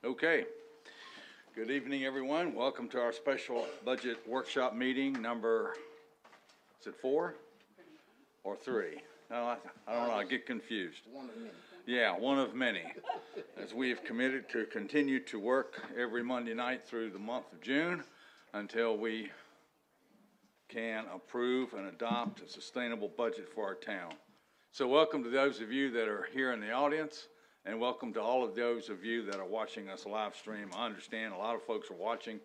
Okay. Good evening, everyone. Welcome to our special budget workshop meeting number, is it 4 or 3? No, I don't know. I get confused. One of many. Yeah, one of many. As we have committed to continue to work every Monday night through the month of June until we can approve and adopt a sustainable budget for our town. So welcome to those of you that are here in the audience, and welcome to all of those of you that are watching us live stream. I understand a lot of folks are watching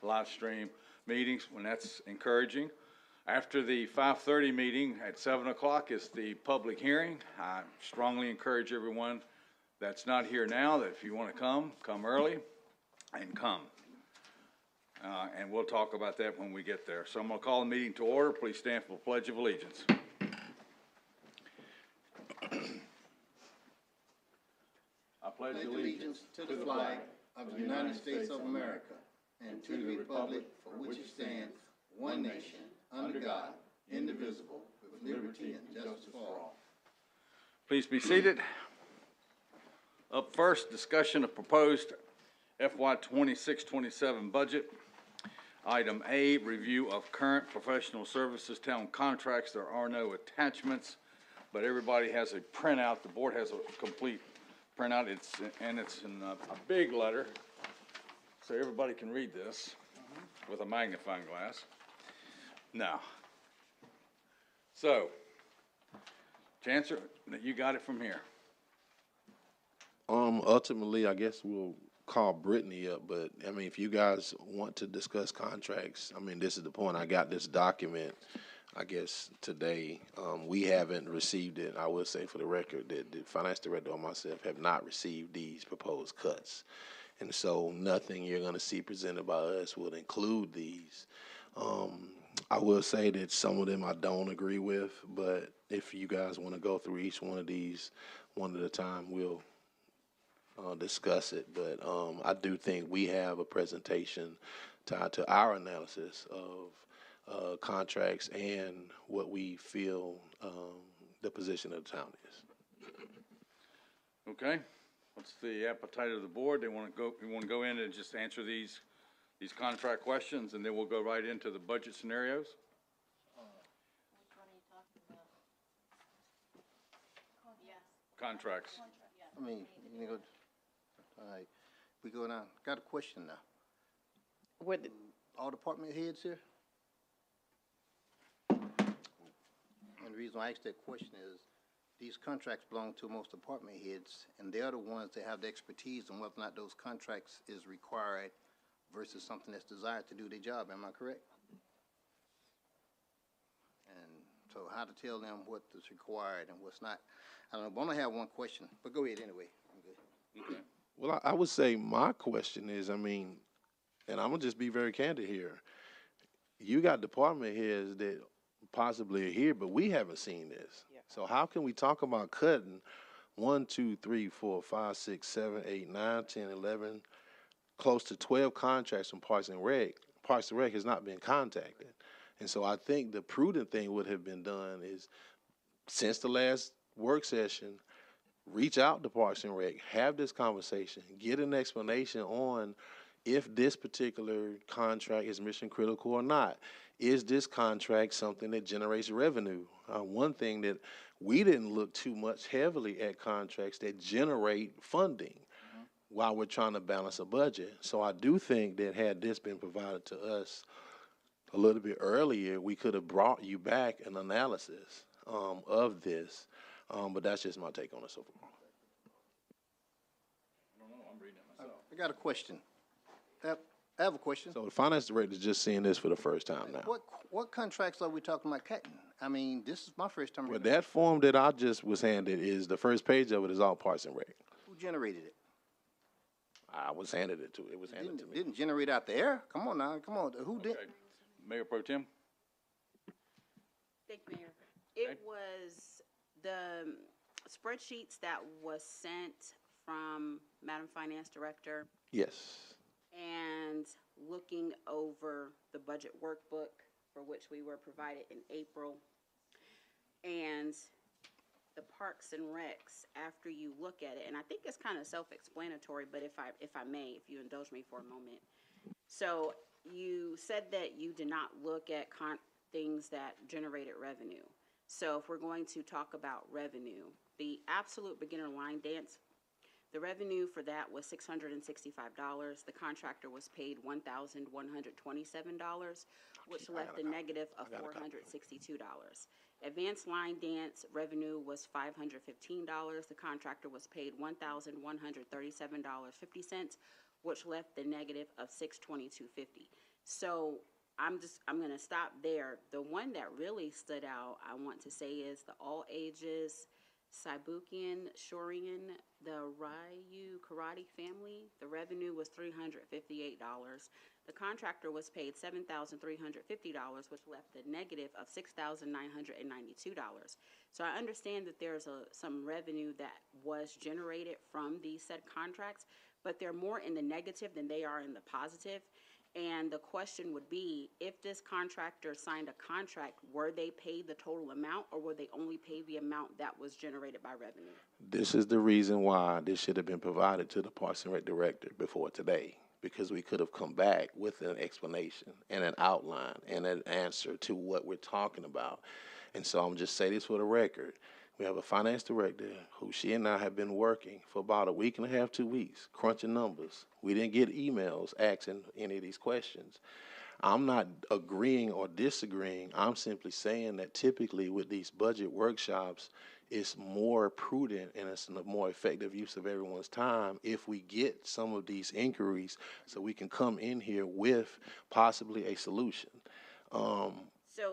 live stream meetings, and that's encouraging. After the 5:30 meeting at 7 o'clock is the public hearing. I strongly encourage everyone that's not here now that if you want to come early and come. And we'll talk about that when we get there. So I'm going to call the meeting to order. Please stand for the Pledge of Allegiance. I pledge allegiance to the flag of the United States of America and to the republic for which it stands, one nation, under God, indivisible, with liberty and justice for all. Please be seated. Up first, discussion of proposed FY 26-27 budget. Item A, review of current professional services town contracts. There are no attachments, but everybody has a printout. The board has a complete printout. It's in a big letter, so everybody can read this with a magnifying glass. Now, so, Chancellor, you got it from here. Ultimately, I guess we'll call Brittany up, but I mean, if you guys want to discuss contracts, I mean, this is the point. I got this document, I guess, today. We haven't received it. I will say for the record that the finance director or myself have not received these proposed cuts. And so nothing you're going to see presented by us will include these. I will say that some of them I don't agree with, but if you guys want to go through each one of these one at a time, we'll discuss it. But I do think we have a presentation tied to our analysis of contracts and what we feel the position of the town is. Okay. What's the appetite of the board? We want to go in and just answer these contract questions, and then we'll go right into the budget scenarios. Which one are you talking about? Yes. Contracts. I mean, you can go, all right, we go now. Got a question now. All department heads here? And the reason I asked that question is these contracts belong to most department heads, and they're the ones that have the expertise on whether or not those contracts is required versus something that's desired to do their job. Am I correct? And so how to tell them what is required and what's not. I don't know, but I only have one question, but go ahead anyway. I'm good. Okay. Well, I would say my question is, I mean, and I'm going to just be very candid here. You got department heads that possibly are here, but we haven't seen this. Yeah. So how can we talk about cutting 1, 2, 3, 4, 5, 6, 7, 8, 9, 10, 11, close to 12 contracts from Parks and Rec? Parks and Rec has not been contacted. And so I think the prudent thing would have been done is, since the last work session, reach out to Parks and Rec, have this conversation, get an explanation on if this particular contract is mission critical or not. Is this contract something that generates revenue? One thing that we didn't look too much heavily at contracts that generate funding while we're trying to balance a budget. So I do think that had this been provided to us a little bit earlier, we could have brought you back an analysis of this. But that's just my take on it so far. I don't know. I'm reading it myself. I got a question. I have a question. So the finance director is just seeing this for the first time now. What contracts are we talking about cutting? I mean, this is my first time. Well, that form that I just was handed is the first page of it is all Parks and Rec. Who generated it? I was handed it to. It was handed to me. Didn't generate out the air? Come on now. Come on. Who did? Okay. Mayor Pro Tem. Thank you, Mayor. It was the spreadsheets that was sent from Madam Finance Director Yes. and looking over the budget workbook for which we were provided in April. And the Parks and Recs after you look at it, and I think it's kind of self-explanatory, but if I may, if you indulge me for a moment. So you said that you did not look at things that generated revenue. So if we're going to talk about revenue, the absolute beginner line dance, the revenue for that was $665. The contractor was paid $1,127, which left a negative of $462. Advanced line dance revenue was $515. The contractor was paid $1,137.50, which left the negative of $622.50. So I'm going to stop there. The one that really stood out, I want to say, is the all ages Saibukian Shorin, the Ryu Karate family. The revenue was $358. The contractor was paid $7,350, which left a negative of $6,992. So I understand that there's some revenue that was generated from these said contracts, but they're more in the negative than they are in the positive. And the question would be, if this contractor signed a contract, were they paid the total amount, or were they only paid the amount that was generated by revenue? This is the reason why this should have been provided to the Parks and Rec director before today, because we could have come back with an explanation and an outline and an answer to what we're talking about. And so I'm just saying this for the record. We have a finance director who she and I have been working for about a week and a half, 2 weeks, crunching numbers. We didn't get emails asking any of these questions. I'm not agreeing or disagreeing. I'm simply saying that typically with these budget workshops, it's more prudent and it's a more effective use of everyone's time if we get some of these inquiries so we can come in here with possibly a solution. So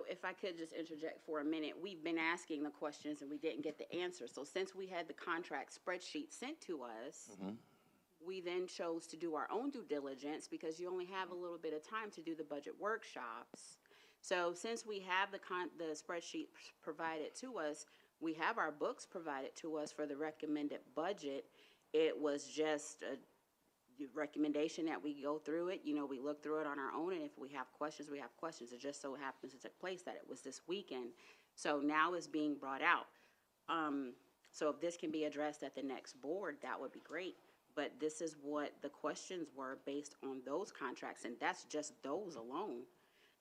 if I could just interject for a minute, we've been asking the questions and we didn't get the answer. So since we had the contract spreadsheet sent to us, we then chose to do our own due diligence because you only have a little bit of time to do the budget workshops. So since we have the spreadsheet provided to us, we have our books provided to us for the recommended budget. It was just a recommendation that we go through it. You know, we look through it on our own, and if we have questions, we have questions. It just so happens to take place that it was this weekend. So now it's being brought out. So if this can be addressed at the next board, that would be great. But this is what the questions were based on those contracts, and that's just those alone.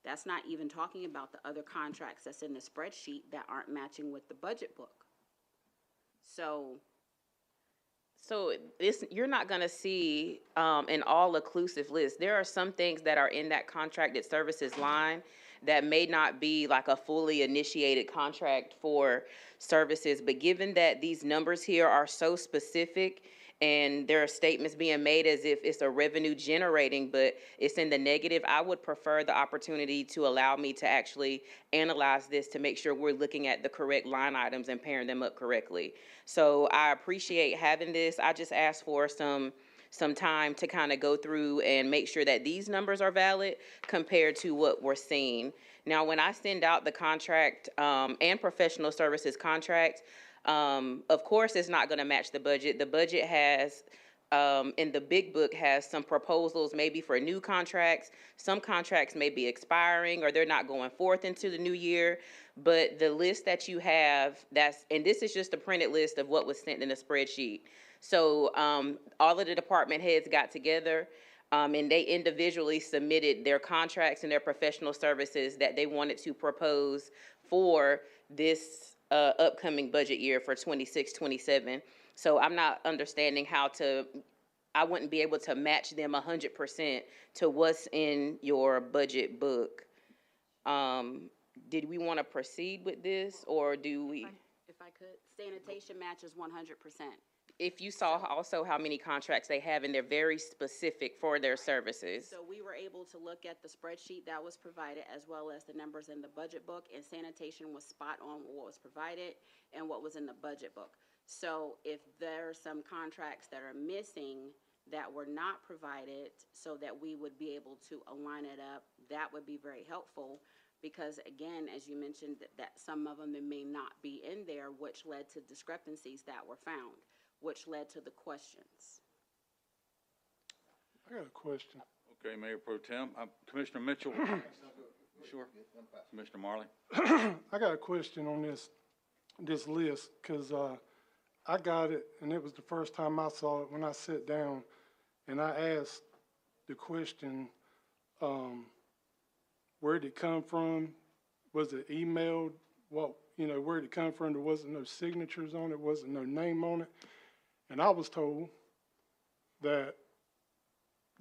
That's not even talking about the other contracts that's in the spreadsheet that aren't matching with the budget book. So you're not going to see an all-inclusive list. There are some things that are in that contracted services line that may not be like a fully initiated contract for services. But given that these numbers here are so specific and there are statements being made as if it's a revenue generating, but it's in the negative, I would prefer the opportunity to allow me to actually analyze this to make sure we're looking at the correct line items and pairing them up correctly. So I appreciate having this. I just asked for some time to kind of go through and make sure that these numbers are valid compared to what we're seeing. Now, when I send out the contract and professional services contract, of course, it's not going to match the budget. The budget has, in the big book, has some proposals maybe for new contracts. Some contracts may be expiring or they're not going forth into the new year. But the list that you have, and this is just a printed list of what was sent in the spreadsheet. So all of the department heads got together and they individually submitted their contracts and their professional services that they wanted to propose for this upcoming budget year for 26-27. So I'm not understanding I wouldn't be able to match them 100% to what's in your budget book. Did we want to proceed with this, or do we? If I could, sanitation matches 100%. If you saw also how many contracts they have, and they're very specific for their services. So we were able to look at the spreadsheet that was provided as well as the numbers in the budget book, and sanitation was spot on with what was provided and what was in the budget book. So if there are some contracts that are missing that were not provided so that we would be able to align it up, that would be very helpful. Because again, as you mentioned, that some of them may not be in there, which led to discrepancies that were found, which led to the questions. I got a question. Okay, Mayor Pro Tem. Commissioner Mitchell. Sure. Commissioner Marley. I got a question on this this list, because I got it, and it was the first time I saw it when I sat down, and I asked the question, where did it come from? Was it emailed? What, where did it come from? There wasn't no signatures on it, wasn't no name on it. And I was told that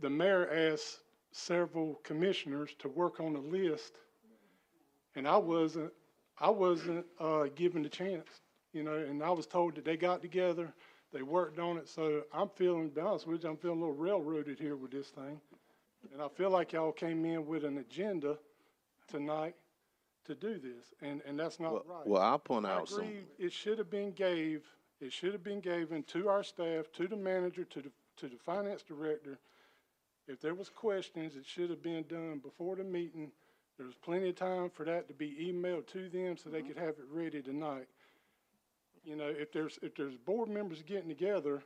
the mayor asked several commissioners to work on the list, and I wasn't given the chance, and I was told that they got together, they worked on it, so I'm feeling, to be honest with you, I'm feeling a little railroaded here with this thing. And I feel like y'all came in with an agenda tonight to do this, and that's not right. Well, I'll point I out some. agree, it should have been given to our staff, to the manager, to the finance director. If there was questions, it should have been done before the meeting. There was plenty of time for that to be emailed to them so they could have it ready tonight. If there's board members getting together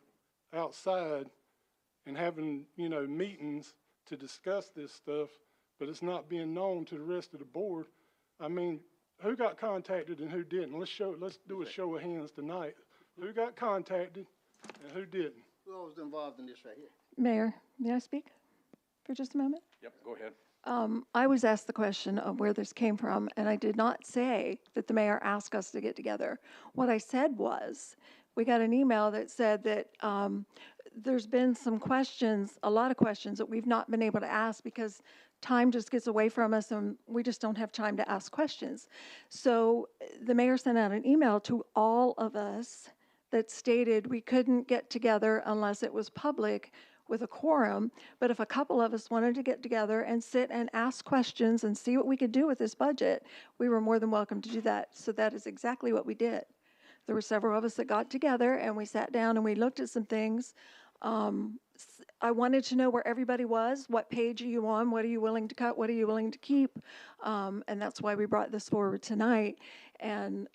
outside and having, meetings to discuss this stuff, but it's not being known to the rest of the board, I mean, who got contacted and who didn't? Let's do a show of hands tonight. Who got contacted and who didn't? Who all was involved in this right here? Mayor, may I speak for just a moment? Yep, go ahead. I was asked the question of where this came from, and I did not say that the mayor asked us to get together. What I said was, we got an email that said that there's been some questions, a lot of questions that we've not been able to ask because time just gets away from us and we just don't have time to ask questions. So the mayor sent out an email to all of us that stated we couldn't get together unless it was public with a quorum, but if a couple of us wanted to get together and sit and ask questions and see what we could do with this budget, we were more than welcome to do that. So that is exactly what we did. There were several of us that got together and we sat down and we looked at some things. I wanted to know where everybody was. What page are you on? What are you willing to cut? What are you willing to keep? And that's why we brought this forward tonight. And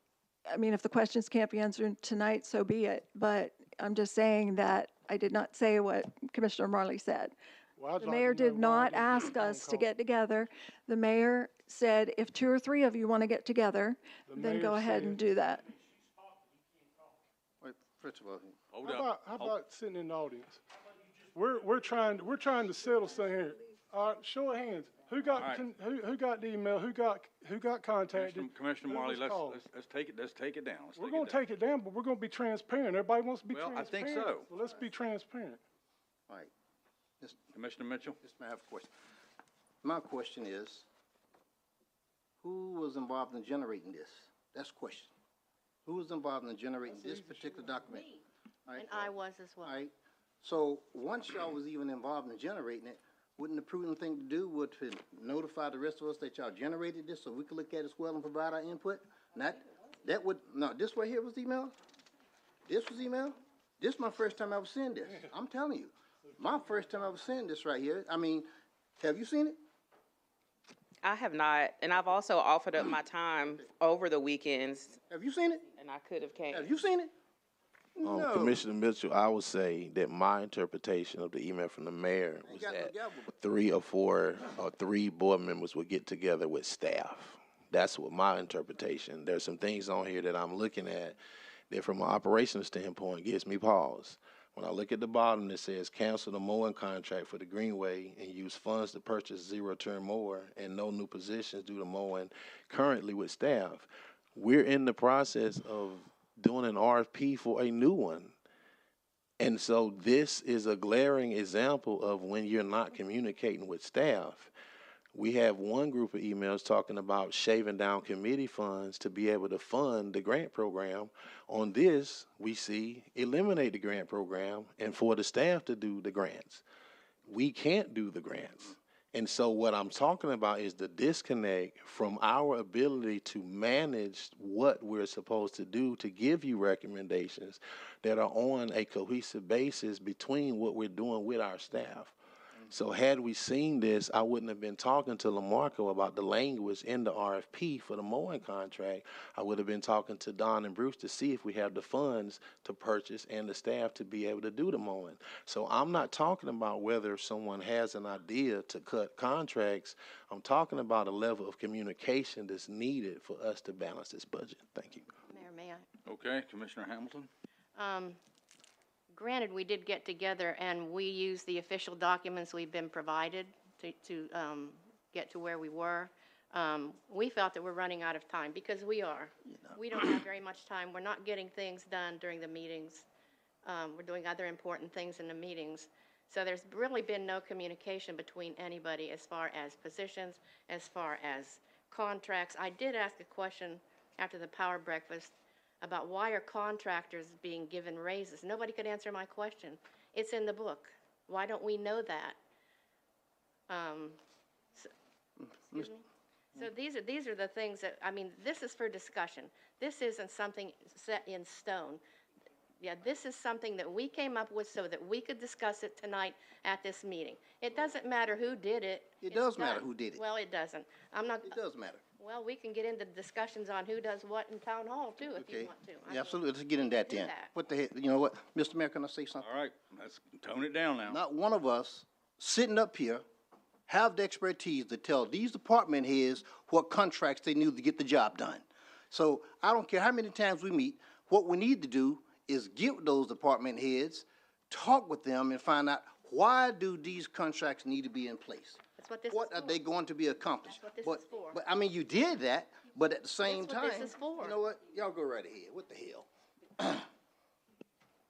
I mean, if the questions can't be answered tonight, so be it. But I'm just saying that I did not say what Commissioner Marley said. Well, I'd The like mayor to know did why not I didn't ask get a phone us to call. get together. The mayor said, if 2 or 3 of you want to get together, The then go mayor ahead said- and do that. Wait, first of all, Hold How up. about sitting in the audience? We're trying to settle something here. Show of hands. Who got All right. who got the email? Who got contacted? Commissioner Who Marley, was let's called? take it down. We're gonna take it down, but we're gonna be transparent. Everybody wants to be Well, I think transparent. so. Let's be transparent. all right. Commissioner Mitchell? Yes, ma'am, I have a question. My question is, who was involved in generating this? That's the question. Who was involved in generating this particular document? All right, And I was as well. all right. So once y'all was even involved in generating it, wouldn't the prudent thing to do would to notify the rest of us that y'all generated this so we could look at it as well and provide our input? This right here was email? This was email? This is my first time ever seeing this. I'm telling you. My first time ever seeing this right here. I mean, have you seen it? I have not, and I've also offered up my time over the weekends, Have you seen it? and I could have came. Have you seen it? No. Commissioner Mitchell, I would say that my interpretation of the email from the mayor was got no that gavel, but- 3 or 4 or 3 board members would get together with staff. That's what my interpretation. There's some things on here that I'm looking at that from an operational standpoint gives me pause. When I look at the bottom that says cancel the mowing contract for the Greenway and use funds to purchase zero-turn mower and no new positions due to mowing currently with staff, we're in the process of doing an RFP for a new one. And so this is a glaring example of when you're not communicating with staff. We have one group of emails talking about shaving down committee funds to be able to fund the grant program. On this, we see eliminate the grant program and for the staff to do the grants. We can't do the grants. And so what I'm talking about is the disconnect from our ability to manage what we're supposed to do to give you recommendations that are on a cohesive basis between what we're doing with our staff. So had we seen this, I wouldn't have been talking to LaMarco about the language in the RFP for the mowing contract. I would have been talking to Don and Bruce to see if we have the funds to purchase and the staff to be able to do the mowing. So I'm not talking about whether someone has an idea to cut contracts. I'm talking about a level of communication that's needed for us to balance this budget. Thank you. Mayor, may May I? Okay, Commissioner Hamilton? Granted, we did get together and we used the official documents we've been provided to get to where we were. We felt that we're running out of time, because we are. We don't have very much time. We're not getting things done during the meetings. We're doing other important things in the meetings. So there's really been no communication between anybody as far as positions, as far as contracts. I did ask a question after the power breakfast about why are contractors being given raises. Nobody could answer my question. It's in the book. Why don't we know that? Excuse me? So these are the things that, I mean, this is for discussion. This isn't something set in stone. Yeah, this is something that we came up with so that we could discuss it tonight at this meeting. It doesn't matter who did it. It does matter who did it. Well, it doesn't. I'm not. It does matter. Well, we can get into discussions on who does what in town hall too, if you Okay. want to. I Yeah, mean, absolutely. Let's get in that do then. that. What the heck, you know what? Mr. Mayor, can I say something? All right, let's tone it down now. Not one of us sitting up here have the expertise to tell these department heads what contracts they need to get the job done. So I don't care how many times we meet, what we need to do is get with those department heads, talk with them, and find out why do these contracts need to be in place? That's what this What is are for. they going to be accomplished? That's what this But- is for. But, I mean, you did that, but at the same That's time. what this is for. You know what? Y'all go right ahead. What the hell?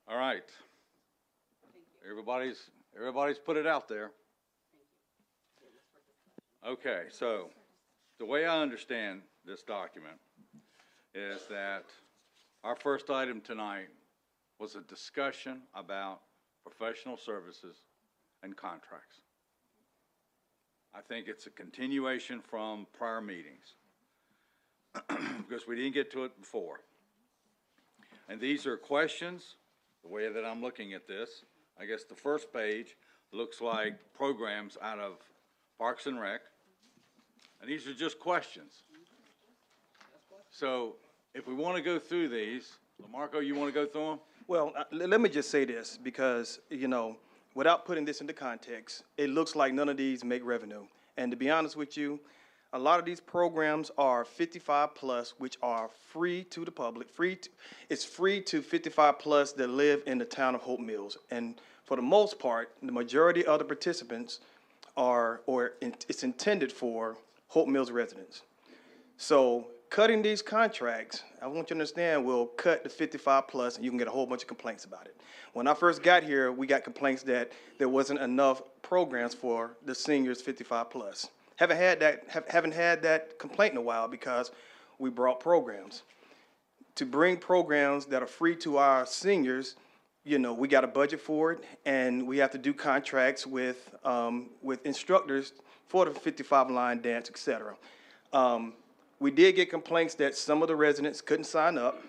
All right. Everybody's put it out there. Okay, so the way I understand this document is that our first item tonight was a discussion about professional services and contracts. I think it's a continuation from prior meetings because we didn't get to it before. And these are questions, the way that I'm looking at this. I guess the first page looks like programs out of Parks and Rec. And these are just questions. So if we want to go through these, LaMarco, you want to go through them? Well, let me just say this, because, you know, without putting this into context, it looks like none of these make revenue. And to be honest with you, a lot of these programs are 55 plus, which are free to the public. It's free to 55 plus that live in the town of Hope Mills. And for the most part, the majority of the participants it's intended for Hope Mills residents. So cutting these contracts, I want you to understand, will cut the 55 plus, and you can get a whole bunch of complaints about it. When I first got here, we got complaints that there wasn't enough programs for the seniors 55 plus. Haven't had that complaint in a while because we brought programs. To bring programs that are free to our seniors, you know, we got a budget for it, and we have to do contracts with instructors for the 55 line dance, et cetera. We did get complaints that some of the residents couldn't sign up.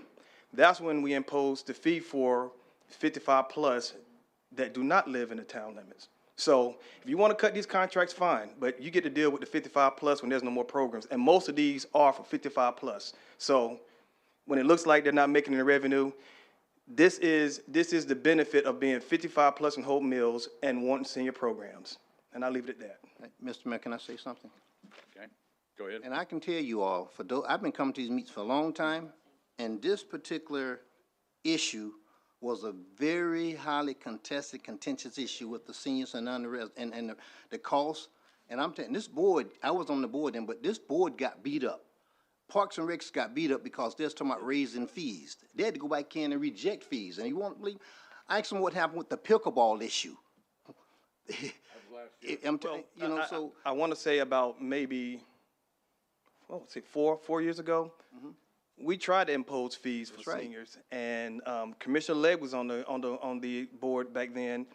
That's when we imposed the fee for 55 plus that do not live in the town limits. So if you want to cut these contracts, fine, but you get to deal with the 55 plus when there's no more programs. And most of these are for 55 plus. So when it looks like they're not making any revenue, this is the benefit of being 55 plus in Hope Mills and wanting senior programs. And I'll leave it at that. Mr. Mayor, can I say something? Okay, go ahead. And I can tell you all, I've been coming to these meetings for a long time, and this particular issue was a very highly contested, contentious issue with the seniors and the cost. And I'm telling this board, I was on the board then, but this board got beat up. Parks and Recs got beat up because they're talking about raising fees. They had to go back in and reject fees. And you won't believe, I asked them what happened with the pickleball issue. I want to say about maybe, let's say 4 years ago, we tried to impose fees for right. seniors, and Commissioner Legg was on the board back then,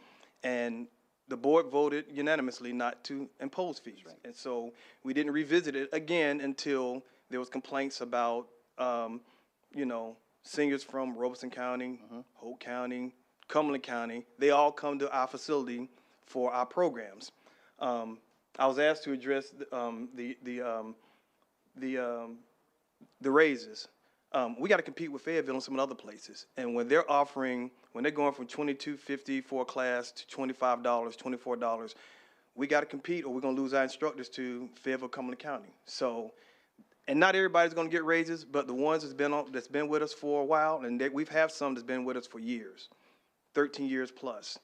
and the board voted unanimously not to impose fees. Right. And so we didn't revisit it again until there was complaints about, seniors from Robeson County, Hope County, Cumberland County. They all come to our facility for our programs. I was asked to address the raises. We got to compete with Fayetteville and some other places. And when they're going from $22.50 for a class to $25, $24, we got to compete or we're going to lose our instructors to Fayetteville, Cumberland County. So And not everybody's gonna get raises, but the ones that's been with us for a while, and we've had some that's been with us for years, 13 years plus.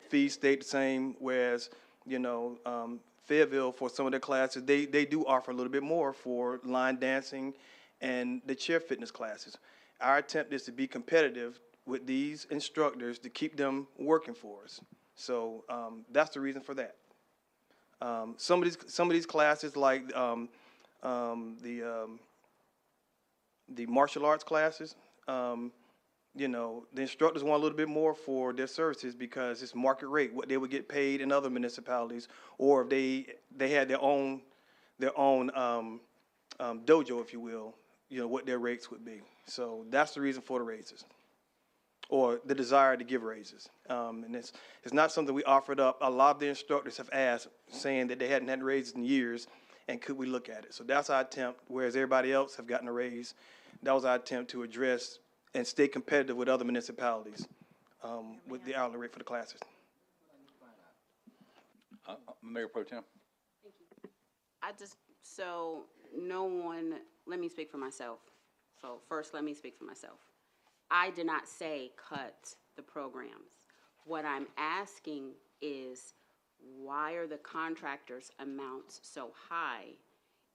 Fees stayed the same, whereas, Fayetteville, for some of their classes, they do offer a little bit more for line dancing and the chair fitness classes. Our attempt is to be competitive with these instructors to keep them working for us. So, that's the reason for that. Some of these classes, like, the martial arts classes, the instructors want a little bit more for their services because it's market rate, what they would get paid in other municipalities, or if they had their own dojo, if you will, what their rates would be. So that's the reason for the raises, or the desire to give raises. And it's not something we offered up. A lot of the instructors have asked, saying that they hadn't had raises in years, and could we look at it? So that's our attempt, whereas everybody else have gotten a raise. That was our attempt to address and stay competitive with other municipalities with the hourly rate for the classes. Mayor Pro Tem? Let me speak for myself. So first, let me speak for myself. I did not say cut the programs. What I'm asking is, why are the contractors' amounts so high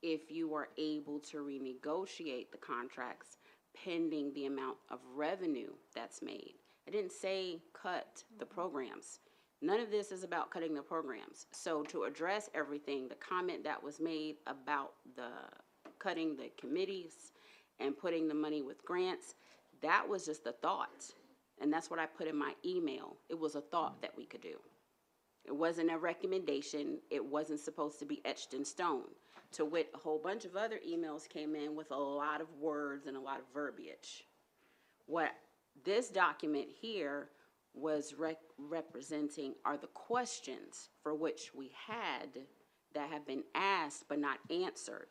if you are able to renegotiate the contracts pending the amount of revenue that's made? I didn't say cut the programs. None of this is about cutting the programs. So to address everything, the comment that was made about the cutting the committees and putting the money with grants, that was just a thought. And that's what I put in my email. It was a thought that we could do. It wasn't a recommendation. It wasn't supposed to be etched in stone. To wit, a whole bunch of other emails came in with a lot of words and a lot of verbiage. What this document here was representing are the questions for which we had that have been asked but not answered.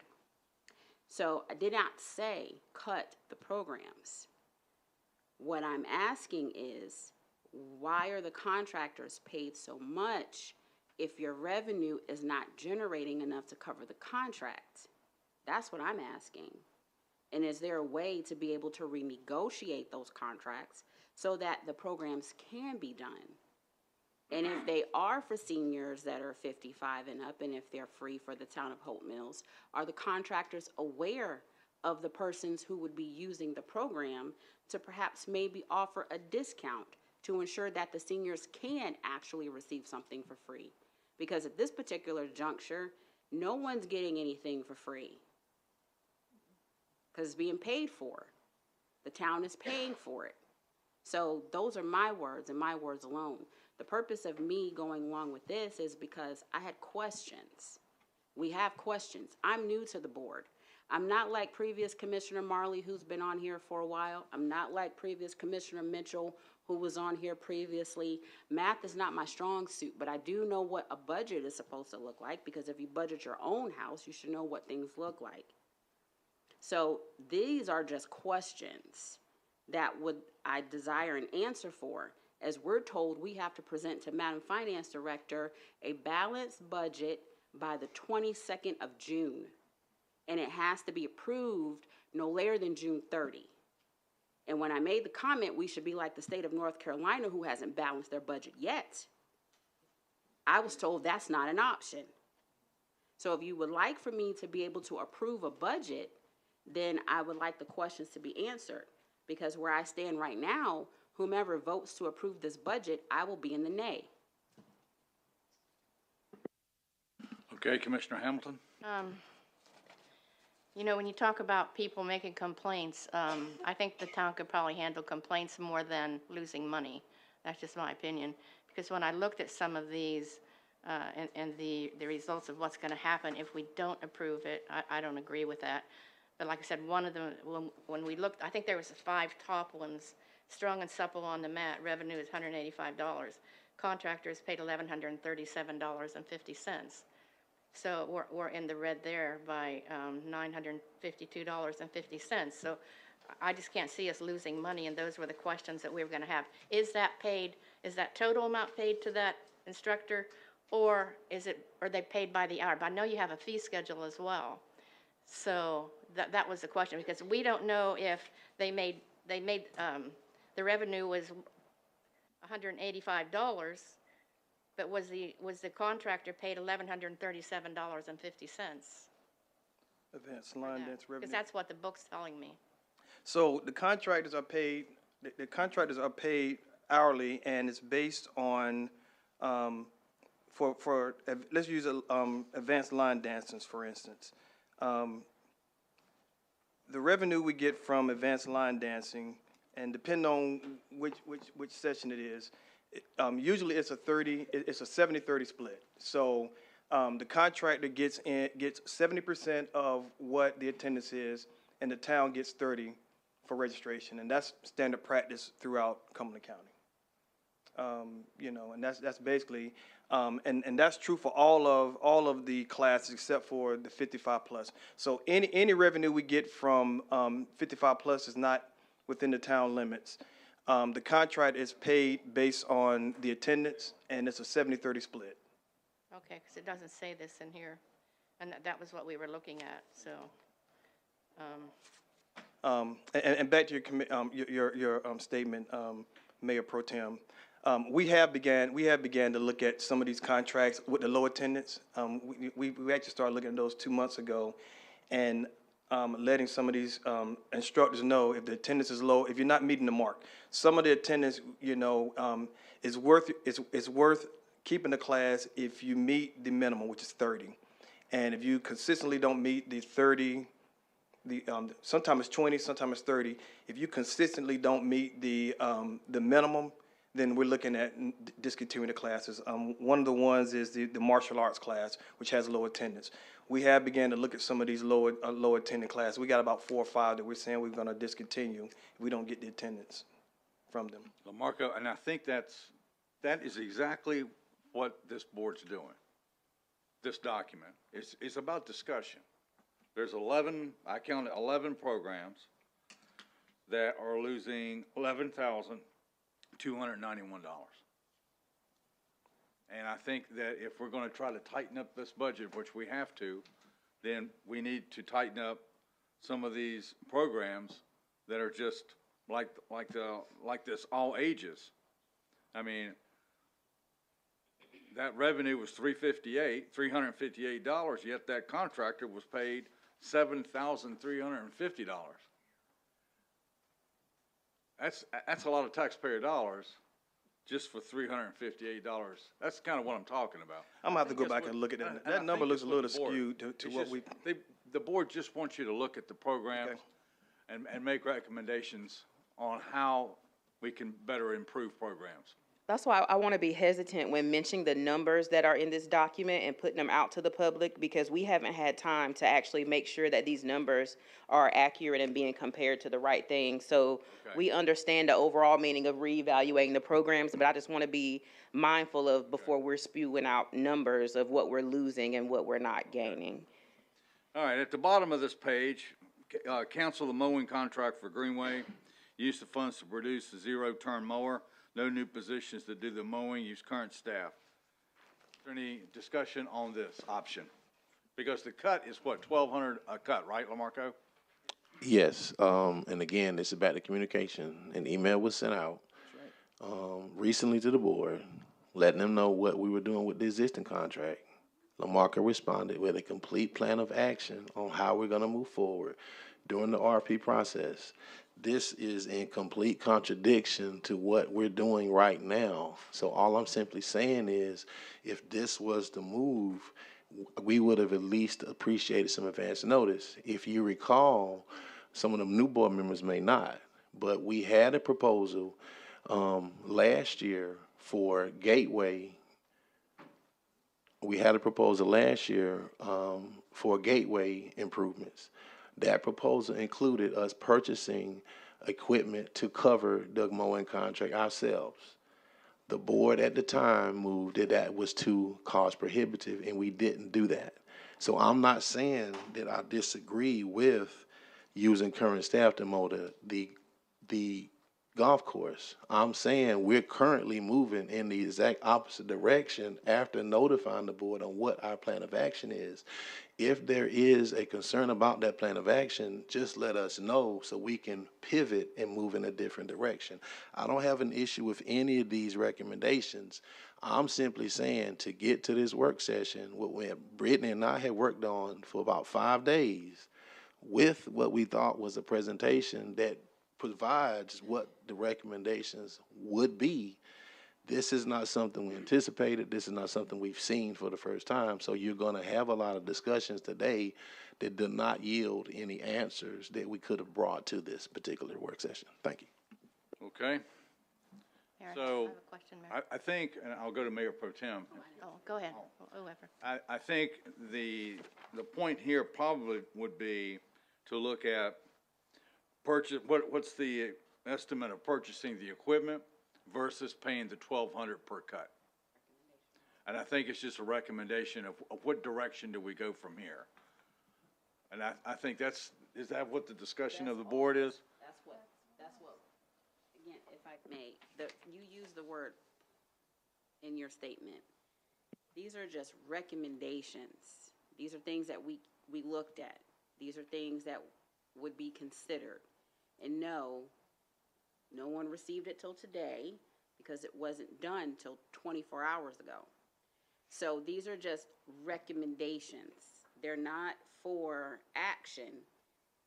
So I did not say cut the programs. What I'm asking is, why are the contractors paid so much if your revenue is not generating enough to cover the contract? That's what I'm asking. And is there a way to be able to renegotiate those contracts so that the programs can be done? And if they are for seniors that are 55 and up, and if they're free for the town of Hope Mills, are the contractors aware of the persons who would be using the program to perhaps maybe offer a discount to ensure that the seniors can actually receive something for free? Because at this particular juncture, no one's getting anything for free, because it's being paid for. The town is paying for it. So those are my words and my words alone. The purpose of me going along with this is because I had questions. We have questions. I'm new to the board. I'm not like previous Commissioner Marley, who's been on here for a while. I'm not like previous Commissioner Mitchell, who was on here previously. Math is not my strong suit, but I do know what a budget is supposed to look like, because if you budget your own house, you should know what things look like. So these are just questions that I desire an answer for. As we're told, we have to present to Madam Finance Director a balanced budget by the 22nd of June. And it has to be approved no later than June 30. And when I made the comment, we should be like the state of North Carolina, who hasn't balanced their budget yet, I was told that's not an option. So if you would like for me to be able to approve a budget, then I would like the questions to be answered. Because where I stand right now, whomever votes to approve this budget, I will be in the nay. Okay, Commissioner Hamilton? When you talk about people making complaints, I think the town could probably handle complaints more than losing money. That's just my opinion. Because when I looked at some of these and the results of what's going to happen if we don't approve it, I don't agree with that. But like I said, one of them, when we looked, I think there was 5 top ones. Strong and supple on the mat, revenue is $185. Contractors paid $1,137.50. So we're in the red there by $952.50. So I just can't see us losing money, and those were the questions that we were going to have. Is that paid? Is that total amount paid to that instructor, or are they paid by the hour? But I know you have a fee schedule as well. So that was the question, because we don't know if they made, the revenue was $185, but was the contractor paid $1,137.50? Advanced line dance revenue. Because that's what the book's telling me. So the contractors are paid, the contractors are paid hourly, and it's based on, let's use, advanced line dancers, for instance. The revenue we get from advanced line dancing, and depending on which session it is, usually it's a 70-30 split. So, the contractor gets 70% of what the attendance is, and the town gets 30 for registration, and that's standard practice throughout Cumberland County. You know, and that's basically, and that's true for all of the classes except for the 55 plus. So any revenue we get from 55 plus is not within the town limits. The contract is paid based on the attendance, and it's a 70-30 split. Okay, because it doesn't say this in here, and that was what we were looking at, so. And back to your statement, Mayor Pro Tem. We have began to look at some of these contracts with the low attendance. We actually started looking at those 2 months ago, and letting some of these instructors know if the attendance is low, if you're not meeting the mark. Some of the attendance, you know, is worth keeping the class if you meet the minimum, which is 30, and if you consistently don't meet the 30. Sometimes it's 20, sometimes it's 30. If you consistently don't meet the minimum, then we're looking at discontinuing the classes. One of the ones is the martial arts class, which has low attendance. We have began to look at some of these low attending classes. We got about 4 or 5 that we're saying we're going to discontinue if we don't get the attendance from them. LaMarco, and I think that is exactly what this board's doing. This document, it's about discussion. There's 11, I counted 11 programs that are losing $11,291. And I think that if we're going to try to tighten up this budget, which we have to, then we need to tighten up some of these programs that are just like this all ages. I mean, that revenue was $358, yet that contractor was paid $7,350. That's a lot of taxpayer dollars just for $358. That's kind of what I'm talking about. I'm gonna have to go back and look at that. That number looks a little skewed to what we. The board just wants you to look at the programs and make recommendations on how we can better improve programs. That's why I want to be hesitant when mentioning the numbers that are in this document and putting them out to the public, because we haven't had time to actually make sure that these numbers are accurate and being compared to the right thing. So we understand the overall meaning of reevaluating the programs, but I just want to be mindful of before we're spewing out numbers of what we're losing and what we're not gaining. All right, at the bottom of this page, cancel the mowing contract for Greenway. Use the funds to produce a zero-turn mower. No new positions to do the mowing, use current staff. Is there any discussion on this option? Because the cut is what, $1,200 a cut, right, LaMarco? Yes, and again, it's about the communication. An email was sent out recently to the board, letting them know what we were doing with the existing contract. LaMarco responded with a complete plan of action on how we're gonna move forward during the RP process. This is in complete contradiction to what we're doing right now. So all I'm simply saying is, if this was the move, we would have at least appreciated some advance notice. If you recall, some of the new board members may not, but we had a proposal last year for Gateway. We had a proposal last year for Gateway improvements. That proposal included us purchasing equipment to cover the mowing contract ourselves. The board at the time moved that was too cost prohibitive, and we didn't do that. So I'm not saying that I disagree with using current staff to mow the golf course. I'm saying we're currently moving in the exact opposite direction after notifying the board on what our plan of action is. If there is a concern about that plan of action, just let us know so we can pivot and move in a different direction. I don't have an issue with any of these recommendations. I'm simply saying to get to this work session, what Brittany and I had worked on for about 5 days with what we thought was a presentation that provides what the recommendations would be. This is not something we anticipated. This is not something we've seen for the first time. So you're going to have a lot of discussions today that do not yield any answers that we could have brought to this particular work session. Thank you. Okay? Mayor, I So, have a question, Mayor. I think, and I'll go to Mayor Pro Tem. Oh, go ahead, whoever. I think the point here probably would be to look at purchase, what's the estimate of purchasing the equipment versus paying the $1,200 per cut. And I think it's just a recommendation of what direction do we go from here? And I think is that what the discussion of the board is? That's what, again, if I may, you use the word in your statement. These are just recommendations. These are things that we looked at. These are things that would be considered. And no one received it till today because it wasn't done till 24 hours ago. So these are just recommendations. They're not for action,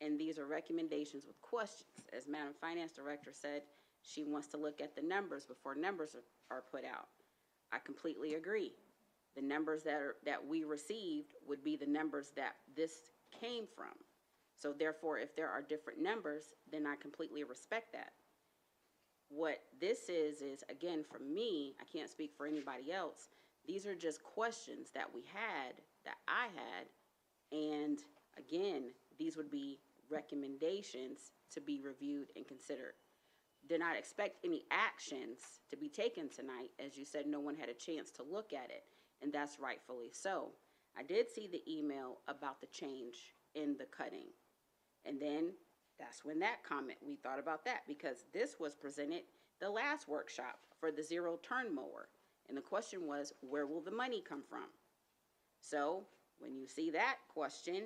and these are recommendations with questions. As Madam Finance Director said, she wants to look at the numbers before numbers are put out. I completely agree. The numbers that we received would be the numbers that this came from. So therefore, if there are different numbers, then I completely respect that. What this is again, for me, I can't speak for anybody else, these are just questions that we had, that I had, and again, these would be recommendations to be reviewed and considered. Did not expect any actions to be taken tonight. As you said, no one had a chance to look at it, and that's rightfully so. I did see the email about the change in the cutting, and then that's when that comment, we thought about that, because this was presented the last workshop for the zero-turn mower, and the question was, where will the money come from? So when you see that question,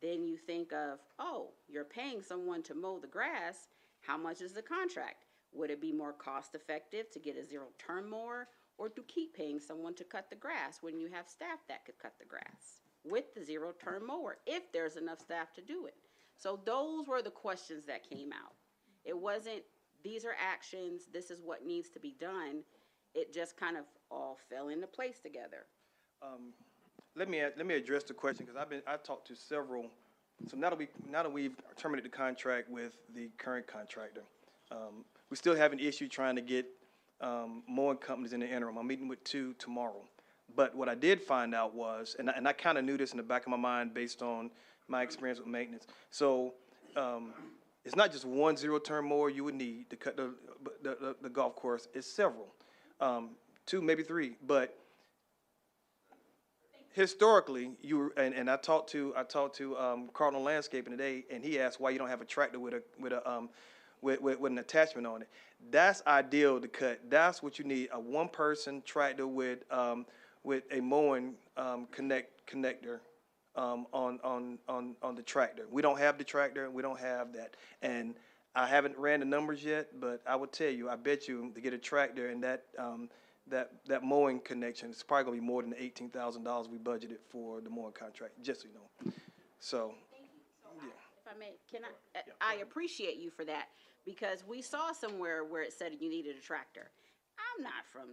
then you think of, oh, you're paying someone to mow the grass. How much is the contract? Would it be more cost effective to get a zero-turn mower, or to keep paying someone to cut the grass when you have staff that could cut the grass with the zero-turn mower, if there's enough staff to do it? So those were the questions that came out. It wasn't, these are actions, this is what needs to be done. It just kind of all fell into place together. Let me address the question, because I talked to several. So now that we've terminated the contract with the current contractor, we still have an issue trying to get more companies in the interim. I'm meeting with 2 tomorrow. But what I did find out was, and I kind of knew this in the back of my mind based on my experience with maintenance. So it's not just one zero-turn mower you would need to cut the golf course. It's several, 2, maybe 3. But historically, and I talked to Cardinal Landscaping today, and he asked why you don't have a tractor with an attachment on it. That's ideal to cut. That's what you need, a one-person tractor with a mowing connector on the tractor. We don't have the tractor. We don't have that. And I haven't ran the numbers yet, but I would tell you, I bet you to get a tractor and that mowing connection, it's probably gonna be more than the $18,000 we budgeted for the mowing contract, just so you know. So, yeah. If I may, I appreciate you for that, because we saw somewhere where it said you needed a tractor. I'm not from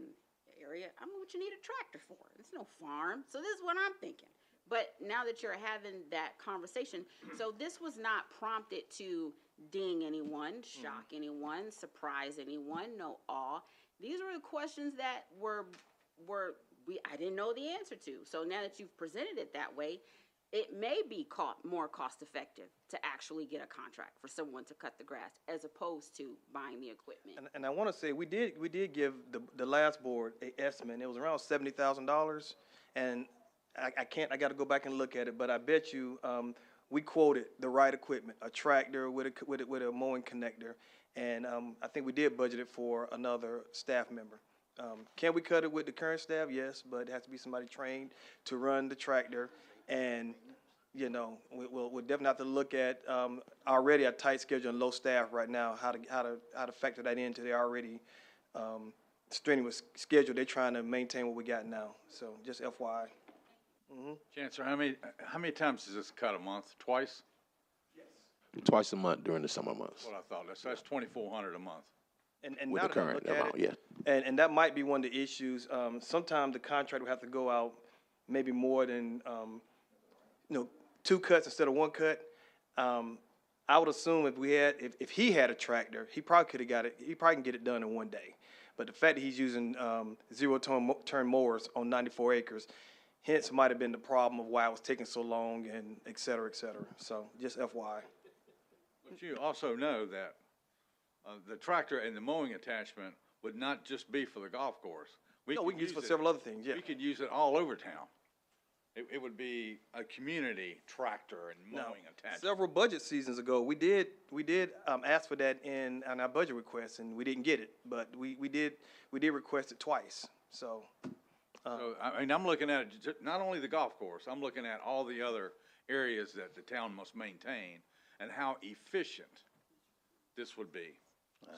the area. I don't know what you need a tractor for. It's no farm. So this is what I'm thinking. But now that you're having that conversation, so this was not prompted to ding anyone, shock anyone, surprise anyone, no awe. These were the questions that I didn't know the answer to. So now that you've presented it that way, it may be more cost effective to actually get a contract for someone to cut the grass as opposed to buying the equipment. And I want to say we did give the last board an estimate. It was around $70,000, and I got to go back and look at it, but I bet you we quoted the right equipment, a tractor with a mowing connector, and I think we did budget it for another staff member. Can we cut it with the current staff? Yes, but it has to be somebody trained to run the tractor, and you know, we'll definitely have to look at already a tight schedule and low staff right now. How to factor that into their already strenuous schedule. They're trying to maintain what we got now. So just FYI. Chancellor, how many times is this cut a month? Twice? Twice a month during the summer months. That's what I thought. That's 2,400 a month. And With now the that I current look at amount, it, and that might be one of the issues. Sometimes the contract will have to go out maybe more than 2 cuts instead of 1 cut. I would assume if he had a tractor, he probably could have got it. He probably can get it done in 1 day. But the fact that he's using zero-turn mowers on 94 acres, hence might have been the problem of why it was taking so long and et cetera, et cetera. So just FYI. But you also know that the tractor and the mowing attachment would not just be for the golf course. We can use it for several other things, yeah. We could use it all over town. It would be a community tractor and mowing attachment. Several budget seasons ago, we did ask for that in our budget request, and we didn't get it. But we did request it twice. So I mean, I'm looking at it, not only the golf course, I'm looking at all the other areas that the town must maintain and how efficient this would be.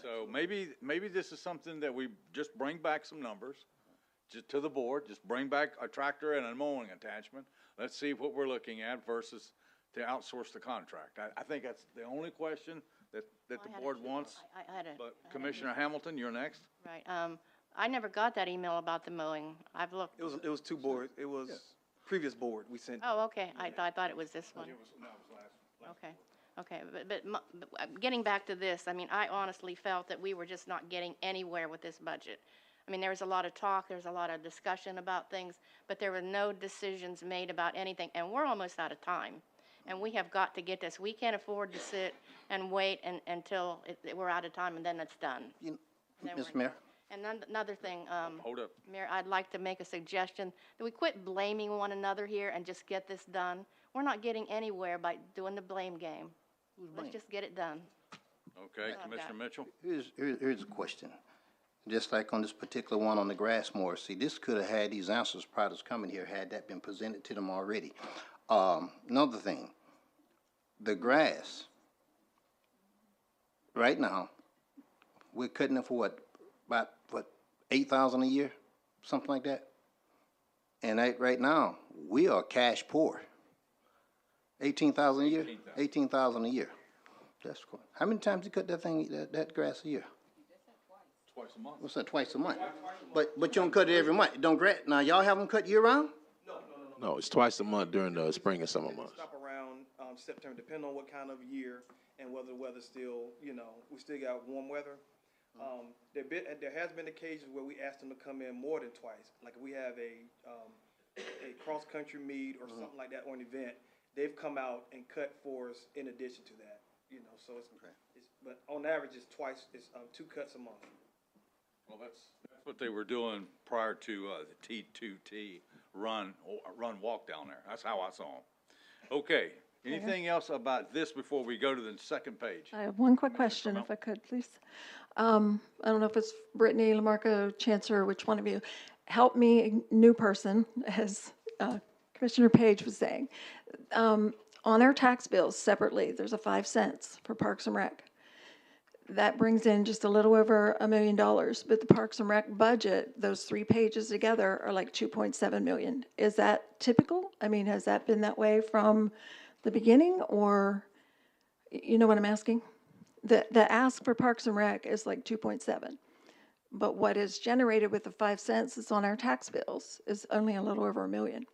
So maybe this is something that we just bring back some numbers just to the board, just bring back a tractor and a mowing attachment. Let's see what we're looking at versus to outsource the contract. I think that's the only question that the board wants. But Commissioner Hamilton, you're next. Right. I never got that email about the mowing. I've looked. it was 2 boards. It was previous board we sent. Oh, okay. I thought it was this one. Okay. Okay. But getting back to this, I mean, I honestly felt that we were just not getting anywhere with this budget. I mean, there was a lot of talk, there was a lot of discussion about things, but there were no decisions made about anything, and we're almost out of time. And we have got to get this. We can't afford to sit and wait until we're out of time, and then it's done. Mr. Mayor? And another thing, Hold up. Mayor, I'd like to make a suggestion that we quit blaming one another here and just get this done. We're not getting anywhere by doing the blame game. Let's just get it done. Okay, Commissioner Mitchell? Here's a question. Just like on this particular one on the grass mower, see, this could have had these answers prior to coming here, had that been presented to them already. Another thing, the grass, right now, we're cutting it for about $8,000 a year, something like that? And right now, we are cash poor. $18,000 a year? $18,000 a year. That's cool. How many times you cut that grass a year? Twice a month. What's that, twice a month? But you don't cut it every month. Don't now y'all have them cut year round? No, it's twice a month during the spring and summer months. Stop around September, depending on what kind of year and whether the weather's still, we still got warm weather. There has been occasions where we asked them to come in more than twice. Like if we have a cross-country meet or something like that, or an event, they've come out and cut for us in addition to that. So but on average it's twice. It's 2 cuts a month. Well, that's what they were doing prior to the T2T run walk down there. That's how I saw them. Okay, anything else about this before we go to the second page? I have one quick question, if I could, please. I don't know if it's Brittany, Lamarco, Chancellor, which one of you. Help me, new person, as Commissioner Page was saying. On our tax bills separately, there's a 5 cents for Parks and Rec. That brings in just a little over $1 million, but the Parks and Rec budget, those 3 pages together are like 2.7 million. Is that typical? I mean, has that been that way from the beginning, or, you know what I'm asking? The ask for Parks and Rec is like 2.7, but what is generated with the 5 cents that's on our tax bills is only a little over $1 million.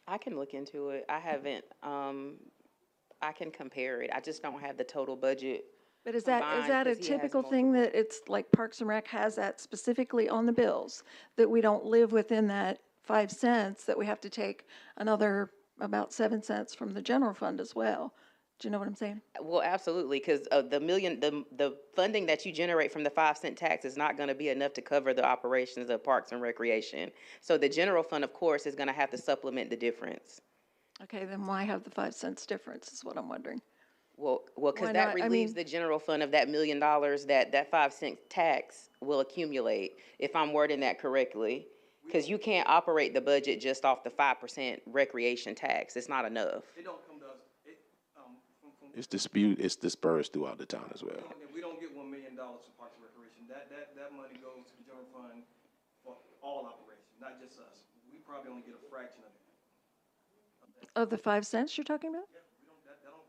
I can look into it. I haven't, I can compare it. I just don't have the total budget. But is that a typical thing that it's like Parks and Rec has that specifically on the bills, that we don't live within that 5 cents, that we have to take another about 7 cents from the general fund as well? Do you know what I'm saying? Well, absolutely, because the funding that you generate from the 5 cent tax is not going to be enough to cover the operations of Parks and Recreation. So the general fund, of course, is going to have to supplement the difference. Okay, then why have the 5 cents difference is what I'm wondering. Well, Why because that not? I relieves mean- the general fund of that $1 million that 5 cent tax will accumulate, if I'm wording that correctly. Because you can't operate the budget just off the 5% recreation tax. It's not enough. It don't come to us, It's dispersed throughout the town as well. we don't get $1 million for Parks and Recreation. That money goes to the general fund for all operations, not just us. We probably only get a fraction of it. Of the 5 cents you're talking about? We don't, that don't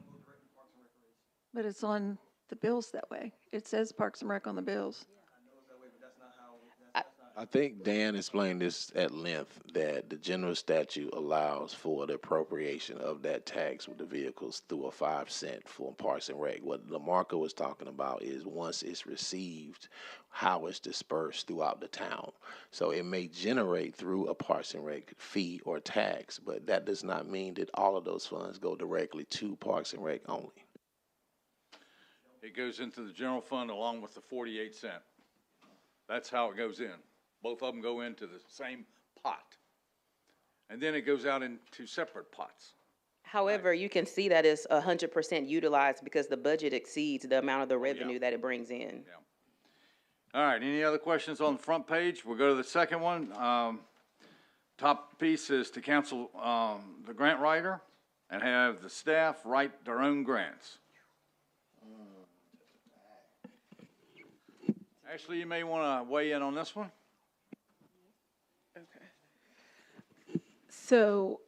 go directly to Parks and Recreation. But it's on the bills that way. It says Parks and Rec on the bills. I know it's that way, but that's not how, that's not. I think Dan explained this at length, that the general statute allows for the appropriation of that tax with the vehicles through a 5 cent for Parks and Rec. What Lamarco was talking about is once it's received, how it's dispersed throughout the town. So it may generate through a Parks and Rec fee or tax, but that does not mean that all of those funds go directly to Parks and Rec only. It goes into the general fund along with the 48 cent. That's how it goes in. Both of them go into the same pot. And then it goes out into separate pots. However, you can see that it's 100% utilized because the budget exceeds the amount of the revenue yeah. that it brings in. Yeah. All right, any other questions on the front page? We'll go to the second one. Top piece is to cancel the grant writer and have the staff write their own grants. Ashley, you may want to weigh in on this one. So,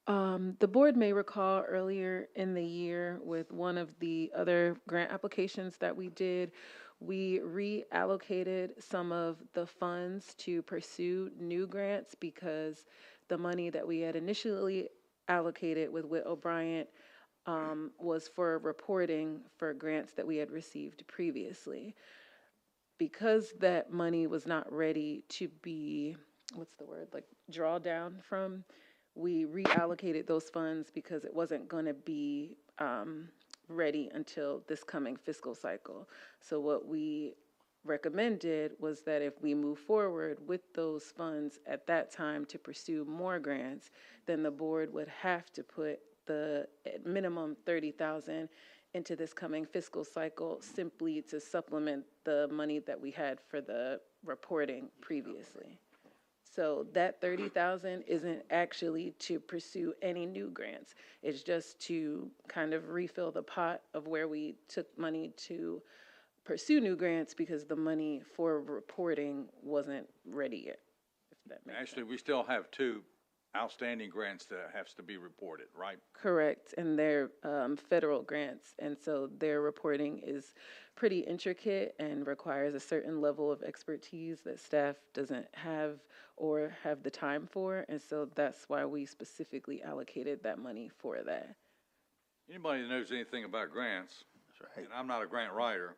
the board may recall earlier in the year with one of the other grant applications that we did, we reallocated some of the funds to pursue new grants because the money that we had initially allocated with Whit O'Brien was for reporting for grants that we had received previously. Because that money was not ready to be, like draw down from, we reallocated those funds because it wasn't going to be ready until this coming fiscal cycle. So what we recommended was that if we move forward with those funds at that time to pursue more grants, then the board would have to put the at minimum $30,000 into this coming fiscal cycle simply to supplement the money that we had for the reporting previously. So that $30,000 isn't actually to pursue any new grants. It's just to kind of refill the pot of where we took money to pursue new grants because the money for reporting wasn't ready yet, if that makes sense. Actually, we still have 2 outstanding grants that has to be reported, right? Correct, and they're federal grants, and so their reporting is pretty intricate and requires a certain level of expertise that staff doesn't have or have the time for, and so that's why we specifically allocated that money for that. Anybody that knows anything about grants, That's right. and I'm not a grant writer,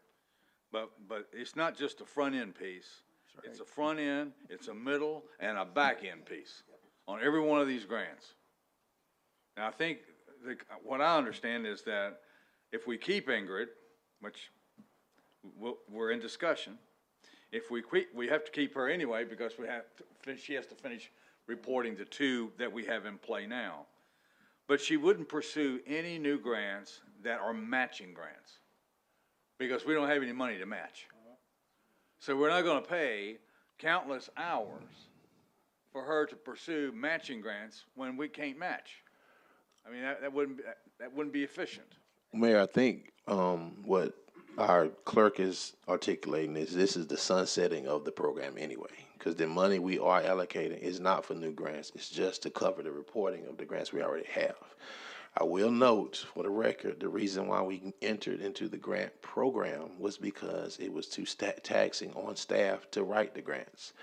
but it's not just a front end piece. That's right. It's a front end, it's a middle, and a back end piece on every one of these grants. Now, I think what I understand is that if we keep Ingrid, which we're in discussion, if we have to keep her anyway because she has to finish reporting the 2 that we have in play now. But she wouldn't pursue any new grants that are matching grants because we don't have any money to match. So we're not going to pay countless hours for her to pursue matching grants when we can't match. I mean, that wouldn't be efficient. Mayor, I think what our clerk is articulating is this is the sunsetting of the program anyway, because the money we are allocating is not for new grants. It's just to cover the reporting of the grants we already have. I will note for the record, the reason why we entered into the grant program was because it was too taxing on staff to write the grants.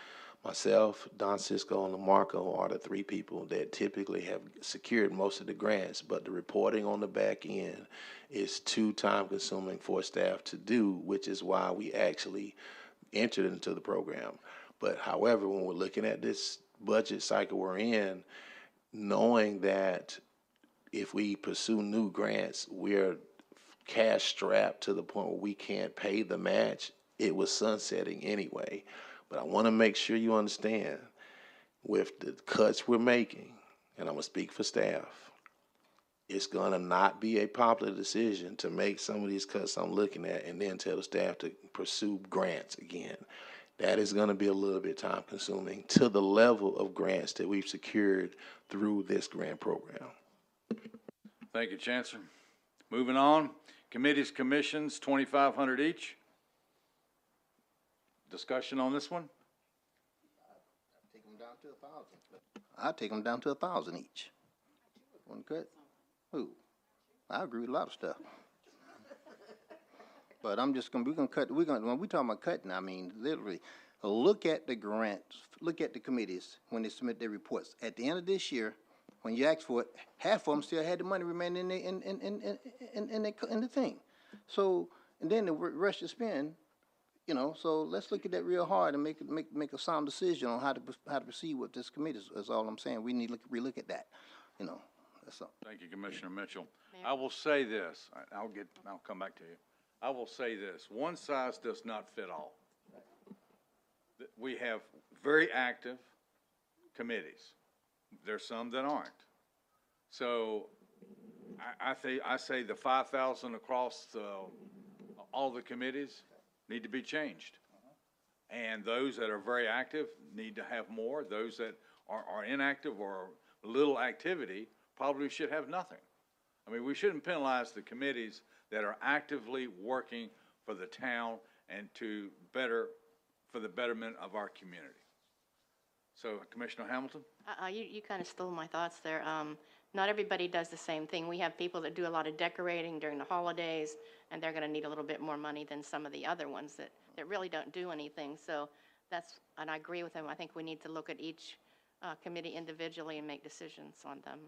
Myself, Don Cisco, and Lamarco are the 3 people that typically have secured most of the grants, but the reporting on the back end is too time consuming for staff to do, which is why we actually entered into the program. But however, when we're looking at this budget cycle we're in, knowing that if we pursue new grants, we're cash strapped to the point where we can't pay the match, it was sunsetting anyway. But I want to make sure you understand, with the cuts we're making, and I'm gonna speak for staff, it's gonna not be a popular decision to make some of these cuts I'm looking at and then tell the staff to pursue grants again. That is gonna be a little bit time consuming to the level of grants that we've secured through this grant program. Thank you, Chancellor. Moving on, committees, commissions, 2,500 each. Discussion on this one? Take them down to 1,000. I'll take them down to 1,000 each. One cut? Who? I agree with a lot of stuff. But I'm just gonna, when we talking about cutting, I mean, literally, look at the grants, look at the committees when they submit their reports. At the end of this year, when you ask for it, half of them still had the money remaining in the thing. So, and then the rush to spend, you know, so let's look at that real hard and make a sound decision on how to proceed with this committee, is all I'm saying. We need to relook at that, you know, that's all. Thank you, Commissioner Mitchell. I will say this, I'll come back to you. I will say this, one size does not fit all. We have very active committees. There's some that aren't. So I say the 5,000 across all the committees need to be changed. And those that are very active need to have more. Those that are inactive or little activity probably should have nothing. I mean, we shouldn't penalize the committees that are actively working for the town and for the betterment of our community. So, Commissioner Hamilton? You kind of stole my thoughts there. Not everybody does the same thing. We have people that do a lot of decorating during the holidays, and they're going to need a little bit more money than some of the other ones that really don't do anything. So and I agree with him. I think we need to look at each committee individually and make decisions on them.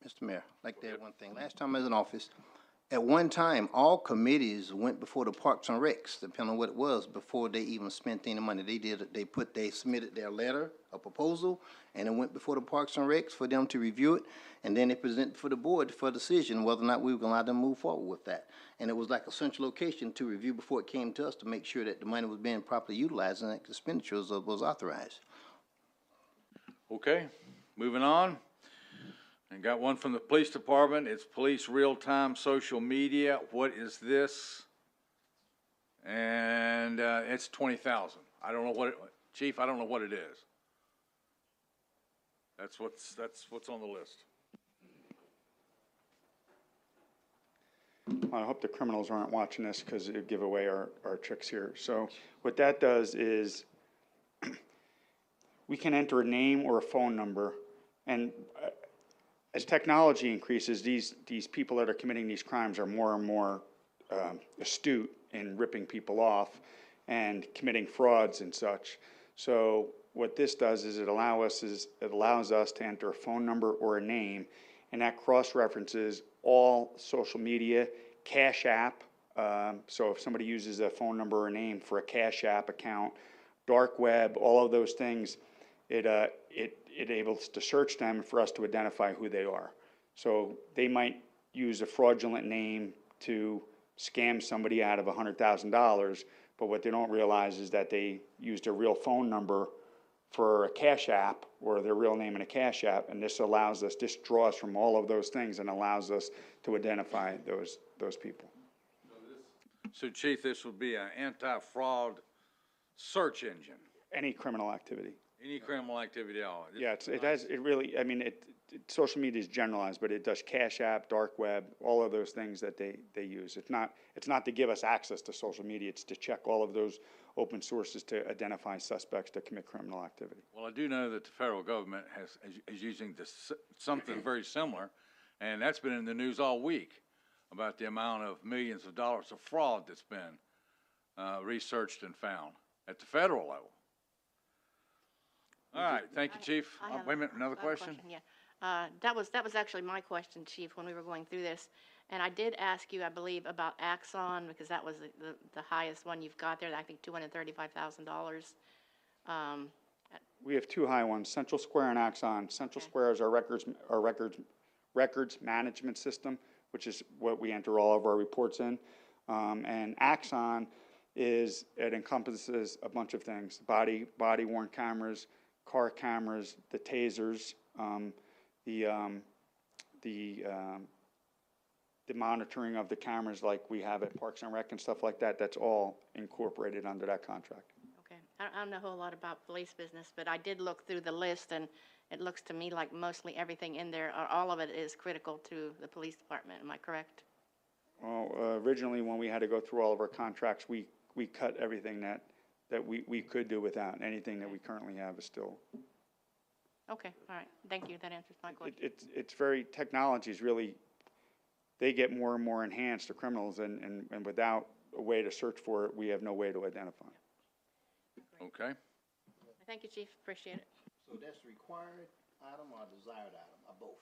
Mr. Mayor, I'd like to add one thing. Last time I was in office, at one time, all committees went before the Parks and Recs, depending on what it was, before they even spent any money. They submitted their letter, a proposal, and it went before the Parks and Recs for them to review it, and then they presented for the board for decision whether or not we were going to allow them to move forward with that. And it was like a central location to review before it came to us to make sure that the money was being properly utilized and that the expenditures was authorized. Okay, moving on. I got one from the police department. It's police real-time social media. What is this? And it's 20,000. I don't know what Chief, I don't know what it is. That's what's on the list. I hope the criminals aren't watching this because it would give away our tricks here. So what that does is we can enter a name or a phone number, and as technology increases, these people that are committing these crimes are more and more astute in ripping people off and committing frauds and such. So what this does is it allows us to enter a phone number or a name, and that cross-references all social media, Cash App. So if somebody uses a phone number or a name for a Cash App account, dark web, all of those things, it enables to search them for us to identify who they are. So they might use a fraudulent name to scam somebody out of $100,000, but what they don't realize is that they used a real phone number for a Cash App or their real name in a Cash App, and this draws from all of those things and allows us to identify those people. So Chief, this would be an anti-fraud search engine. Any criminal activity. Any criminal activity at all. Yeah, social media is generalized, but it does Cash App, dark web, all of those things that they use. It's not to give us access to social media, it's to check all of those open sources to identify suspects to commit criminal activity. Well, I do know that the federal government is using something very similar, and that's been in the news all week about the amount of millions of dollars of fraud that's been researched and found at the federal level. All right, thank you, Chief. Wait a minute, another question? Yeah, that was actually my question, Chief, when we were going through this. And I did ask you, I believe, about Axon, because that was the highest one you've got there, I think $235,000. We have two high ones, Central Square and Axon. Central Square is our records management system, which is what we enter all of our reports in. And Axon it encompasses a bunch of things, body-worn cameras, car cameras, the tasers, the monitoring of the cameras like we have at Parks and Rec and stuff like that, that's all incorporated under that contract. Okay. I don't know a whole lot about police business, but I did look through the list, and it looks to me like mostly everything in there, or all of it is critical to the police department. Am I correct? Well, originally, when we had to go through all of our contracts, we cut everything that we could do without. Anything that we currently have is still. Okay, all right. Thank you. That answers my question. It's very, technology is really, they get more and more enhanced, the criminals, and without a way to search for it, we have no way to identify. Okay. Thank you, Chief. Appreciate it. So that's required item or desired item, or both?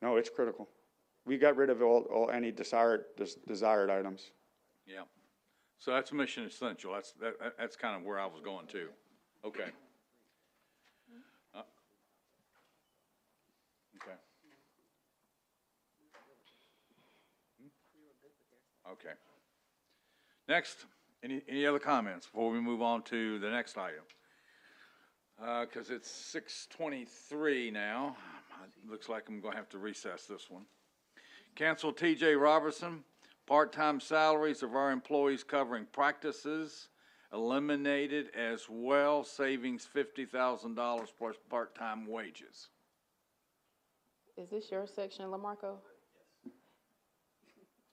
No, it's critical. We got rid of any desired items. Yeah. So that's mission essential. That's kind of where I was going to. Okay. Okay. Okay. Next, any other comments before we move on to the next item? Because it's 6:23 now. Looks like I'm going to have to recess this one. Cancel T.J. Robertson, part-time salaries of our employees covering practices, eliminated as well, savings $50,000 plus part-time wages. Is this your section, LaMarco?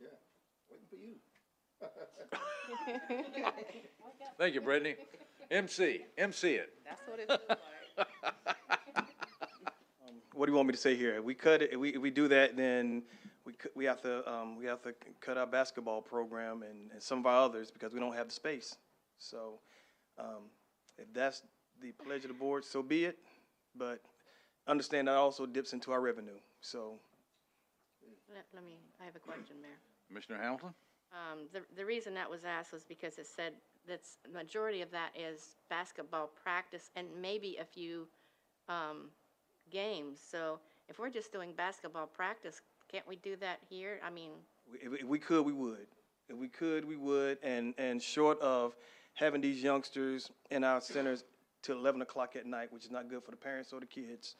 Yeah, waiting for you. Thank you, Brittany. MC it. That's what it feels like. What do you want me to say here? We cut it. If we do that, then we have to cut our basketball program and some of our others because we don't have the space. So if that's the pledge of the board, so be it. But understand that also dips into our revenue. So I have a question, Mayor. Commissioner Hamilton? The reason that was asked was because it said that's the majority of that is basketball practice and maybe a few games. So if we're just doing basketball practice, can't we do that here? I mean, if we could, we would. If we could, we would. And short of having these youngsters in our centers till 11 o'clock at night, which is not good for the parents or the kids,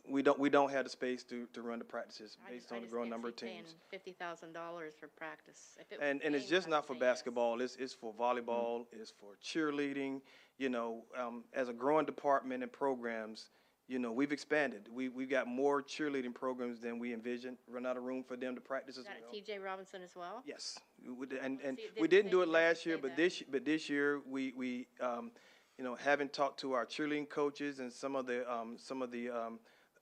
we don't have the space to run the practices based on the growing number of teams. $50,000 for practice. And it's just not for basketball. It's for volleyball. It's for cheerleading. You know, as a growing department and programs, you know, we've expanded. We've got more cheerleading programs than we envisioned. Run out of room for them to practice as well. Is that at T.J. Robinson as well? Yes, and we didn't do it last year, but this year we you know, having talked to our cheerleading coaches and some of the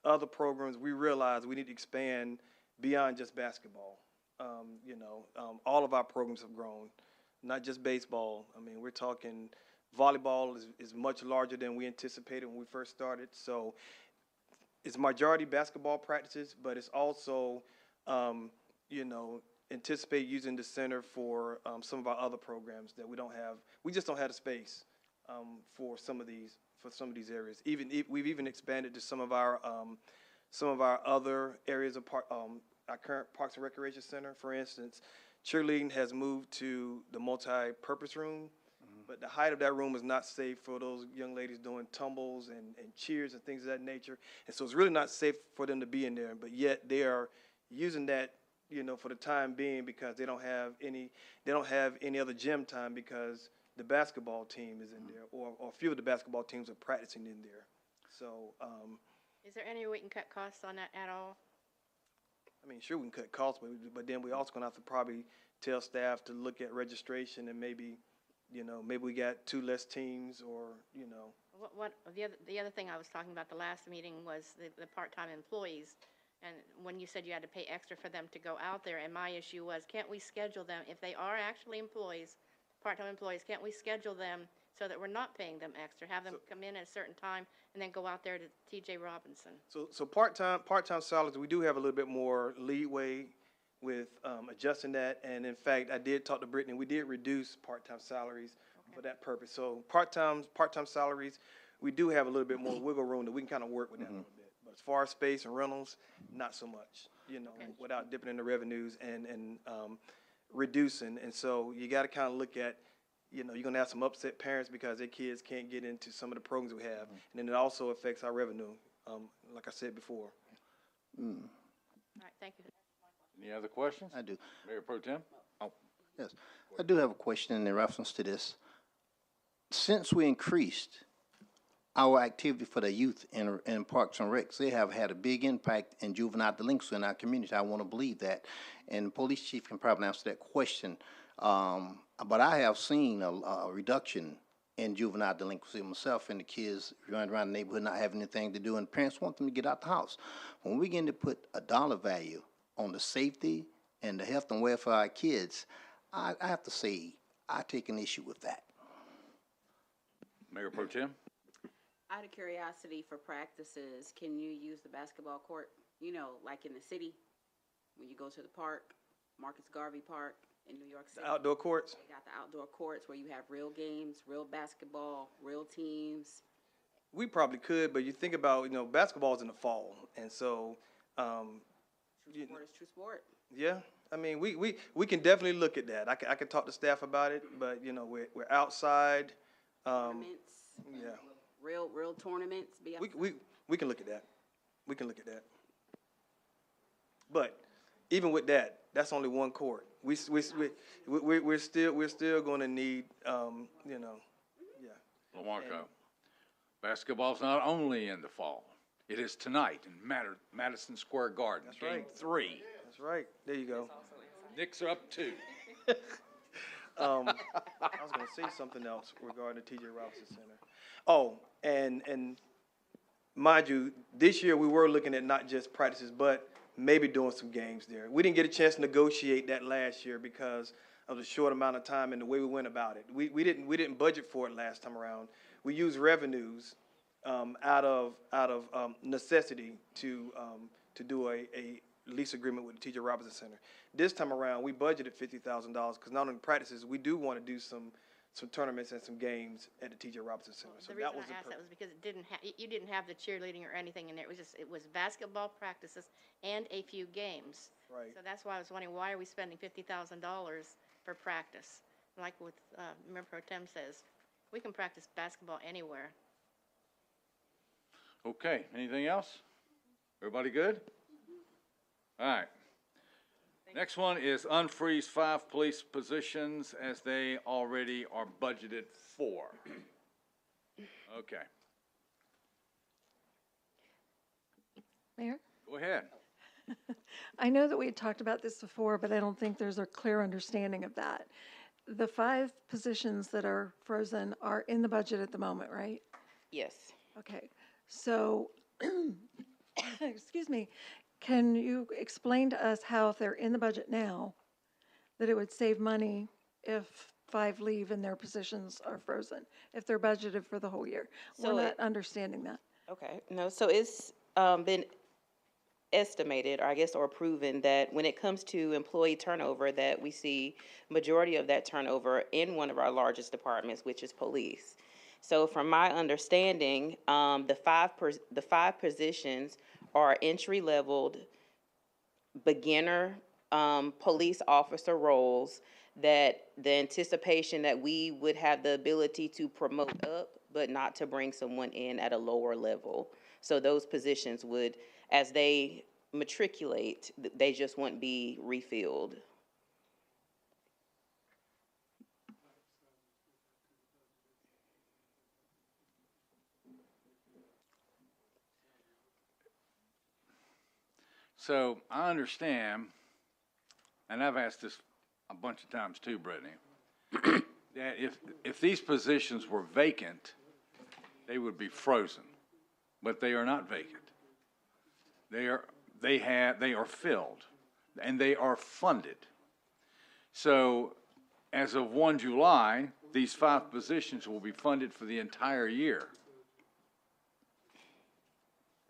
other programs, we realized we need to expand beyond just basketball. You know, all of our programs have grown, not just baseball. I mean, we're talking volleyball is much larger than we anticipated when we first started. So it's majority basketball practices, but it's also, you know, anticipate using the center for some of our other programs that we don't have. We just don't have the space for some of these areas. We've even expanded to some of our other areas of our current Parks and Recreation Center. For instance, cheerleading has moved to the multi-purpose room, but the height of that room is not safe for those young ladies doing tumbles and cheers and things of that nature. And so it's really not safe for them to be in there, but yet they are using that, you know, for the time being because they don't have any other gym time because the basketball team is in there, or a few of the basketball teams are practicing in there. So, is there any way we can cut costs on that at all? I mean, sure, we can cut costs, but then we also gonna have to probably tell staff to look at registration and maybe, you know, maybe we got 2 less teams, or you know. What the other thing I was talking about the last meeting was the part-time employees, and when you said you had to pay extra for them to go out there, and my issue was, can't we schedule them if they are actually employees? Part-time employees, can't we schedule them so that we're not paying them extra? Have them come in at a certain time and then go out there to T.J. Robinson. So part-time salaries, we do have a little bit more leeway with adjusting that. And in fact, I did talk to Brittany. We did reduce part-time salaries for that purpose. So part-time salaries, we do have a little bit more wiggle room that we can kind of work with that a little bit. But as far as space and rentals, not so much. You know, without dipping into revenues and reducing. And so you got to kind of look at, you know, you're going to have some upset parents because their kids can't get into some of the programs we have. And then it also affects our revenue, like I said before. All right, thank you. Any other questions? I do. Mayor Pro Tem? Oh, Yes, I do have a question in reference to this. Since we increased our activity for the youth in Parks and Recs, they have had a big impact in juvenile delinquency in our community. I want to believe that. And the police chief can probably answer that question. But I have seen a reduction in juvenile delinquency myself, and the kids running around the neighborhood not having anything to do, and parents want them to get out the house. When we begin to put a dollar value on the safety and the health and welfare of our kids, I have to say, I take an issue with that. Mayor Pro Tem? Out of curiosity, for practices, can you use the basketball court? You know, like in the city, when you go to the park, Marcus Garvey Park in New York City. The outdoor courts? They got the outdoor courts where you have real games, real basketball, real teams. We probably could, but you think about, you know, basketball's in the fall, and so, True sport is true sport. yeah, I mean, we can definitely look at that. I can talk to staff about it, but, you know, we're outside, Tournaments, yeah. real tournaments. Be We can look at that. We can look at that. But even with that, that's only one court. We're still going to need, you know, yeah. LaMarco, basketball's not only in the fall. It is tonight in Madison Square Garden. That's Game right. 3. That's right. There you go. Knicks are up 2. I was going to say something else regarding the T.J. Robinson Center. Oh, and mind you, this year we were looking at not just practices, but maybe doing some games there. We didn't get a chance to negotiate that last year because of the short amount of time and the way we went about it. We didn't budget for it last time around. We used revenues out of necessity to do a lease agreement with the T.J. Robinson Center. This time around, we budgeted $50,000 because not only practices, we do want to do some tournaments and some games at the T.J. Robinson Center. So The reason that was I asked that was because you didn't have the cheerleading or anything in there. It was basketball practices and a few games. Right. So that's why I was wondering, why are we spending $50,000 for practice? Like what Member Pro Tem says, we can practice basketball anywhere. Okay, anything else? Everybody good? All right. Next one is unfreeze 5 police positions as they already are budgeted for. Okay, Mayor? go ahead. I know that we had talked about this before, but I don't think there's a clear understanding of that. The 5 positions that are frozen are in the budget at the moment, right? Yes. Okay, so, excuse me, can you explain to us how, if they're in the budget now, that it would save money if 5 leave and their positions are frozen, if they're budgeted for the whole year? So We're not understanding that. Okay, no, so it's been estimated, or I guess, or proven that when it comes to employee turnover, that we see majority of that turnover in one of our largest departments, which is police. So from my understanding, the five positions are entry-leveled beginner police officer roles that the anticipation that we would have the ability to promote up, but not to bring someone in at a lower level. So those positions would, as they matriculate, they just wouldn't be refilled. So I understand, and I've asked this a bunch of times too, Brittany, that if these positions were vacant, they would be frozen, but they are not vacant. They are filled, and they are funded. So as of 1 July, these 5 positions will be funded for the entire year.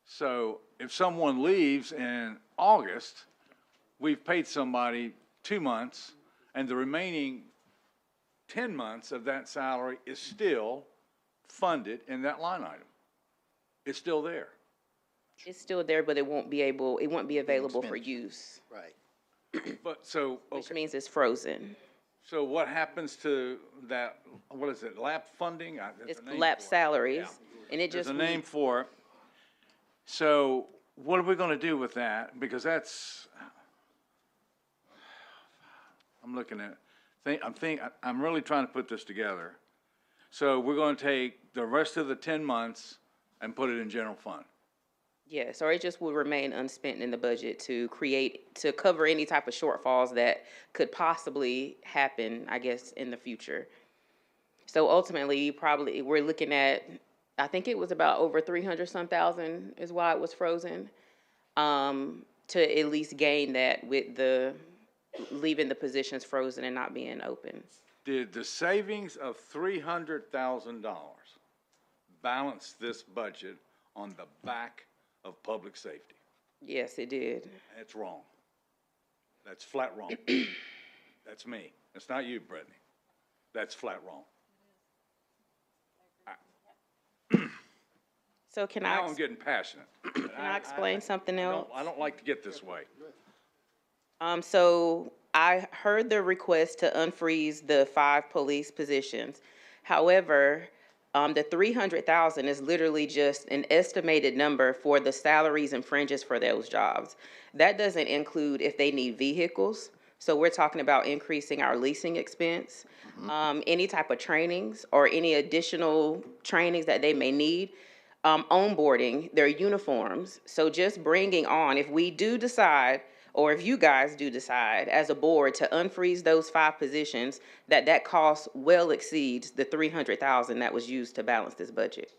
So if someone leaves in August, we've paid somebody 2 months, and the remaining 10 months of that salary is still funded in that line item. It's still there. It's still there, but it won't be available for use, Right. But so, which okay, means it's frozen. so what happens to that, what is it, LAP funding? There's It's a name lap for it. salaries, Yeah. and it There's just a name for it. So what are we gonna do with that? Because I'm looking at, I'm really trying to put this together. So we're gonna take the rest of the 10 months and put it in general fund. Yes, or it just will remain unspent in the budget to cover any type of shortfalls that could possibly happen, I guess, in the future. So ultimately, we're looking at, I think it was about over 300-some thousand is why it was frozen, to at least gain that with leaving the positions frozen and not being open. Did the savings of $300,000 balance this budget on the back of public safety? Yes, it did. That's wrong. That's flat wrong. That's me. That's not you, Brittany. That's flat wrong. So can Now I'm getting passionate. can I explain something else? I don't like to get this way. So I heard the request to unfreeze the 5 police positions. However, the 300,000 is literally just an estimated number for the salaries and fringes for those jobs. That doesn't include if they need vehicles. So we're talking about increasing our leasing expense, any type of trainings or any additional trainings that they may need. Onboarding, their uniforms. So just bringing on, if we do decide, or if you guys do decide as a board to unfreeze those 5 positions, that cost well exceeds the 300,000 that was used to balance this budget.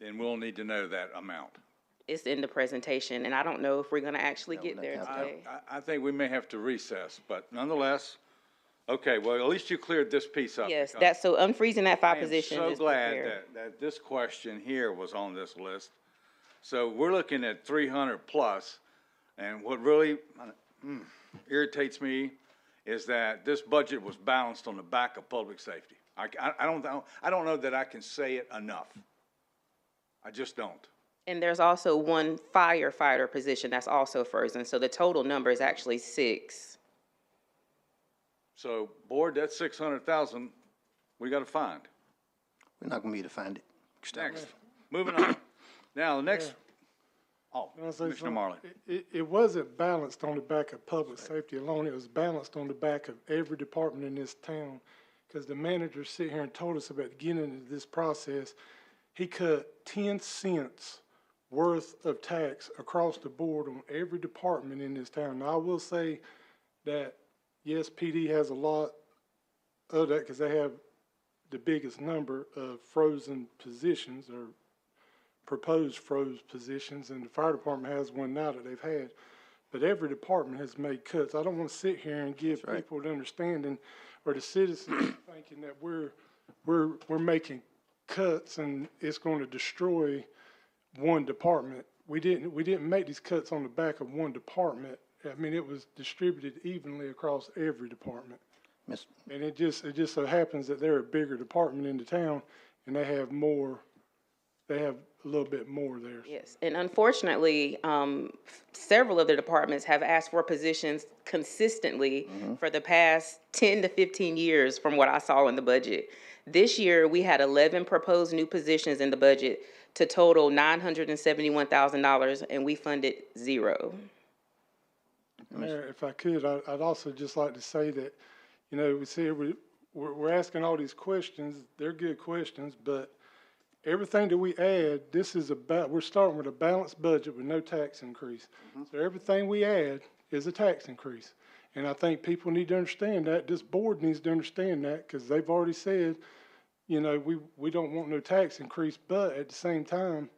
Then we'll need to know that amount. It's in the presentation, and I don't know if we're gonna actually get there today. I think we may have to recess, but nonetheless, okay, well, at least you cleared this piece up. Yes, because so unfreezing that 5 I am positions so is glad prepared. that this question here was on this list. So we're looking at 300 plus, and what really irritates me is that this budget was balanced on the back of public safety. I don't know that I can say it enough. I just don't. And there's also 1 firefighter position that's also frozen, so the total number is actually 6. So, board, that's 600,000 we gotta find. We're not gonna be able to find it. Next, moving on. Now, the next, Can I say Commissioner something? Marley. It wasn't balanced on the back of public safety alone, it was balanced on the back of every department in this town. Because the manager sit here and told us about getting into this process, he cut 10 cents worth of tax across the board on every department in this town. Now, I will say that, yes, PD has a lot of that because they have the biggest number of frozen positions or proposed froze positions, and the fire department has one now that they've had. But every department has made cuts. I don't want to sit here and give people the understanding or the citizens thinking that we're making cuts and it's going to destroy one department. We didn't make these cuts on the back of one department. I mean, it was distributed evenly across every department. And it just so happens that they're a bigger department in the town and they have a little bit more there. Yes, and unfortunately, several of the departments have asked for positions consistently for the past 10 to 15 years from what I saw in the budget. This year, we had 11 proposed new positions in the budget to total $971,000, and we funded 0. Mayor, if I could, I'd also just like to say that, you know, we say we're asking all these questions, they're good questions, but everything that we add, we're starting with a balanced budget with no tax increase. So everything we add is a tax increase. And I think people need to understand that, this board needs to understand that, because they've already said, you know, we don't want no tax increase, but at the same time,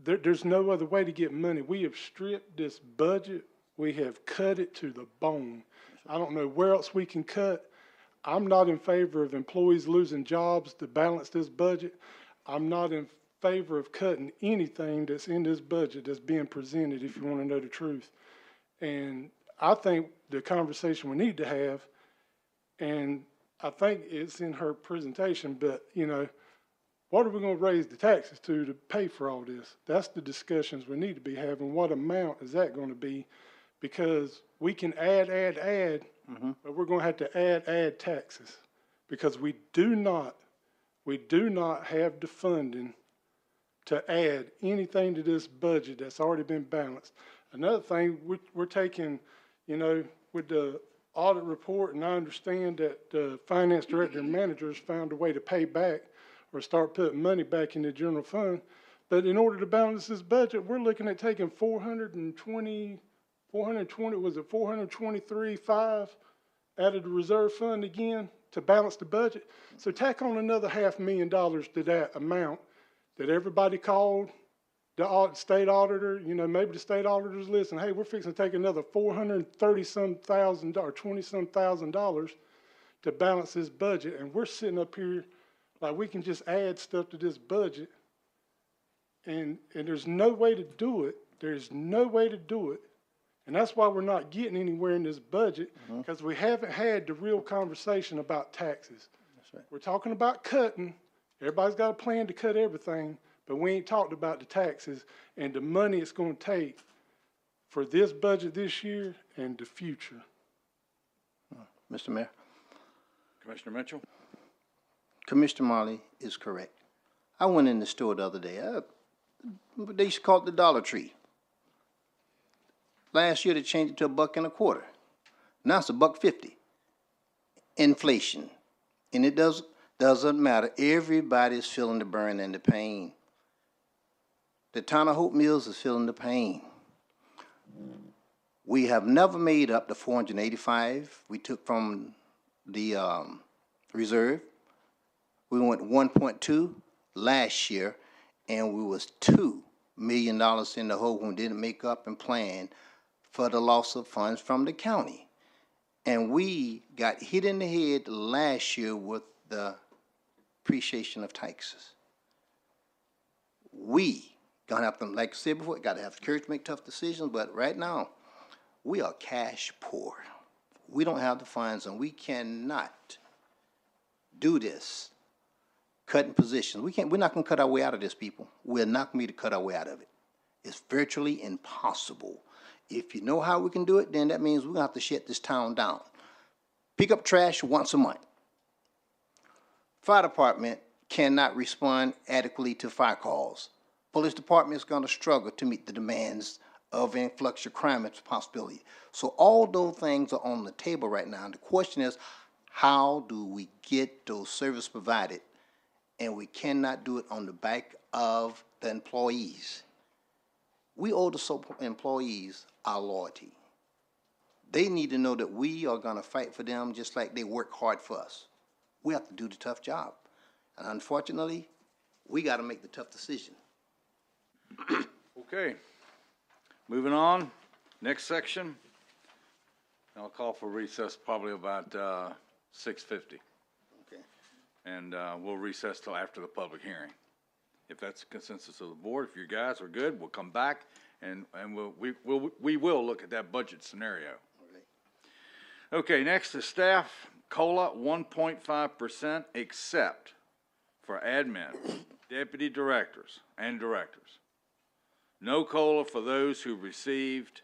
there's no other way to get money. We have stripped this budget, we have cut it to the bone. I don't know where else we can cut. I'm not in favor of employees losing jobs to balance this budget. I'm not in favor of cutting anything that's in this budget that's being presented, if you want to know the truth. And I think the conversation we need to have, and I think it's in her presentation, but, you know, what are we going to raise the taxes to pay for all this? That's the discussions we need to be having. What amount is that going to be? Because we can add, but we're going to have to add taxes, because we do not have the funding to add anything to this budget that's already been balanced. Another thing, we're taking, you know, with the audit report, and I understand that the finance director and managers found a way to pay back or start putting money back in the general fund. But in order to balance this budget, we're looking at taking 423.5 out of the reserve fund again to balance the budget. So tack on another $500,000 to that amount that everybody called the state auditor, you know, maybe the state auditors listen, hey, we're fixing to take another $430-some thousand or $20-some thousand to balance this budget. And we're sitting up here like we can just add stuff to this budget. And there's no way to do it. There's no way to do it. And that's why we're not getting anywhere in this budget, because we haven't had the real conversation about taxes. That's right. We're talking about cutting. Everybody's got a plan to cut everything, but we ain't talked about the taxes and the money it's going to take for this budget this year and the future. Mr. Mayor, Commissioner Mitchell? Commissioner Marley is correct. I went in the store the other day. They used to call it the Dollar Tree. Last year they changed it to $1.25. Now it's $1.50. Inflation. And it doesn't matter. Everybody's feeling the burn and the pain. The town of Hope Mills is feeling the pain. We have never made up the $485 we took from the reserve. We went 1.2 last year, and we was $2 million in the hole when we didn't make up and plan for the loss of funds from the county. And we got hit in the head last year with the appreciation of taxes. We gonna have to, like I said before, gotta have the courage to make tough decisions, but right now, we are cash poor. We don't have the funds, and we cannot do this, cutting positions. We're not gonna cut our way out of this, people. We're not gonna be able to cut our way out of it. It's virtually impossible. If you know how we can do it, then that means we're gonna have to shut this town down. Pick up trash once a month. Fire department cannot respond adequately to fire calls. Police department is gonna struggle to meet the demands of influx of crime as a possibility. So all those things are on the table right now. And the question is, how do we get those services provided? And we cannot do it on the back of the employees. We owe the employees our loyalty. They need to know that we are gonna fight for them just like they work hard for us. We have to do the tough job. And unfortunately, we gotta make the tough decision. Okay, moving on, next section. I'll call for recess probably about 6:50. Okay. And we'll recess till after the public hearing. If that's the consensus of the board, if you guys are good, we'll come back and we will look at that budget scenario. Okay, next is staff COLA 1.5% except for admin, deputy directors, and directors. No COLA for those who received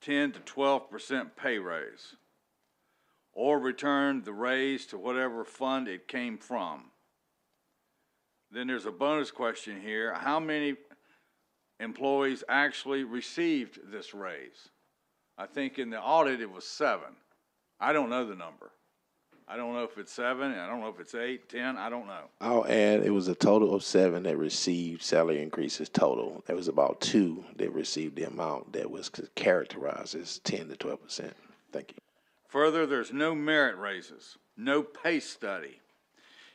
10 to 12% pay raise or returned the raise to whatever fund it came from. Then there's a bonus question here. How many employees actually received this raise? I think in the audit it was 7. I don't know the number. I don't know if it's 7, and I don't know if it's 8, 10, I don't know. I'll add, it was a total of 7 that received salary increases total. There was about 2 that received the amount that was characterized as 10 to 12%. Thank you. Further, there's no merit raises, no pay study.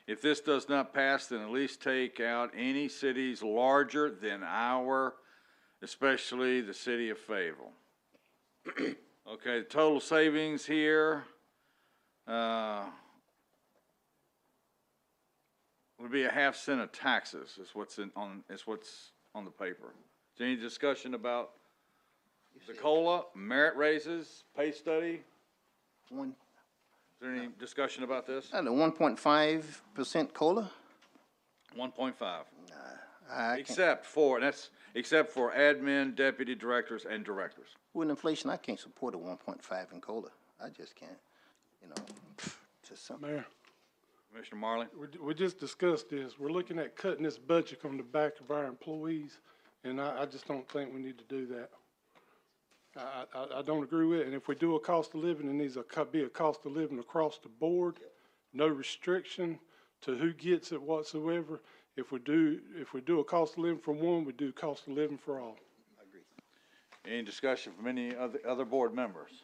If this does not pass, then at least take out any cities larger than our, especially the city of Fayetteville. Okay, the total savings here would be a half cent of taxes is what's on the paper. Is there any discussion about the COLA, merit raises, pay study? Is there any discussion about this? The 1.5% COLA? 1.5. Except for admin, deputy directors, and directors. With inflation, I can't support a 1.5 in COLA. I just can't, you know, just something. Mayor, Commissioner Marley? We just discussed this. We're looking at cutting this budget on the back of our employees, and I just don't think we need to do that. I don't agree with it, and if we do a cost of living, it needs to be a cost of living across the board, no restriction to who gets it whatsoever. If we do a cost of living for one, we do cost of living for all. Any discussion from any other board members?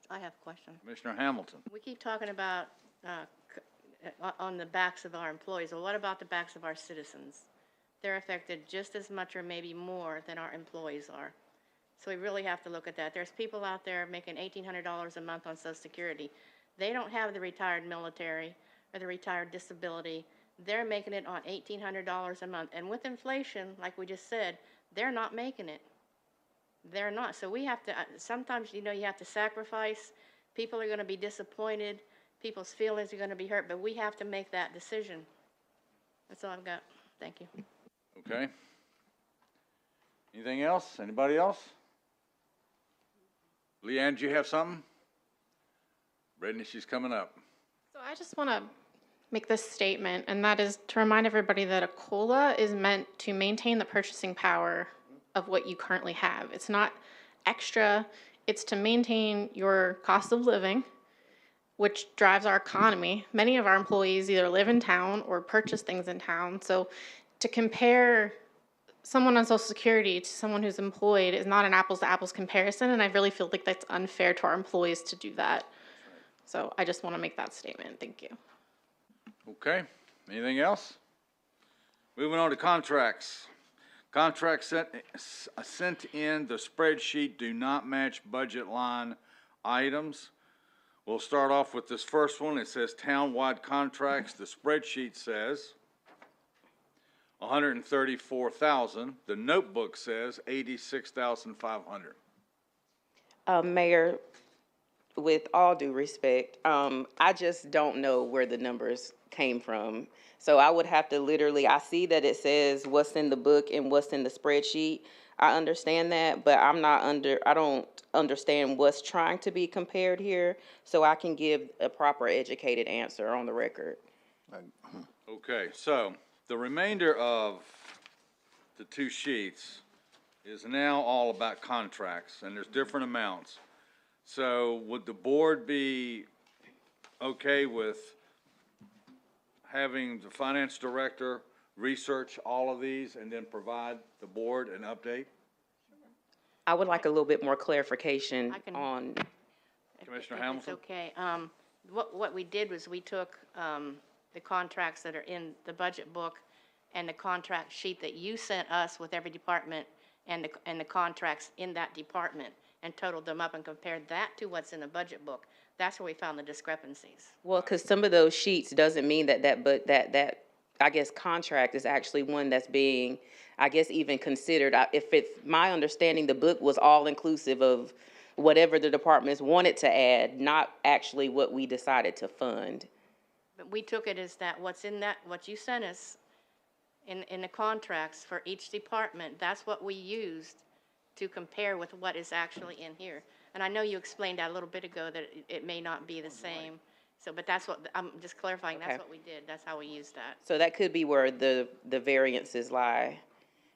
I have a question. Commissioner Hamilton? We keep talking about, on the backs of our employees. Well, what about the backs of our citizens? They're affected just as much or maybe more than our employees are. So we really have to look at that. There's people out there making $1,800 a month on Social Security. They don't have the retired military or the retired disability. They're making it on $1,800 a month. And with inflation, like we just said, they're not making it. They're not. So we have to, sometimes, you have to sacrifice. People are going to be disappointed. People's feelings are going to be hurt, but we have to make that decision. That's all I've got. Thank you. Okay. Anything else? Anybody else? Leanne, do you have something? Brittany, she's coming up. So I just want to make this statement, and that is to remind everybody that a COLA is meant to maintain the purchasing power of what you currently have. It's not extra. It's to maintain your cost of living, which drives our economy. Many of our employees either live in town or purchase things in town. So to compare someone on Social Security to someone who's employed is not an apples to apples comparison, and I really feel like that's unfair to our employees to do that. So I just want to make that statement. Thank you. Okay. Anything else? Moving on to contracts. Contracts sent in the spreadsheet do not match budget line items. We'll start off with this first one. It says townwide contracts. The spreadsheet says 134,000. The notebook says 86,500. Mayor, with all due respect, I just don't know where the numbers came from. So I would have to literally, I see that it says what's in the book and what's in the spreadsheet. I understand that, but I don't understand what's trying to be compared here, so I can give a proper educated answer on the record. Okay, so the remainder of the two sheets is now all about contracts, and there's different amounts. So would the board be okay with having the finance director research all of these and then provide the board an update? I would like a little bit more clarification I can- on, Commissioner If Hamilton? It's okay. What we did was we took the contracts that are in the budget book and the contract sheet that you sent us with every department and the contracts in that department and totaled them up and compared that to what's in the budget book. That's where we found the discrepancies. well, because some of those sheets doesn't mean that I guess contract is actually one that's being, I guess, even considered. If it's my understanding, the book was all inclusive of whatever the departments wanted to add, not actually what we decided to fund. But we took it as that what's in that, what you sent us in the contracts for each department, that's what we used to compare with what is actually in here. And I know you explained that a little bit ago, that it may not be the same. So, but that's what, I'm just clarifying, that's Okay. what we did. That's how we used that. So that could be where the variances lie,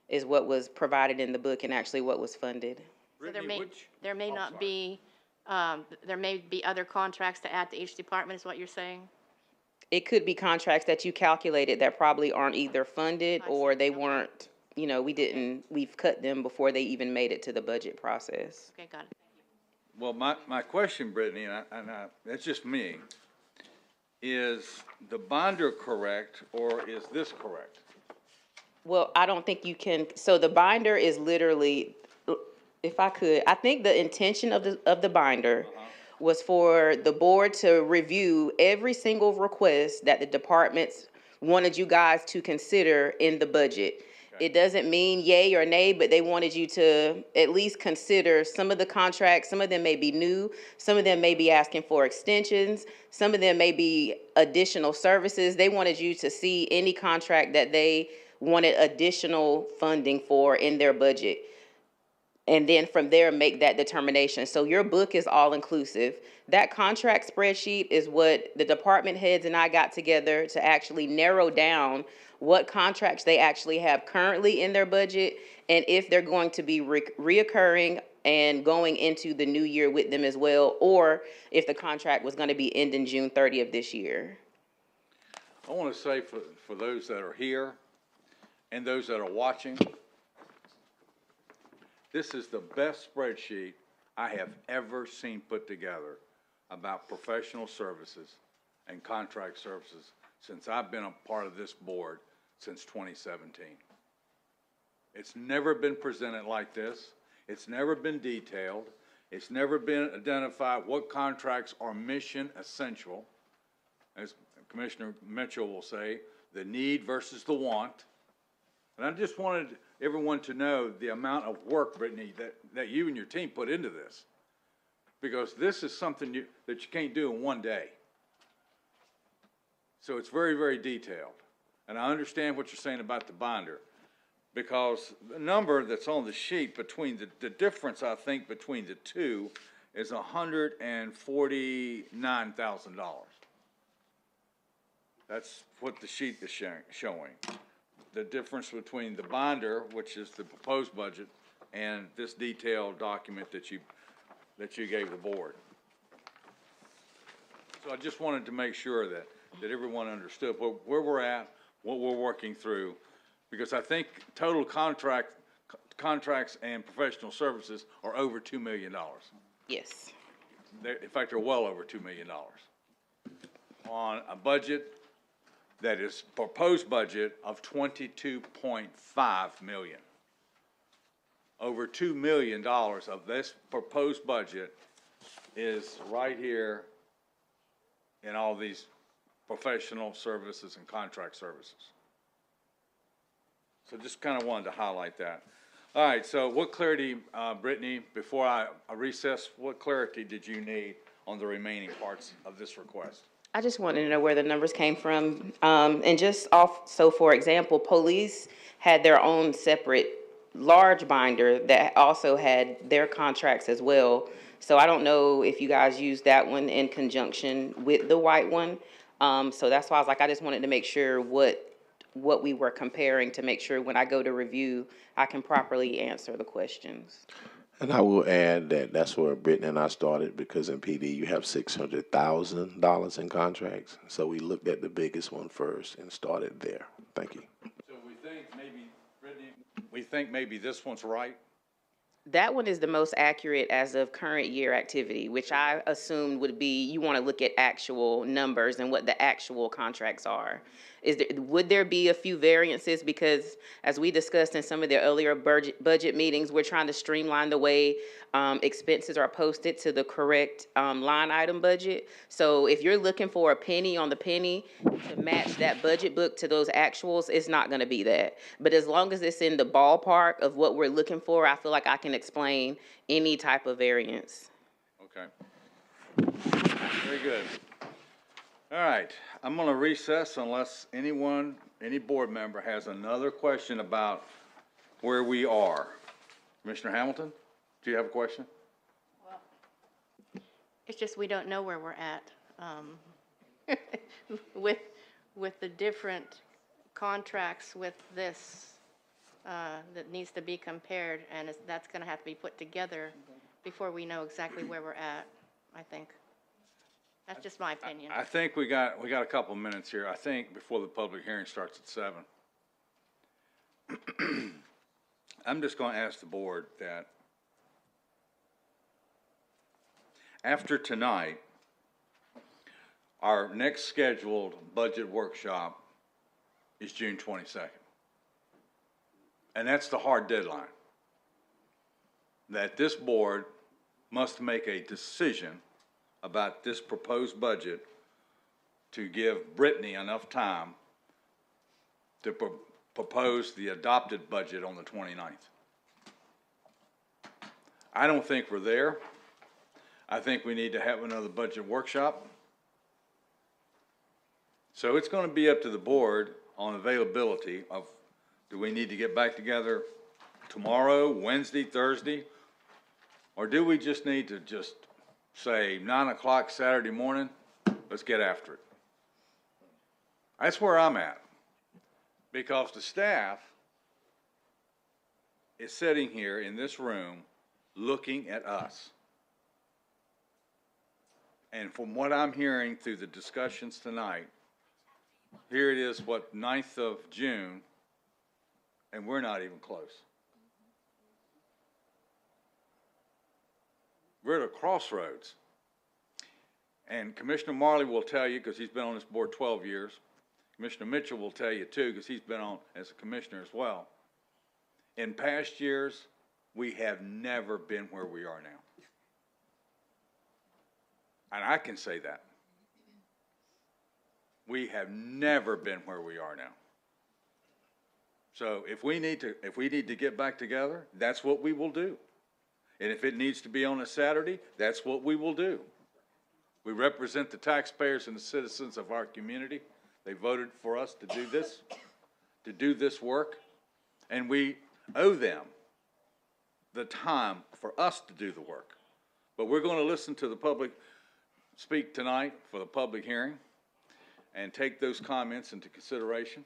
is what was provided in the book and actually what was funded. So there Brittany, may, which- there may oh, not sorry. be, there may be other contracts to add to each department, is what you're saying? It could be contracts that you calculated that probably aren't either funded I see. or they Okay. weren't, we've cut them before they even made it to the budget process. Okay, got it. Well, my question, Brittany, and it's just me, is the binder correct or is this correct? Well, I don't think you can, so the binder is literally, if I could, I think the intention of the binder was for the board to review every single request that the departments wanted you guys to consider in the budget. It doesn't mean yay or nay, but they wanted you to at least consider some of the contracts. Some of them may be new. Some of them may be asking for extensions. Some of them may be additional services. They wanted you to see any contract that they wanted additional funding for in their budget. and then from there, make that determination. So your book is all inclusive. That contract spreadsheet is what the department heads and I got together to actually narrow down what contracts they actually have currently in their budget, and if they're going to be reoccurring and going into the new year with them as well, or if the contract was gonna be ending June 30th this year. I want to say for those that are here and those that are watching, this is the best spreadsheet I have ever seen put together about professional services and contract services since I've been a part of this board since 2017. It's never been presented like this. It's never been detailed. It's never been identified what contracts are mission essential. As Commissioner Mitchell will say, the need versus the want. And I just wanted everyone to know the amount of work, Brittany, that you and your team put into this. Because this is something that you can't do in one day. So it's very, very detailed. And I understand what you're saying about the binder. Because the number that's on the sheet between the difference, I think, between the two is $149,000. That's what the sheet is showing. The difference between the binder, which is the proposed budget, and this detailed document that you gave the board. So I just wanted to make sure that everyone understood where we're at, what we're working through, because I think total contracts and professional services are over $2 million. Yes. In fact, they're well over $2 million on a budget that is proposed budget of $22.5 million. Over $2 million of this proposed budget is right here in all these professional services and contract services. So just kind of wanted to highlight that. All right, so what clarity, Brittany, before I recess, what clarity did you need on the remaining parts of this request? I just wanted to know where the numbers came from. And just so for example, police had their own separate large binder that also had their contracts as well. So I don't know if you guys used that one in conjunction with the white one. So that's why I was like, I just wanted to make sure what we were comparing to make sure when I go to review, I can properly answer the questions. And I will add that that's where Brittany and I started, because in PD you have $600,000 in contracts. So we looked at the biggest one first and started there. Thank you. So we think maybe, Brittany, maybe this one's right? That one is the most accurate as of current year activity, which I assumed would be, you want to look at actual numbers and what the actual contracts are. Would there be a few variances? Because as we discussed in some of the earlier budget meetings, we're trying to streamline the way expenses are posted to the correct line item budget. So if you're looking for a penny on the penny to match that budget book to those actuals, it's not going to be that. But as long as it's in the ballpark of what we're looking for, I feel like I can explain any type of variance. Okay. Very good. All right, I'm going to recess unless any board member has another question about where we are. Commissioner Hamilton, do you have a question? Well, it's just we don't know where we're at with the different contracts with this that needs to be compared, and that's going to have to be put together before we know exactly where we're at, I think. That's just my opinion. I think we got a couple minutes here. I think before the public hearing starts at 7. I'm just going to ask the board that after tonight, our next scheduled budget workshop is June 22nd. And that's the hard deadline. That this board must make a decision about this proposed budget to give Brittany enough time to propose the adopted budget on the 29th. I don't think we're there. I think we need to have another budget workshop. So it's going to be up to the board on availability of, do we need to get back together tomorrow, Wednesday, Thursday? Or do we just need to just say 9 o'clock Saturday morning, let's get after it? That's where I'm at. Because the staff is sitting here in this room looking at us. And from what I'm hearing through the discussions tonight, here it is, 9th of June, and we're not even close. We're at a crossroads. And Commissioner Marley will tell you, because he's been on this board 12 years. Commissioner Mitchell will tell you too, because he's been on as a commissioner as well. In past years, we have never been where we are now. And I can say that. We have never been where we are now. So if we need to get back together, that's what we will do. And if it needs to be on a Saturday, that's what we will do. We represent the taxpayers and the citizens of our community. They voted for us to do this work, and we owe them the time for us to do the work. But we're going to listen to the public speak tonight for the public hearing and take those comments into consideration.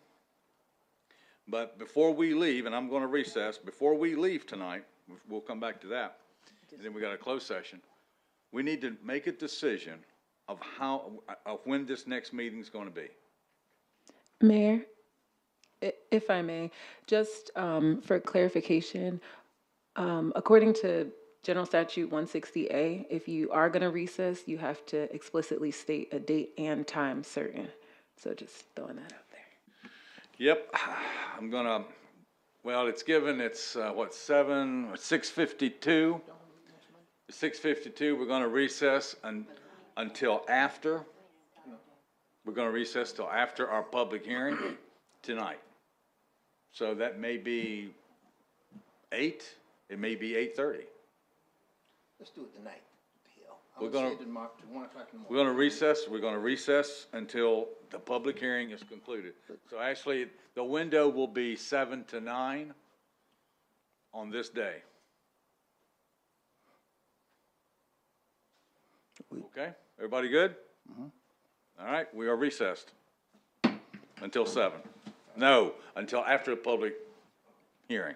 But before we leave, and I'm going to recess, before we leave tonight, we'll come back to that, and then we got a closed session. We need to make a decision of when this next meeting is going to be. Mayor, if I may, just for clarification, according to General Statute 160A, if you are going to recess, you have to explicitly state a date and time certain. So just throwing that out there. Yep, I'm gonna, well, it's given, it's 6:52. 6:52, we're gonna recess until after. We're gonna recess till after our public hearing tonight. So that may be 8, it may be 8:30. Let's do it tonight. We're gonna recess until the public hearing is concluded. So actually, the window will be 7 to 9 on this day. Okay, everybody good? All right, we are recessed until 7. No, until after the public hearing.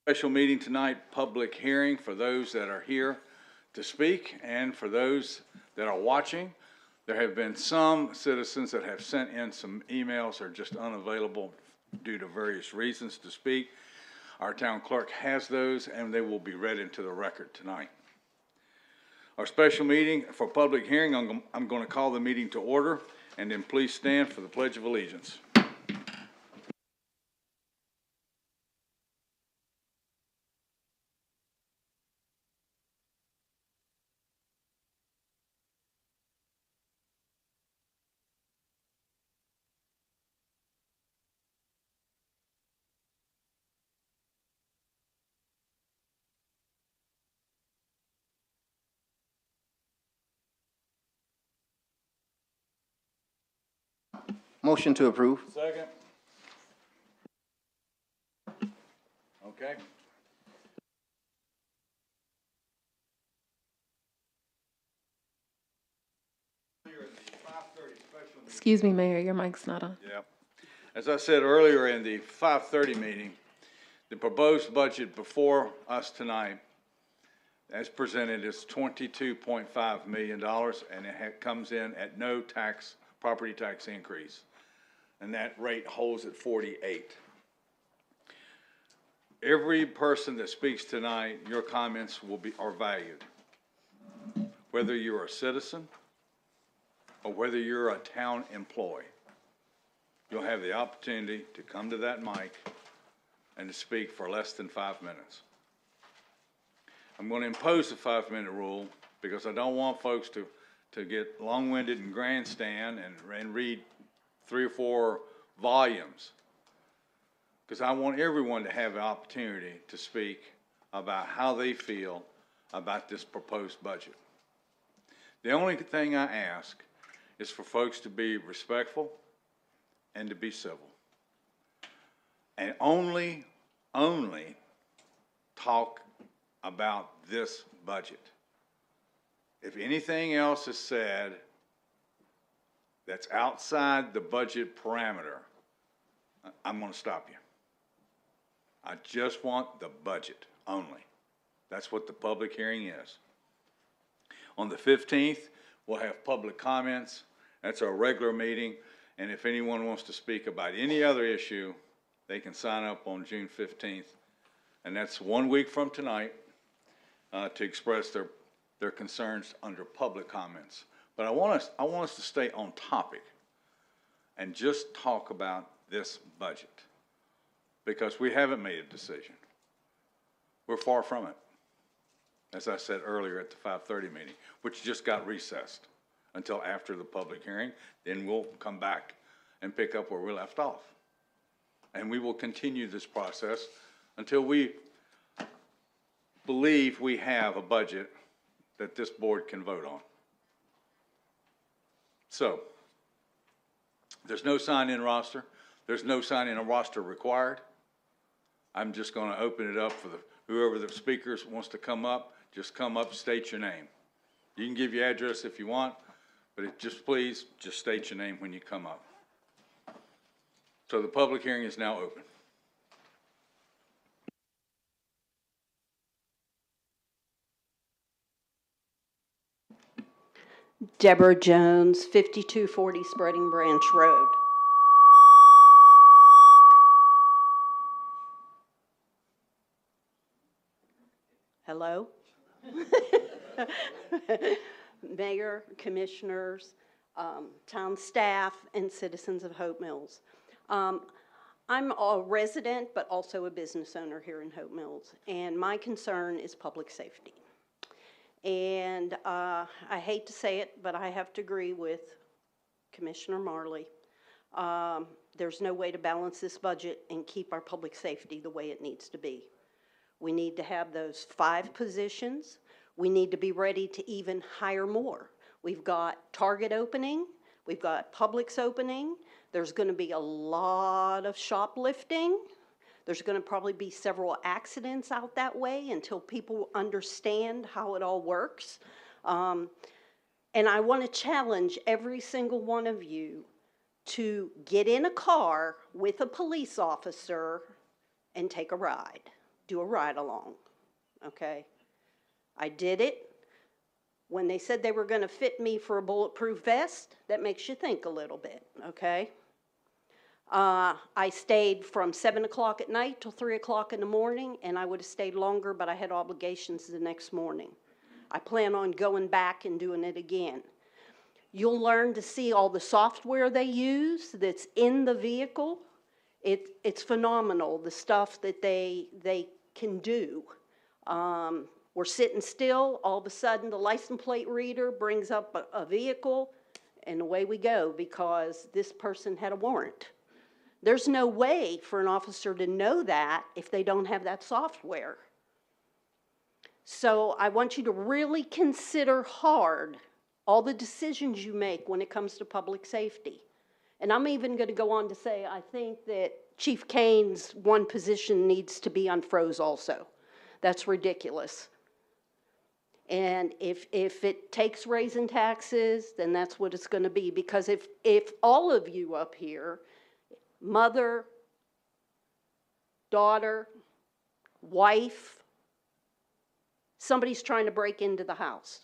Special meeting tonight, public hearing for those that are here to speak and for those that are watching. There have been some citizens that have sent in some emails or just unavailable due to various reasons to speak. Our town clerk has those and they will be read into the record tonight. Our special meeting for public hearing, I'm going to call the meeting to order, and then please stand for the Pledge of Allegiance. Motion to approve. Second. Okay. Excuse me, Mayor, your mic's not on. Yep. As I said earlier in the 5:30 meeting, the proposed budget before us tonight, as presented, is $22.5 million, and it comes in at no property tax increase. And that rate holds at 48. Every person that speaks tonight, your comments are valued. Whether you're a citizen or whether you're a town employee, you'll have the opportunity to come to that mic and to speak for less than 5 minutes. I'm going to impose the 5-minute rule because I don't want folks to get long-winded and grandstand and read 3 or 4 volumes, because I want everyone to have the opportunity to speak about how they feel about this proposed budget. The only thing I ask is for folks to be respectful and to be civil. And only talk about this budget. If anything else is said that's outside the budget parameter, I'm going to stop you. I just want the budget only. That's what the public hearing is. On the 15th, we'll have public comments. That's our regular meeting. And if anyone wants to speak about any other issue, they can sign up on June 15th. And that's 1 week from tonight to express their concerns under public comments. But I want us to stay on topic and just talk about this budget, because we haven't made a decision. We're far from it, as I said earlier at the 5:30 meeting, which just got recessed until after the public hearing. Then we'll come back and pick up where we left off. And we will continue this process until we believe we have a budget that this board can vote on. So, there's no sign-in roster. There's no sign-in roster required. I'm just going to open it up for whoever the speakers wants to come up. Just come up, state your name. You can give your address if you want, but please just state your name when you come up. So the public hearing is now open. Deborah Jones, 5240 Spreading Branch Road. Hello? Mayor, commissioners, town staff, and citizens of Hope Mills. I'm a resident, but also a business owner here in Hope Mills, and my concern is public safety. And I hate to say it, but I have to agree with Commissioner Marley. There's no way to balance this budget and keep our public safety the way it needs to be. We need to have those 5 positions. We need to be ready to even hire more. We've got Target opening. We've got Publix opening. There's going to be a lot of shoplifting. There's going to probably be several accidents out that way until people understand how it all works. And I want to challenge every single one of you to get in a car with a police officer and take a ride. do a ride-along, okay? I did it. When they said they were gonna fit me for a bulletproof vest, that makes you think a little bit, okay? I stayed from 7 o'clock at night till 3 o'clock in the morning, and I would have stayed longer, but I had obligations the next morning. I plan on going back and doing it again. You'll learn to see all the software they use that's in the vehicle. It's phenomenal, the stuff that they can do. We're sitting still, all of a sudden the license plate reader brings up a vehicle, and away we go because this person had a warrant. There's no way for an officer to know that if they don't have that software. So I want you to really consider hard all the decisions you make when it comes to public safety. And I'm even going to go on to say I think that Chief Kane's one position needs to be unfroze also. That's ridiculous. And if it takes raising taxes, then that's what it's going to be. Because if all of you up here, mother, daughter, wife, somebody's trying to break into the house.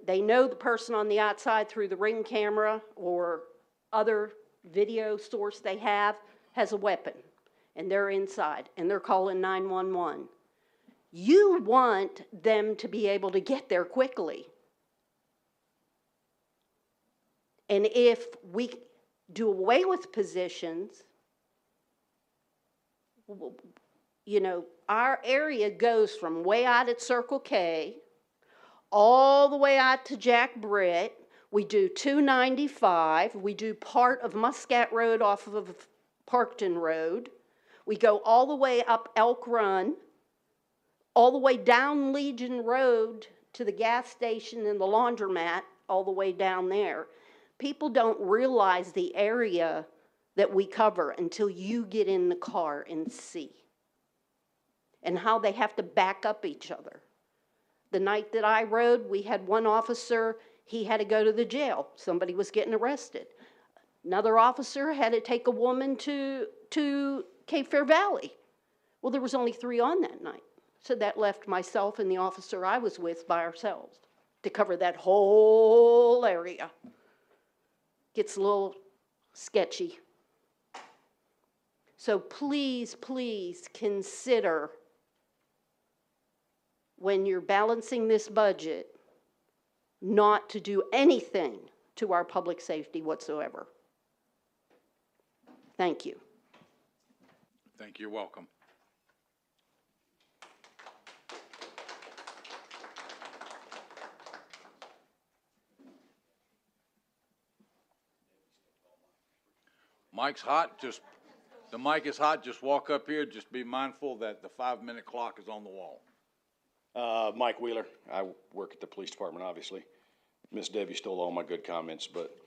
They know the person on the outside through the Ring camera or other video source they have has a weapon, and they're inside, and they're calling 911. You want them to be able to get there quickly. And if we do away with positions, you know, our area goes from way out at Circle K all the way out to Jack Britt. We do 295. We do part of Muscat Road off of Parkton Road. We go all the way up Elk Run, all the way down Legion Road to the gas station and the laundromat, all the way down there. People don't realize the area that we cover until you get in the car and see. And how they have to back up each other. The night that I rode, we had one officer, he had to go to the jail. Somebody was getting arrested. Another officer had to take a woman to Cape Fear Valley. Well, there was only 3 on that night. So that left myself and the officer I was with by ourselves to cover that whole area. Gets a little sketchy. So please, please consider when you're balancing this budget not to do anything to our public safety whatsoever. Thank you. Thank you. You're welcome. Mic's hot. The mic is hot. Just walk up here. Just be mindful that the 5-minute clock is on the wall. Mike Wheeler. I work at the police department, obviously. Miss Debbie stole all my good comments, but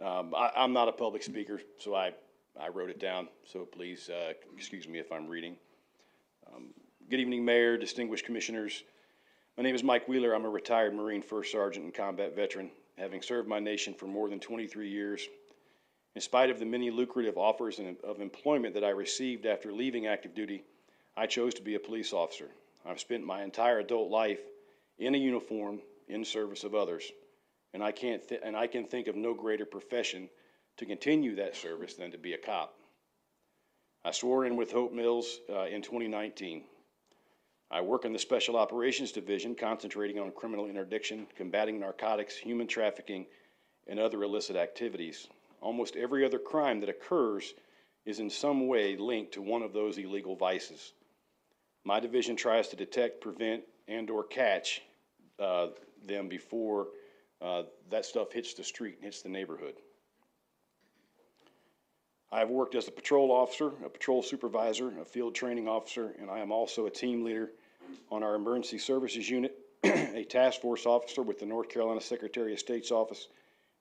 I'm not a public speaker, so I wrote it down. So please excuse me if I'm reading. Good evening, Mayor, distinguished commissioners. My name is Mike Wheeler. I'm a retired Marine First Sergeant and combat veteran, having served my nation for more than 23 years. In spite of the many lucrative offers of employment that I received after leaving active duty, I chose to be a police officer. I've spent my entire adult life in a uniform in service of others, and I can think of no greater profession to continue that service than to be a cop. I swore in with Hope Mills in 2019. I work in the Special Operations Division, concentrating on criminal interdiction, combating narcotics, human trafficking, and other illicit activities. Almost every other crime that occurs is in some way linked to one of those illegal vices. My division tries to detect, prevent, and/or catch them before that stuff hits the street and hits the neighborhood. I have worked as a patrol officer, a patrol supervisor, a field training officer, and I am also a team leader on our emergency services unit, a task force officer with the North Carolina Secretary of State's office,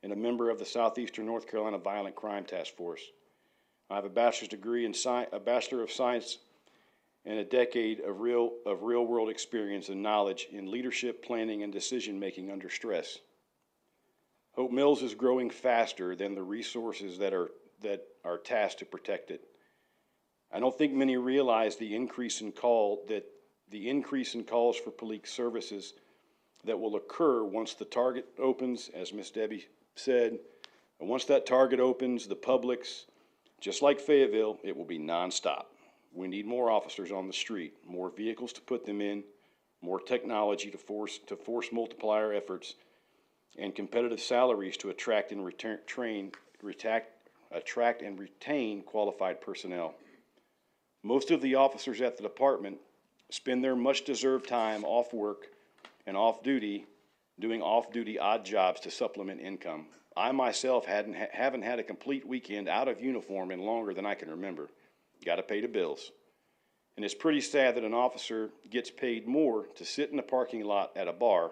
and a member of the Southeastern North Carolina Violent Crime Task Force. I have a bachelor's degree in a Bachelor of Science and a decade of real-world experience and knowledge in leadership, planning, and decision-making under stress. Hope Mills is growing faster than the resources that are tasked to protect it. I don't think many realize the increase in calls for police services that will occur once the target opens, as Miss Debbie said. And once that target opens, the Publix, just like Fayetteville, it will be nonstop. We need more officers on the street, more vehicles to put them in, more technology to force multiplier efforts, and competitive salaries to attract and retain qualified personnel. Most of the officers at the department spend their much-deserved time off work and off duty doing off-duty odd jobs to supplement income. I myself haven't had a complete weekend out of uniform in longer than I can remember. Got to pay the bills. And it's pretty sad that an officer gets paid more to sit in a parking lot at a bar,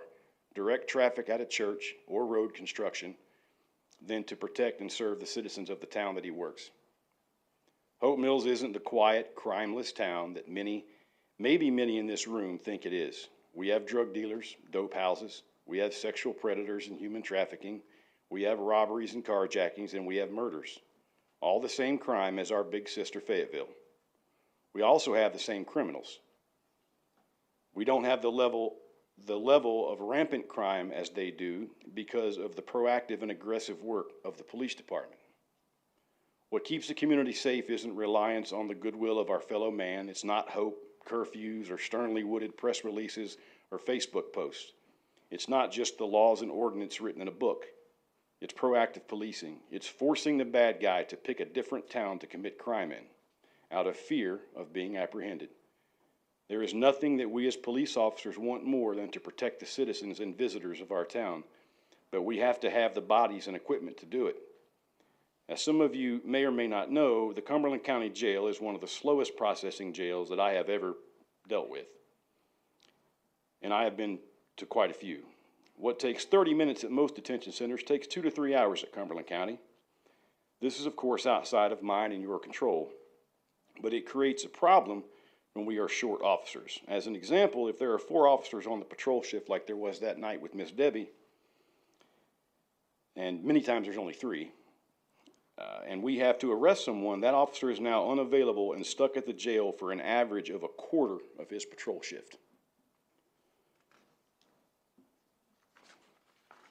direct traffic at a church or road construction, than to protect and serve the citizens of the town that he works. Hope Mills isn't the quiet, crimeless town that maybe many in this room think it is. We have drug dealers, dope houses, we have sexual predators and human trafficking, we have robberies and carjackings, and we have murders. All the same crime as our big sister Fayetteville. We also have the same criminals. We don't have the level of rampant crime as they do because of the proactive and aggressive work of the police department. What keeps the community safe isn't reliance on the goodwill of our fellow man. It's not hope, curfews, or sternly worded press releases or Facebook posts. It's not just the laws and ordinance written in a book. It's proactive policing. It's forcing the bad guy to pick a different town to commit crime in, out of fear of being apprehended. There is nothing that we as police officers want more than to protect the citizens and visitors of our town, but we have to have the bodies and equipment to do it. As some of you may or may not know, the Cumberland County Jail is one of the slowest processing jails that I have ever dealt with. And I have been to quite a few. What takes 30 minutes at most detention centers takes 2 to 3 hours at Cumberland County. This is, of course, outside of mine and your control, but it creates a problem when we are short officers. As an example, if there are 4 officers on the patrol shift like there was that night with Miss Debbie, and many times there's only 3, and we have to arrest someone, that officer is now unavailable and stuck at the jail for an average of a quarter of his patrol shift.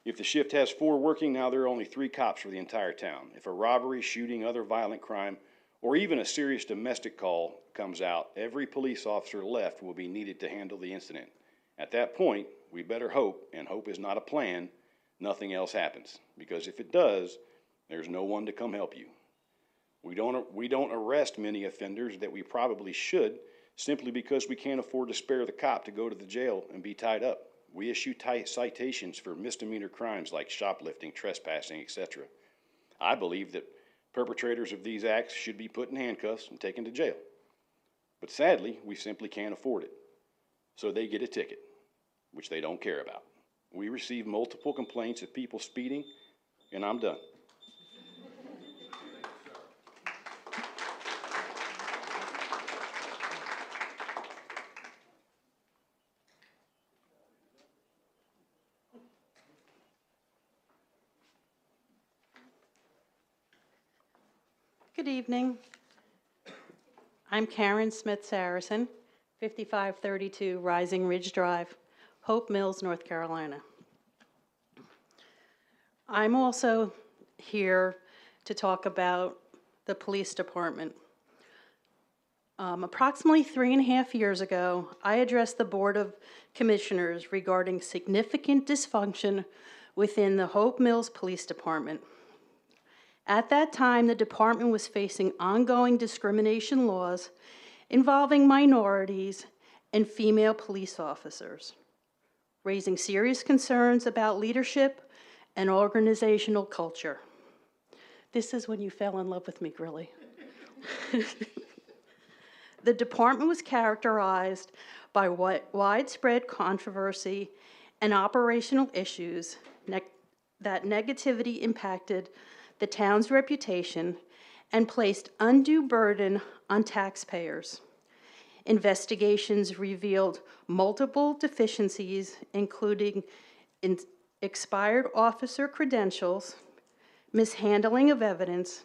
If the shift has 4 working, now there are only 3 cops for the entire town. If a robbery, shooting, other violent crime, or even a serious domestic call comes out, every police officer left will be needed to handle the incident. At that point, we better hope, and hope is not a plan, nothing else happens. Because if it does, there's no one to come help you. We don't arrest many offenders that we probably should, simply because we can't afford to spare the cop to go to the jail and be tied up. We issue citations for misdemeanor crimes like shoplifting, trespassing, etc. I believe that perpetrators of these acts should be put in handcuffs and taken to jail. But sadly, we simply can't afford it. So they get a ticket, which they don't care about. We receive multiple complaints of people speeding, and I'm done. Good evening. I'm Karen Smith-Saracen, 5532 Rising Ridge Drive, Hope Mills, North Carolina. I'm also here to talk about the police department. Approximately 3.5 years ago, I addressed the Board of Commissioners regarding significant dysfunction within the Hope Mills Police Department. At that time, the department was facing ongoing discrimination laws involving minorities and female police officers, raising serious concerns about leadership and organizational culture. This is when you fell in love with me, Grilly. The department was characterized by widespread controversy and operational issues that negatively impacted the town's reputation and placed undue burden on taxpayers. Investigations revealed multiple deficiencies, including expired officer credentials, mishandling of evidence,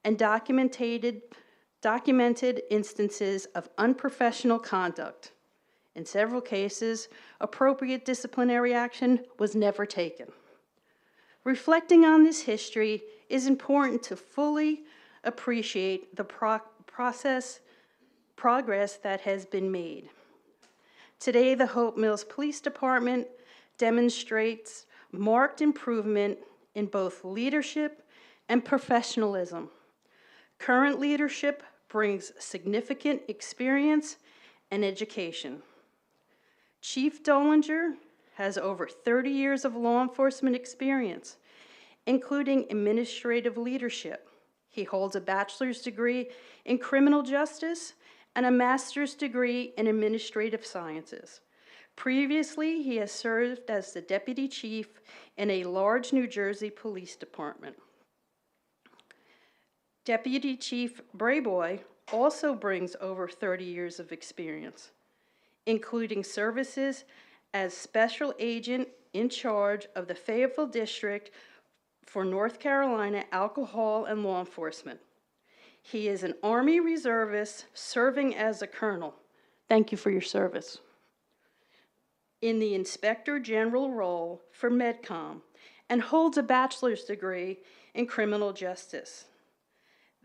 and documented documented instances of unprofessional conduct. In several cases, appropriate disciplinary action was never taken. Reflecting on this history is important to fully appreciate the progress that has been made. Today, the Hope Mills Police Department demonstrates marked improvement in both leadership and professionalism. Current leadership brings significant experience and education. Chief Dollinger has over 30 years of law enforcement experience, including administrative leadership. He holds a bachelor's degree in criminal justice and a master's degree in administrative sciences. Previously, he has served as the deputy chief in a large New Jersey police department. Deputy Chief Brayboy also brings over 30 years of experience, including services as special agent in charge of the Fayetteville District for North Carolina Alcohol and Law Enforcement. He is an Army reservist serving as a colonel. Thank you for your service. In the Inspector General role for MedCom and holds a bachelor's degree in criminal justice.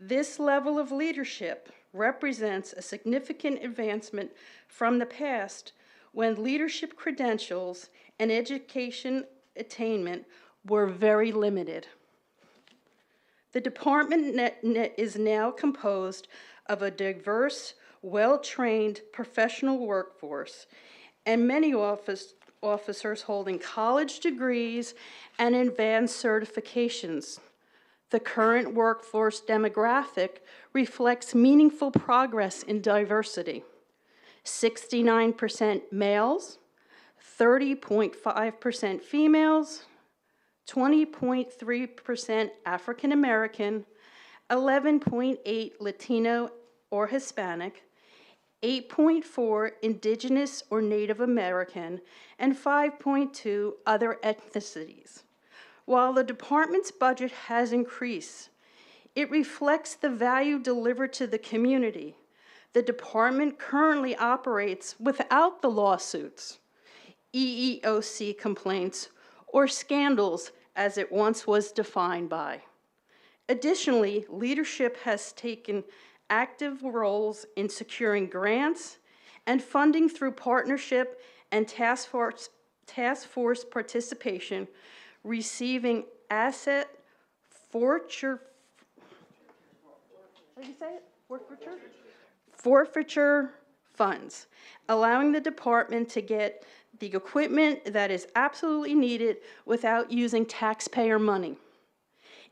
This level of leadership represents a significant advancement from the past when leadership credentials and education attainment were very limited. The department is now composed of a diverse, well-trained professional workforce and many officers holding college degrees and advanced certifications. The current workforce demographic reflects meaningful progress in diversity. 69% males, 30.5% females, 20.3% African American, 11.8% Latino or Hispanic, 8.4% Indigenous or Native American, and 5.2% other ethnicities. While the department's budget has increased, it reflects the value delivered to the community. The department currently operates without the lawsuits, EEOC complaints, or scandals as it once was defined by. Additionally, leadership has taken active roles in securing grants and funding through partnership and task force participation, receiving asset forfeiture, how do you say it? Forfeiture? Forfeiture funds, allowing the department to get the equipment that is absolutely needed without using taxpayer money.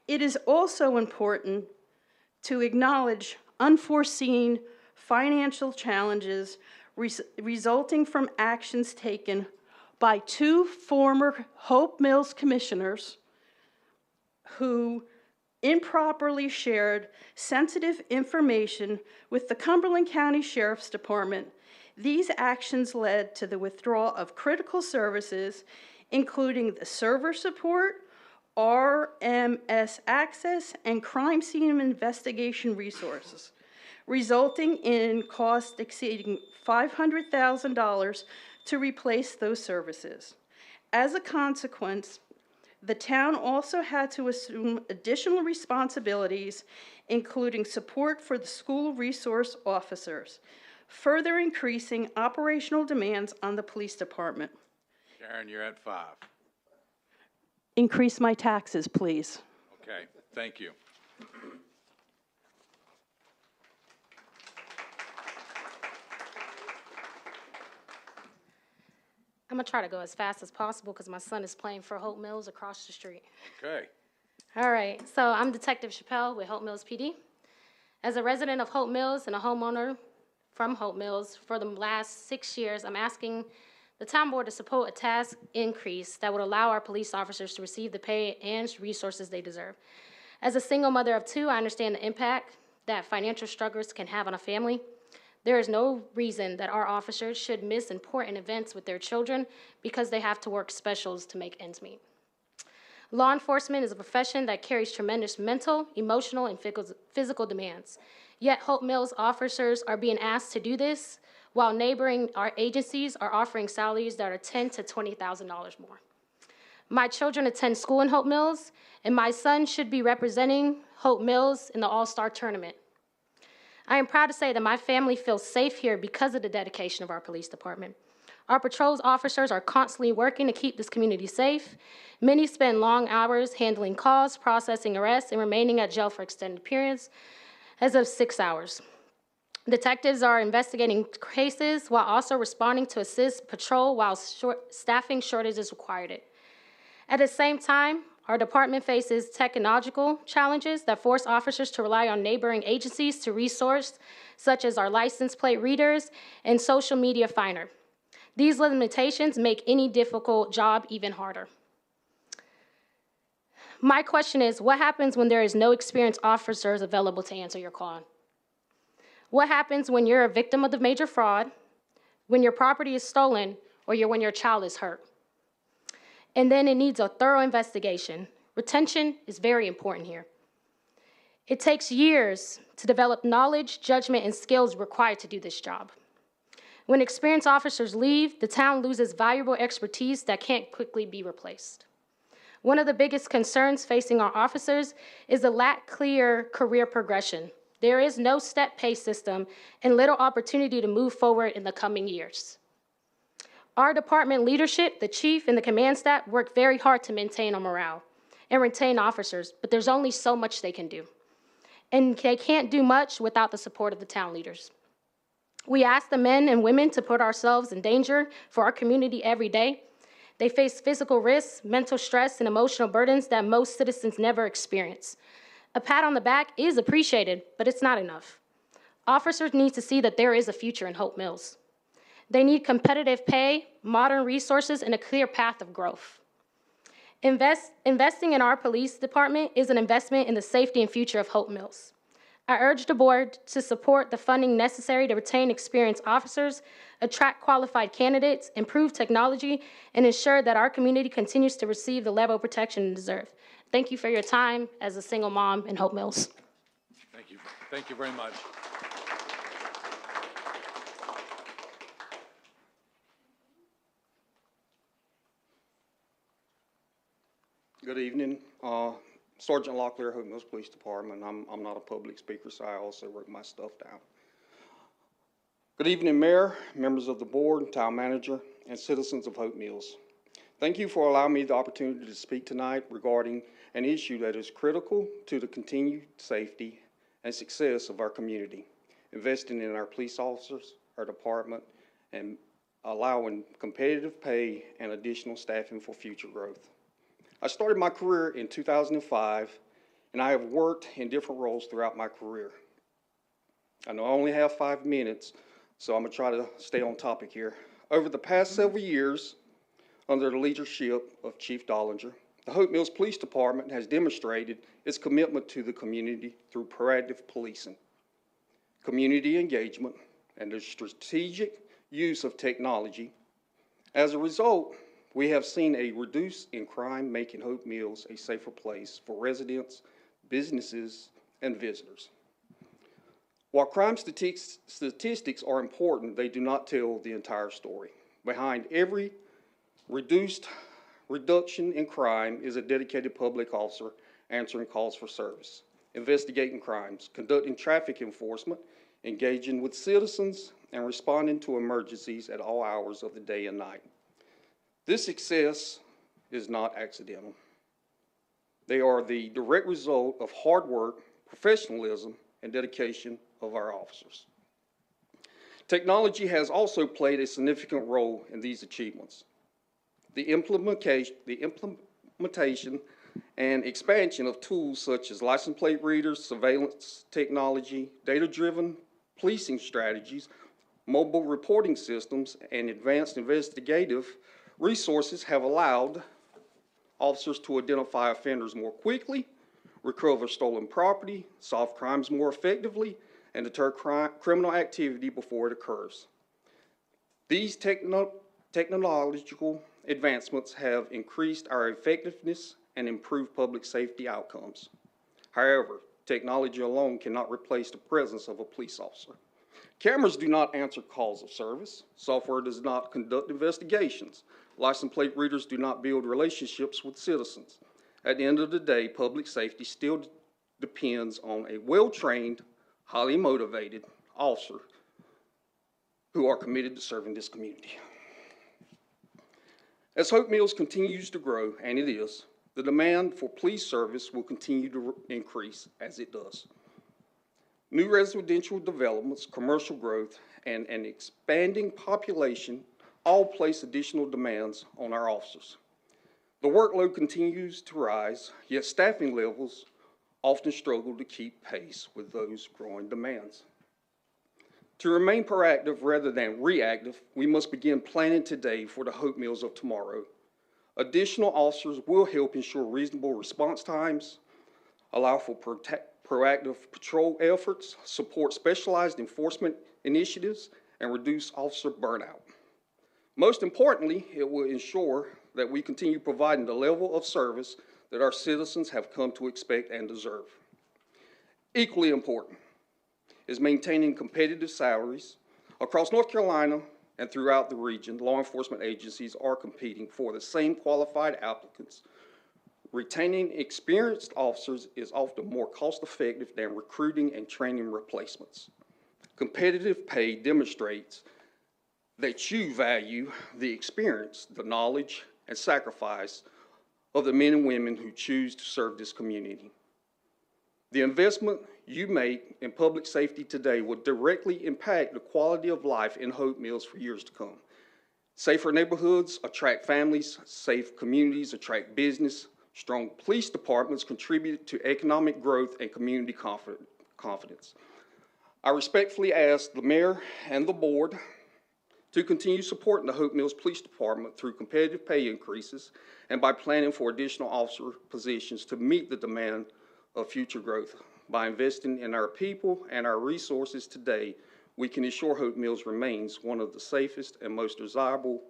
It is also important to acknowledge unforeseen financial challenges resulting from actions taken by two former Hope Mills commissioners who improperly shared sensitive information with the Cumberland County Sheriff's Department. These actions led to the withdrawal of critical services, including the server support, RMS access, and crime scene investigation resources, resulting in costs exceeding $500,000 to replace those services. As a consequence, the town also had to assume additional responsibilities, including support for the school resource officers, further increasing operational demands on the police department. Sharon, you're at 5. Increase my taxes, please. Okay, thank you. I'm gonna try to go as fast as possible because my son is playing for Hope Mills across the street. Okay. All right, so I'm Detective Chappelle with Hope Mills PD. As a resident of Hope Mills and a homeowner from Hope Mills for the last 6 years, I'm asking the town board to support a task increase that would allow our police officers to receive the pay and resources they deserve. As a single mother of 2, I understand the impact that financial struggles can have on a family. There is no reason that our officers should miss important events with their children because they have to work specials to make ends meet. Law enforcement is a profession that carries tremendous mental, emotional, and physical demands. Yet Hope Mills officers are being asked to do this while neighboring our agencies are offering salaries that are $10,000 to $20,000 more. My children attend school in Hope Mills, and my son should be representing Hope Mills in the All-Star Tournament. I am proud to say that my family feels safe here because of the dedication of our police department. Our patrols officers are constantly working to keep this community safe. Many spend long hours handling calls, processing arrests, and remaining at jail for extended periods, as of 6 hours. Detectives are investigating cases while also responding to assist patrol while staffing shortages required it. At the same time, our department faces technological challenges that force officers to rely on neighboring agencies to resource, such as our license plate readers and social media finder. These limitations make any difficult job even harder. My question is, what happens when there is no experienced officers available to answer your call? What happens when you're a victim of the major fraud, when your property is stolen, or when your child is hurt? And then it needs a thorough investigation. Retention is very important here. It takes years to develop knowledge, judgment, and skills required to do this job. When experienced officers leave, the town loses valuable expertise that can't quickly be replaced. One of the biggest concerns facing our officers is the lack of clear career progression. There is no step pay system and little opportunity to move forward in the coming years. Our department leadership, the chief and the command staff, work very hard to maintain our morale and retain officers, but there's only so much they can do. And they can't do much without the support of the town leaders. We ask the men and women to put ourselves in danger for our community every day. They face physical risks, mental stress, and emotional burdens that most citizens never experience. A pat on the back is appreciated, but it's not enough. Officers need to see that there is a future in Hope Mills. They need competitive pay, modern resources, and a clear path of growth. Investing in our police department is an investment in the safety and future of Hope Mills. I urge the board to support the funding necessary to retain experienced officers, attract qualified candidates, improve technology, and ensure that our community continues to receive the level of protection it deserves. Thank you for your time as a single mom in Hope Mills. Thank you. Thank you very much. Good evening. Sergeant Locklear, Hope Mills Police Department. I'm not a public speaker, so I also wrote my stuff down. Good evening, Mayor, members of the board, town manager, and citizens of Hope Mills. Thank you for allowing me the opportunity to speak tonight regarding an issue that is critical to the continued safety and success of our community, investing in our police officers, our department, and allowing competitive pay and additional staffing for future growth. I started my career in 2005, and I have worked in different roles throughout my career. I know I only have 5 minutes, so I'm going to try to stay on topic here. Over the past several years, under the leadership of Chief Dollinger, the Hope Mills Police Department has demonstrated its commitment to the community through proactive policing, community engagement, and the strategic use of technology. As a result, we have seen a reduce in crime, making Hope Mills a safer place for residents, businesses, and visitors. While crime statistics are important, they do not tell the entire story. Behind every reduction in crime is a dedicated public officer answering calls for service, investigating crimes, conducting traffic enforcement, engaging with citizens, and responding to emergencies at all hours of the day and night. This success is not accidental. They are the direct result of hard work, professionalism, and dedication of our officers. Technology has also played a significant role in these achievements. The implementation and expansion of tools such as license plate readers, surveillance technology, data-driven policing strategies, mobile reporting systems, and advanced investigative resources have allowed officers to identify offenders more quickly, recover stolen property, solve crimes more effectively, and deter criminal activity before it occurs. These technological advancements have increased our effectiveness and improved public safety outcomes. However, Technology alone cannot replace the presence of a police officer. Cameras do not answer calls of service. Software does not conduct investigations. License plate readers do not build relationships with citizens. At the end of the day, public safety still depends on a well-trained, highly motivated officer who are committed to serving this community. As Hope Mills continues to grow, and it is, the demand for police service will continue to increase as it does. New residential developments, commercial growth, and an expanding population all place additional demands on our officers. The workload continues to rise, yet staffing levels often struggle to keep pace with those growing demands. To remain proactive rather than reactive, we must begin planning today for the Hope Mills of tomorrow. Additional officers will help ensure reasonable response times, allow for proactive patrol efforts, support specialized enforcement initiatives, and reduce officer burnout. Most importantly, it will ensure that we continue providing the level of service that our citizens have come to expect and deserve. Equally important is maintaining competitive salaries. Across North Carolina and throughout the region, law enforcement agencies are competing for the same qualified applicants. Retaining experienced officers is often more cost-effective than recruiting and training replacements. Competitive pay demonstrates that you value the experience, the knowledge, and sacrifice of the men and women who choose to serve this community. The investment you make in public safety today will directly impact the quality of life in Hope Mills for years to come. Safer neighborhoods attract families, safe communities attract business, strong police departments contribute to economic growth and community confidence. I respectfully ask the mayor and the board to continue supporting the Hope Mills Police Department through competitive pay increases and by planning for additional officer positions to meet the demand of future growth. By investing in our people and our resources today, we can ensure Hope Mills remains one of the safest and most desirable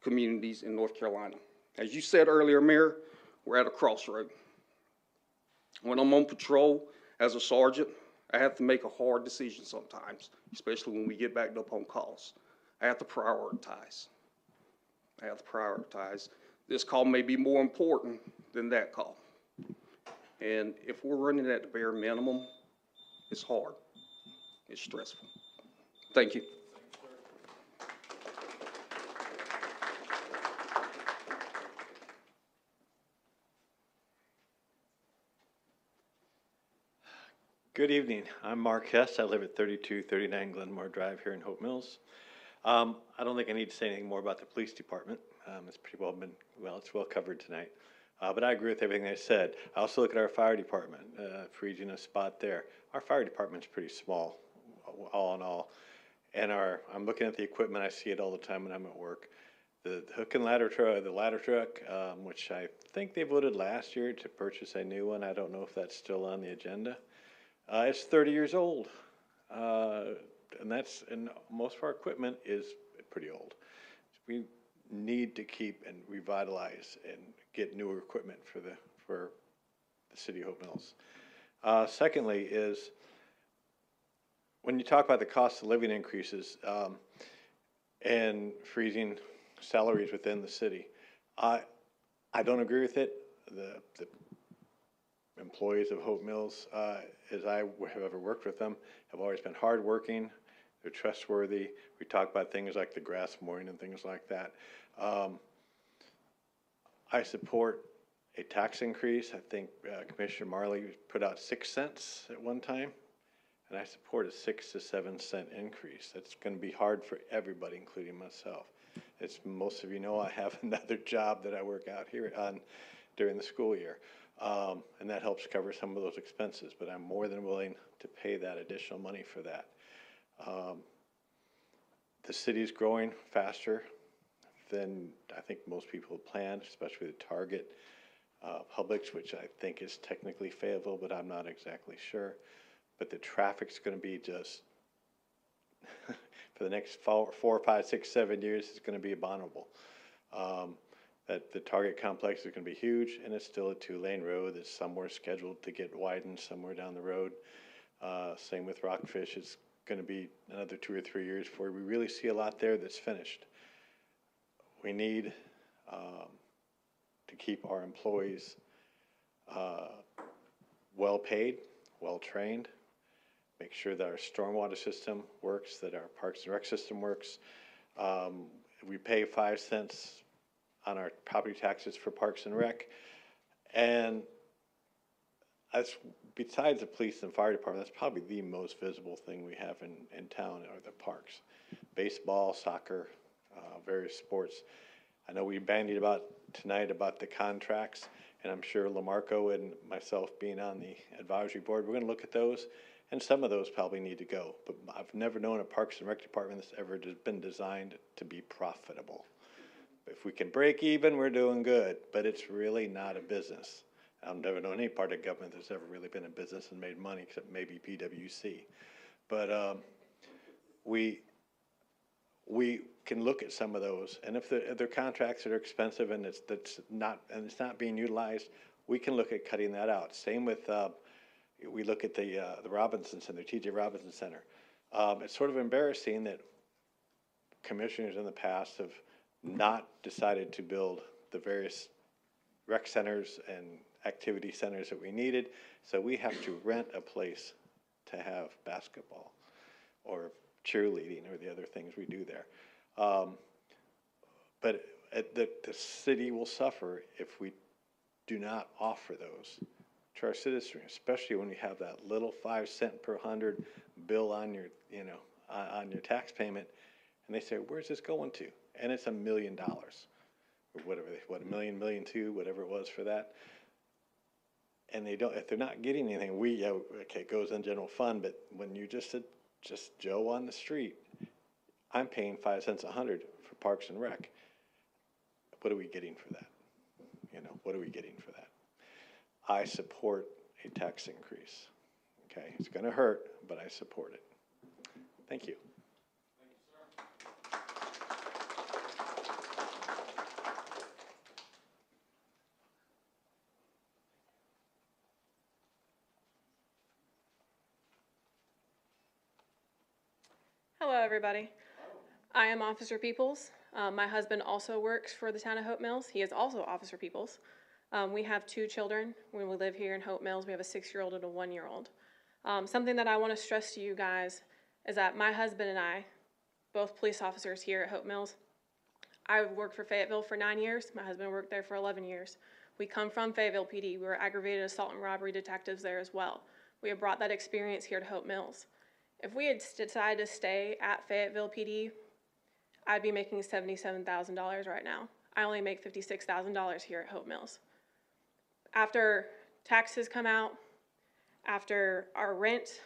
communities in North Carolina. As you said earlier, Mayor, we're at a crossroad. When I'm on patrol as a sergeant, I have to make a hard decision sometimes, especially when we get backed up on calls. I have to prioritize. This call may be more important than that call. And if we're running at the bare minimum, it's hard. It's stressful. Thank you. Good evening. I'm Mark Hess. I live at 3239 Glenmore Drive here in Hope Mills. I don't think I need to say anything more about the police department. It's pretty it's well covered tonight. But I agree with everything they said. I also look at our fire department, freezing a spot there. Our fire department's pretty small, all in all. And I'm looking at the equipment. I see it all the time when I'm at work. The hook and ladder truck, which I think they voted last year to purchase a new one. I don't know if that's still on the agenda. It's 30 years old. And most of our equipment is pretty old. We need to keep and revitalize and get newer equipment for the city of Hope Mills. Secondly is when you talk about the cost of living increases and freezing salaries within the city, I don't agree with it. The employees of Hope Mills, as I have ever worked with them, have always been hardworking. They're trustworthy. We talk about things like the grass mowing and things like that. I support a tax increase. I think Commissioner Marley put out 6 cents at one time, and I support a 6 to 7 cent increase. That's going to be hard for everybody, including myself. As most of you know, I have another job that I work out here on during the school year, and that helps cover some of those expenses, but I'm more than willing to pay that additional money for that. The city's growing faster than I think most people have planned, especially the Target Publix, which I think is technically favorable, but I'm not exactly sure. But the traffic's going to be just, for the next 4, 5, 6, 7 years, it's going to be abominable. that the Target complex is gonna be huge, and it's still a 2-lane road that's somewhere scheduled to get widened somewhere down the road. Same with Rockfish, it's gonna be another 2 or 3 years before we really see a lot there that's finished. We need to keep our employees well-paid, well-trained, make sure that our stormwater system works, that our Parks and Rec system works. We pay 5 cents on our property taxes for Parks and Rec, and that's, besides the police and fire department, that's probably the most visible thing we have in town are the parks. Baseball, soccer, various sports. I know we bandied about tonight about the contracts, and I'm sure Lamarco and myself being on the advisory board, we're gonna look at those, and some of those probably need to go. But I've never known a Parks and Rec department that's ever been designed to be profitable. If we can break even, we're doing good, but it's really not a business. I've never known any part of government that's ever really been a business and made money, except maybe PwC. But we can look at some of those, and if they're contracts that are expensive and it's not being utilized, we can look at cutting that out. Same with we look at the Robinson Center, T.J. Robinson Center. It's sort of embarrassing that commissioners in the past have not decided to build the various rec centers and activity centers that we needed, so we have to rent a place to have basketball or cheerleading or the other things we do there. But the city will suffer if we do not offer those to our citizens, especially when you have that little 5 cent per 100 bill on your, on your tax payment, and they say, "Where's this going to?" And it's $1 million, or whatever, $1 million, $1.2 million, whatever it was for that. And they don't, if they're not getting anything, okay, it goes in general fund, but when you just Joe on the street, I'm paying 5 cents a 100 for Parks and Rec. What are we getting for that? What are we getting for that? I support a tax increase. Okay, it's gonna hurt, but I support it. Thank you. Hello, everybody. I am Officer Peoples. My husband also works for the town of Hope Mills. He is also Officer Peoples. We have 2 children when we live here in Hope Mills. We have a 6-year-old and a 1-year-old. Something that I want to stress to you guys is that my husband and I, both police officers here at Hope Mills, I've worked for Fayetteville for 9 years. My husband worked there for 11 years. We come from Fayetteville PD. We were aggravated assault and robbery detectives there as well. We have brought that experience here to Hope Mills. If we had decided to stay at Fayetteville PD, I'd be making $77,000 right now. I only make $56,000 here at Hope Mills. After taxes come out, after our rent,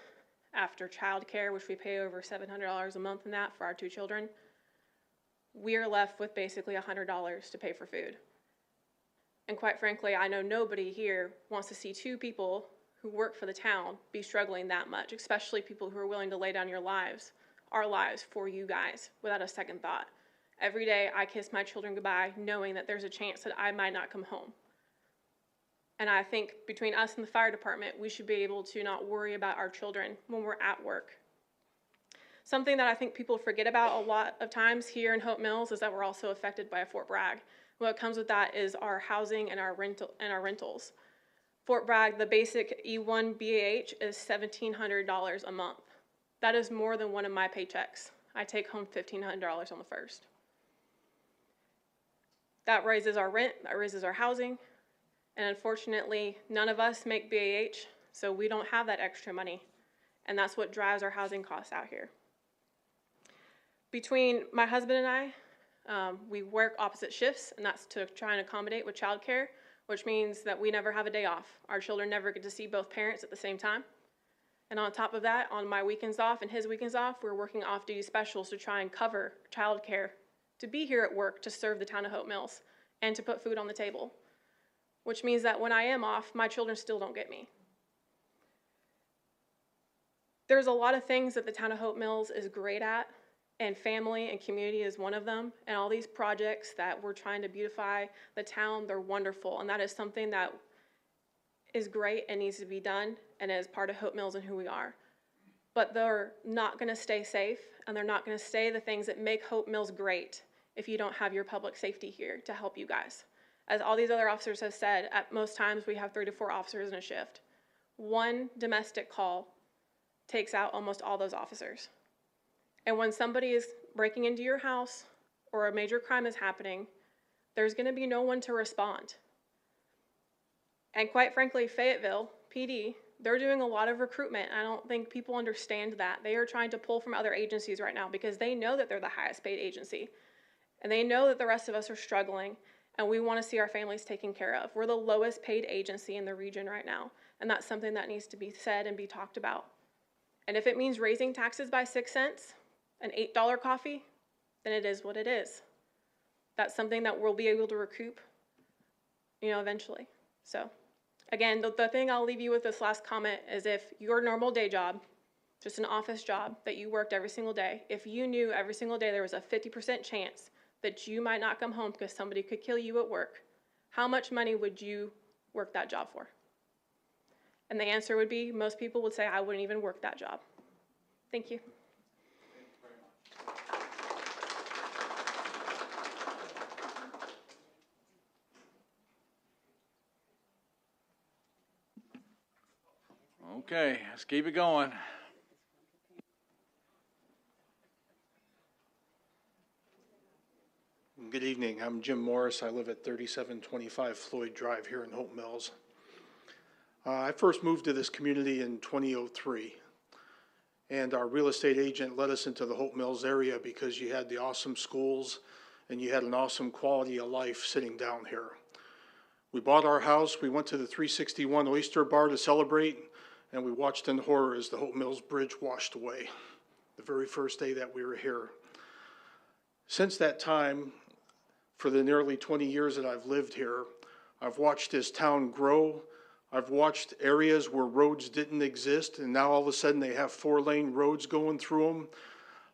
after childcare, which we pay over $700 a month in that for our 2 children, we are left with basically $100 to pay for food. And quite frankly, I know nobody here wants to see 2 people who work for the town be struggling that much, especially people who are willing to lay down your lives, our lives, for you guys without a second thought. Every day I kiss my children goodbye knowing that there's a chance that I might not come home. And I think between us and the fire department, we should be able to not worry about our children when we're at work. Something that I think people forget about a lot of times here in Hope Mills is that we're also affected by a Fort Bragg. What comes with that is our housing and our rentals. Fort Bragg, the basic E1 BAH is $1,700 a month. That is more than one of my paychecks. I take home $1,500 on the first. That raises our rent, that raises our housing, and unfortunately, none of us make BAH, so we don't have that extra money, and that's what drives our housing costs out here. Between my husband and I, we work opposite shifts, and that's to try and accommodate with childcare, which means that we never have a day off. Our children never get to see both parents at the same time. And on top of that, on my weekends off and his weekends off, we're working off-duty specials to try and cover childcare, to be here at work to serve the town of Hope Mills, and to put food on the table. Which means that when I am off, my children still don't get me. There's a lot of things that the town of Hope Mills is great at, and family and community is one of them. And all these projects that we're trying to beautify the town, they're wonderful. And that is something that is great and needs to be done and is part of Hope Mills and who we are. But they're not gonna stay safe, and they're not gonna stay the things that make Hope Mills great if you don't have your public safety here to help you guys. As all these other officers have said, at most times we have 3 to 4 officers in a shift. One domestic call takes out almost all those officers. And when somebody is breaking into your house or a major crime is happening, there's gonna be no one to respond. And quite frankly, Fayetteville PD, they're doing a lot of recruitment. I don't think people understand that. They are trying to pull from other agencies right now because they know that they're the highest paid agency. And they know that the rest of us are struggling, and we want to see our families taken care of. We're the lowest paid agency in the region right now, and that's something that needs to be said and be talked about. And if it means raising taxes by 6 cents, an $8 coffee, then it is what it is. That's something that we'll be able to recoup, eventually. So, again, the thing I'll leave you with this last comment is if your normal day job, just an office job that you worked every single day, if you knew every single day there was a 50% chance that you might not come home because somebody could kill you at work, how much money would you work that job for? And the answer would be, most people would say, I wouldn't even work that job. Thank you. Okay, let's keep it going. Good evening. I'm Jim Morris. I live at 3725 Floyd Drive here in Hope Mills. I first moved to this community in 2003, and our real estate agent led us into the Hope Mills area because you had the awesome schools and you had an awesome quality of life sitting down here. We bought our house, we went to the 361 Oyster Bar to celebrate, and we watched in horror as the Hope Mills Bridge washed away the very first day that we were here. Since that time, for the nearly 20 years that I've lived here, I've watched this town grow. I've watched areas where roads didn't exist, and now all of a sudden they have 4-lane roads going through them.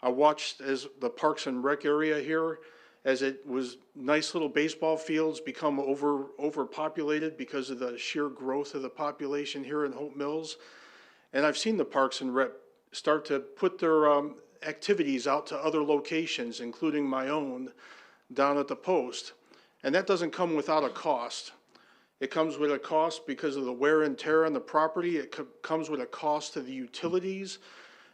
I watched as the Parks and Rec area here, as it was nice little baseball fields become overpopulated because of the sheer growth of the population here in Hope Mills. And I've seen the Parks and Rec start to put their activities out to other locations, including my own, down at the post. And that doesn't come without a cost. It comes with a cost because of the wear and tear on the property. It comes with a cost to the utilities.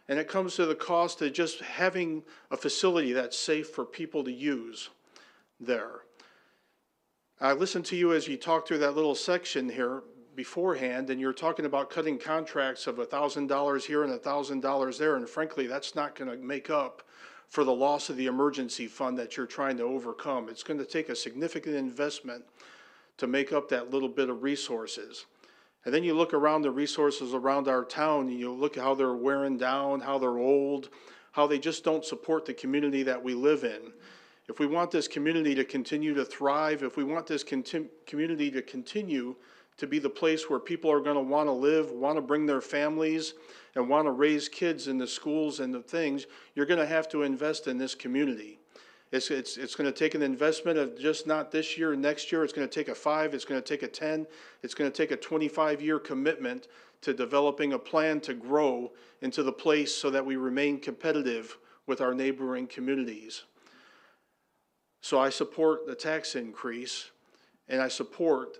And it comes to the cost of just having a facility that's safe for people to use there. I listened to you as you talked through that little section here beforehand, and you're talking about cutting contracts of $1,000 here and $1,000 there, and frankly, that's not going to make up for the loss of the emergency fund that you're trying to overcome. It's going to take a significant investment to make up that little bit of resources. And then you look around the resources around our town, and you look at how they're wearing down, how they're old, how they just don't support the community that we live in. If we want this community to continue to thrive, if we want this community to continue to be the place where people are going to want to live, want to bring their families, and want to raise kids in the schools and the things, you're going to have to invest in this community. It's going to take an investment of just not this year and next year. It's going to take a 5, it's going to take a 10, it's going to take a 25-year commitment to developing a plan to grow into the place so that we remain competitive with our neighboring communities. So I support the tax increase, and I support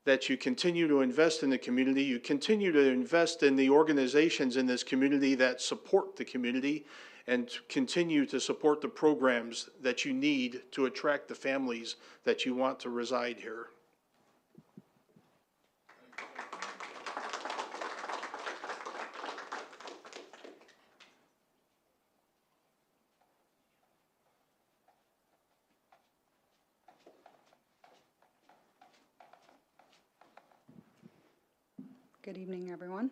that you continue to invest in the community, you continue to invest in the organizations in this community that support the community, and continue to support the programs that you need to attract the families that you want to reside here. Good evening, everyone.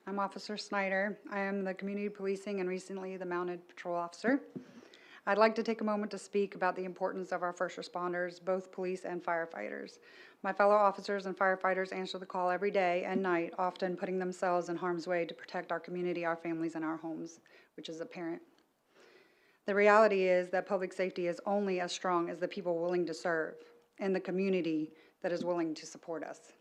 I'm Officer Snyder. I am the Community Policing and recently the Mounted Patrol Officer. I'd like to take a moment to speak about the importance of our first responders, both police and firefighters. My fellow officers and firefighters answer the call every day and night, often putting themselves in harm's way to protect our community, our families, and our homes, which is apparent. The reality is that public safety is only as strong as the people willing to serve and the community that is willing to support us.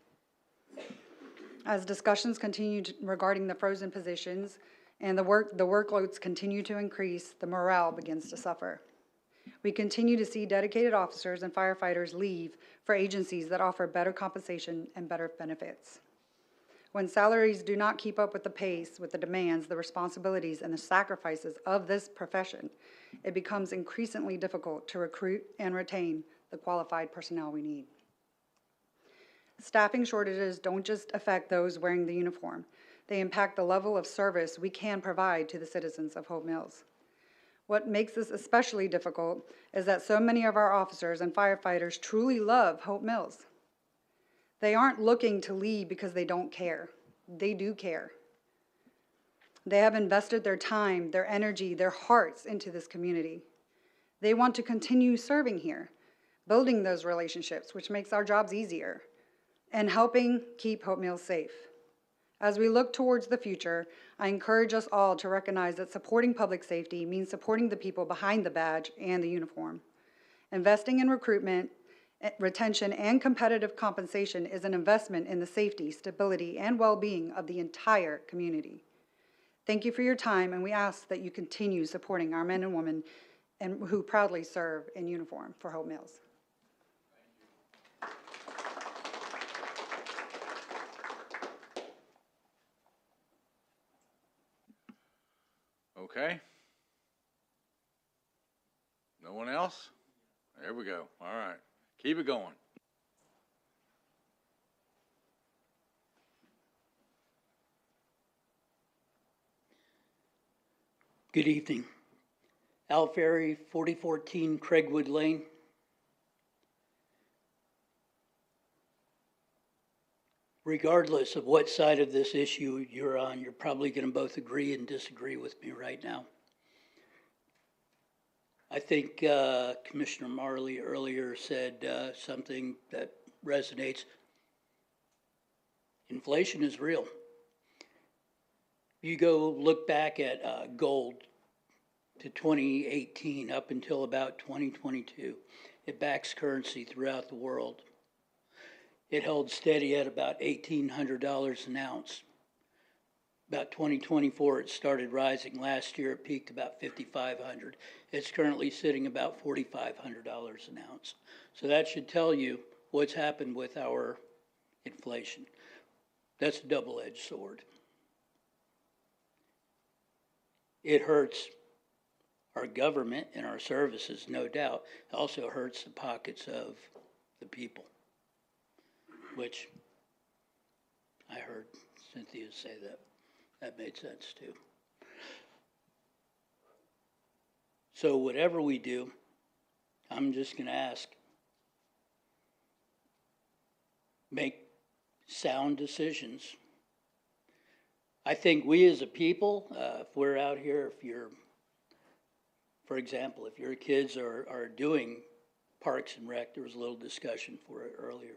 As discussions continue regarding the frozen positions and the workloads continue to increase, the morale begins to suffer. We continue to see dedicated officers and firefighters leave for agencies that offer better compensation and better benefits. When salaries do not keep up with the pace, with the demands, the responsibilities, and the sacrifices of this profession, it becomes increasingly difficult to recruit and retain the qualified personnel we need. Staffing shortages don't just affect those wearing the uniform. They impact the level of service we can provide to the citizens of Hope Mills. What makes this especially difficult is that so many of our officers and firefighters truly love Hope Mills. They aren't looking to leave because they don't care. They do care. They have invested their time, their energy, their hearts into this community. They want to continue serving here, building those relationships, which makes our jobs easier, and helping keep Hope Mills safe. As we look towards the future, I encourage us all to recognize that supporting public safety means supporting the people behind the badge and the uniform. Investing in recruitment, retention, and competitive compensation is an investment in the safety, stability, and well-being of the entire community. Thank you for your time, and we ask that you continue supporting our men and women who proudly serve in uniform for Hope Mills. Okay. No one else? There we go. All right. Keep it going. Good evening. Al Ferry, 4014 Craigwood Lane. Regardless of what side of this issue you're on, you're probably going to both agree and disagree with me right now. I think Commissioner Marley earlier said something that resonates. Inflation is real. You go look back at gold to 2018 up until about 2022. It backs currency throughout the world. It held steady at about $1,800 an ounce. About 2024, it started rising. Last year, it peaked about $5,500. It's currently sitting about $4,500 an ounce. So that should tell you what's happened with our inflation. That's a double-edged sword. It hurts our government and our services, no doubt. It also hurts the pockets of the people, which I heard Cynthia say that. That made sense too. So whatever we do, I'm just going to ask, make sound decisions. I think we as a people, if we're out here, if you're, for example, if your kids are doing Parks and Rec, there was a little discussion for it earlier.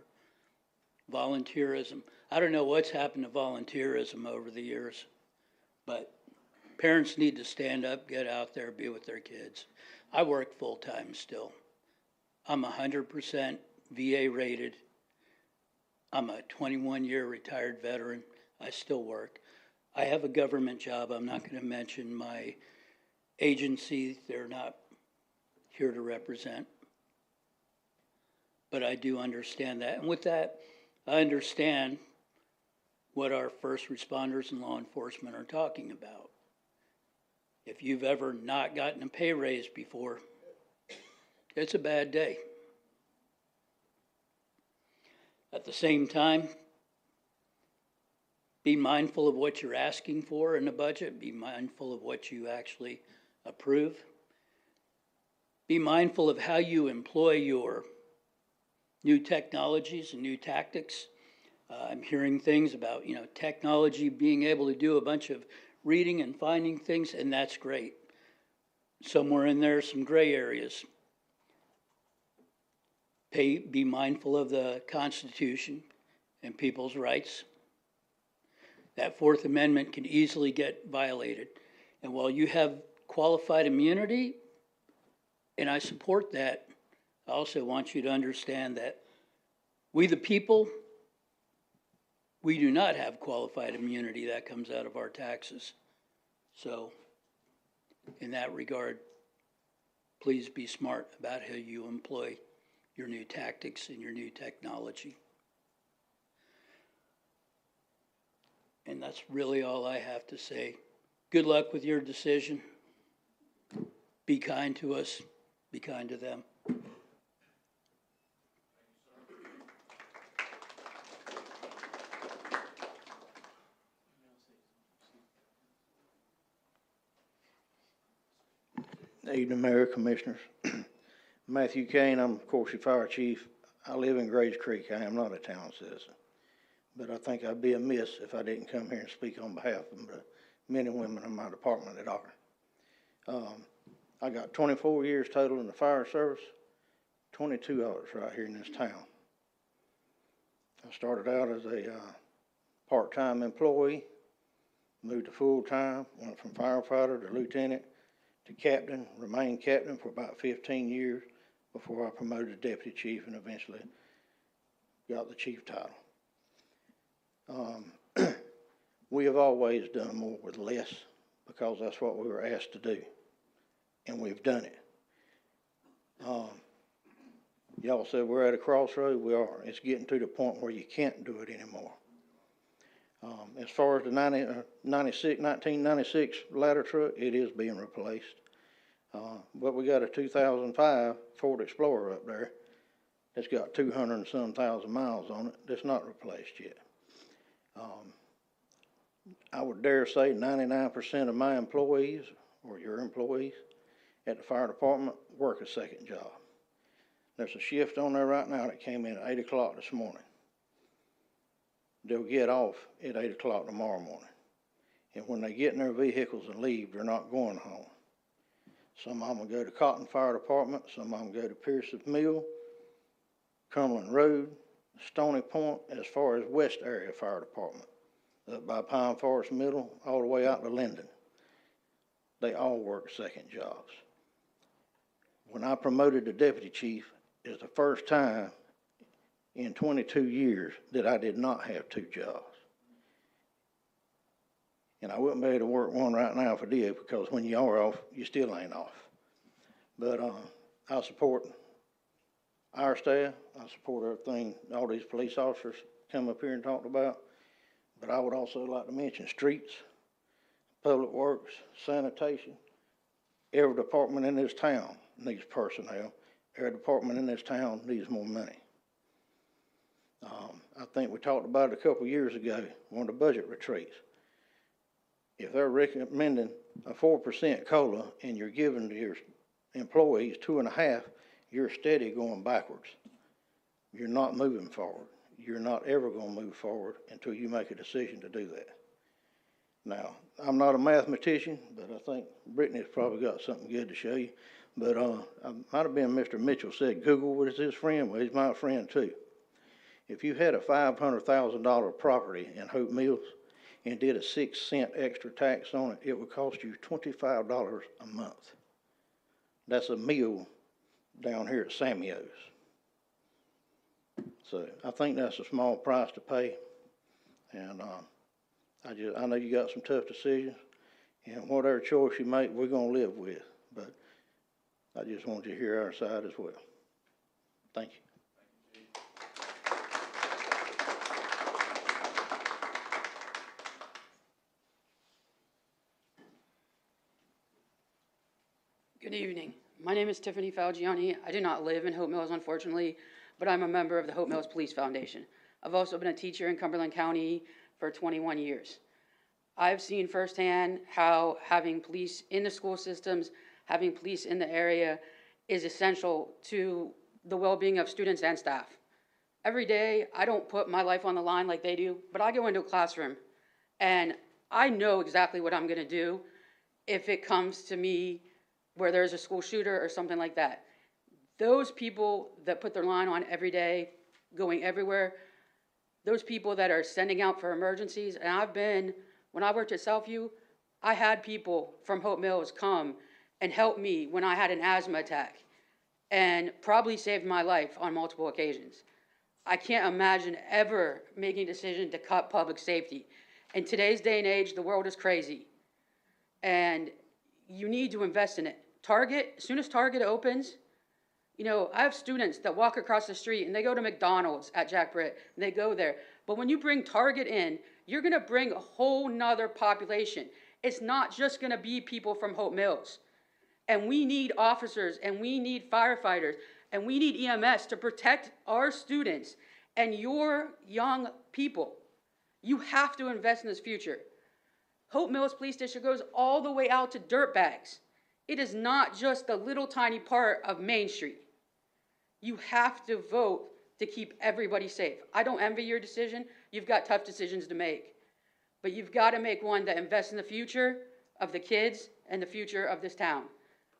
Volunteerism. I don't know what's happened to volunteerism over the years, but parents need to stand up, get out there, be with their kids. I work full-time still. I'm 100% VA rated. I'm a 21-year retired veteran. I still work. I have a government job. I'm not going to mention my agency. They're not here to represent. But I do understand that. And with that, I understand what our first responders and law enforcement are talking about. If you've ever not gotten a pay raise before, it's a bad day. At the same time, be mindful of what you're asking for in the budget. Be mindful of what you actually approve. Be mindful of how you employ your new technologies and new tactics. I'm hearing things about, technology being able to do a bunch of reading and finding things, and that's great. Somewhere in there, some gray areas. Be mindful of the Constitution and people's rights. That Fourth Amendment can easily get violated. And while you have qualified immunity, and I support that. I also want you to understand that we the people, we do not have qualified immunity that comes out of our taxes. So in that regard, please be smart about how you employ your new tactics and your new technology. And that's really all I have to say. Good luck with your decision. Be kind to us, be kind to them. Evening, Mayor, Commissioners. Matthew Kane, I'm of course your fire chief. I live in Grays Creek. I am not a town citizen. But I think I'd be amiss if I didn't come here and speak on behalf of the men and women in my department that are. I got 24 years total in the fire service, 22 hours right here in this town. I started out as a part-time employee, moved to full-time, went from firefighter to lieutenant, to captain, remained captain for about 15 years before I promoted to deputy chief and eventually got the chief title. We have always done more with less because that's what we were asked to do, and we've done it. Y'all said we're at a crossroad. We are. It's getting to the point where you can't do it anymore. As far as the 1996 ladder truck, it is being replaced. But we got a 2005 Ford Explorer up there that's got 200 and some thousand miles on it that's not replaced yet. I would dare say 99% of my employees, or your employees, at the fire department work a second job. There's a shift on there right now that came in at 8 o'clock this morning. They'll get off at 8 o'clock tomorrow morning. And when they get in their vehicles and leave, they're not going home. Some of them will go to Cotton Fire Department, some of them go to Pearson's Mill, Cumberland Road, Stony Point, as far as West Area Fire Department, up by Pine Forest Middle, all the way out to Linden. They all work second jobs. When I promoted to deputy chief, it was the first time in 22 years that I did not have two jobs. And I wouldn't be able to work one right now if I did, because when you are off, you still ain't off. But I support our staff. I support everything all these police officers come up here and talked about. But I would also like to mention streets, public works, sanitation. Every department in this town needs personnel. Every department in this town needs more money. I think we talked about it a couple of years ago, one of the budget retreats. If they're recommending a 4% COLA and you're giving to your employees 2.5%, you're steady going backwards. You're not moving forward. You're not ever going to move forward until you make a decision to do that. Now, I'm not a mathematician, but I think Brittany's probably got something good to show you. But I might have been Mr. Mitchell said Google was his friend. Well, he's my friend too. If you had a $500,000 property in Hope Mills and did a 6-cent extra tax on it, it would cost you $25 a month. That's a meal down here at Samuel's. So I think that's a small price to pay. And I know you got some tough decisions, and whatever choice you make, we're going to live with. But I just want you to hear our side as well. Thank you. Good evening. My name is Tiffany Falgiani. I do not live in Hope Mills, unfortunately, but I'm a member of the Hope Mills Police Foundation. I've also been a teacher in Cumberland County for 21 years. I've seen firsthand how having police in the school systems, having police in the area is essential to the well-being of students and staff. Every day, I don't put my life on the line like they do, but I go into a classroom and I know exactly what I'm gonna do if it comes to me where there's a school shooter or something like that. Those people that put their line on every day, going everywhere, those people that are sending out for emergencies, and when I worked at Southview, I had people from Hope Mills come and help me when I had an asthma attack. and probably saved my life on multiple occasions. I can't imagine ever making a decision to cut public safety. In today's day and age, the world is crazy, and you need to invest in it. Target, as soon as Target opens, you know, I have students that walk across the street and they go to McDonald's at Jack Britt, and they go there. But when you bring Target in, you're gonna bring a whole nother population. It's not just gonna be people from Hope Mills. And we need officers, and we need firefighters, and we need EMS to protect our students and your young people. You have to invest in this future. Hope Mills Police District goes all the way out to Dirtbags. It is not just the little tiny part of Main Street. You have to vote to keep everybody safe. I don't envy your decision. You've got tough decisions to make. But you've got to make one that invests in the future of the kids and the future of this town,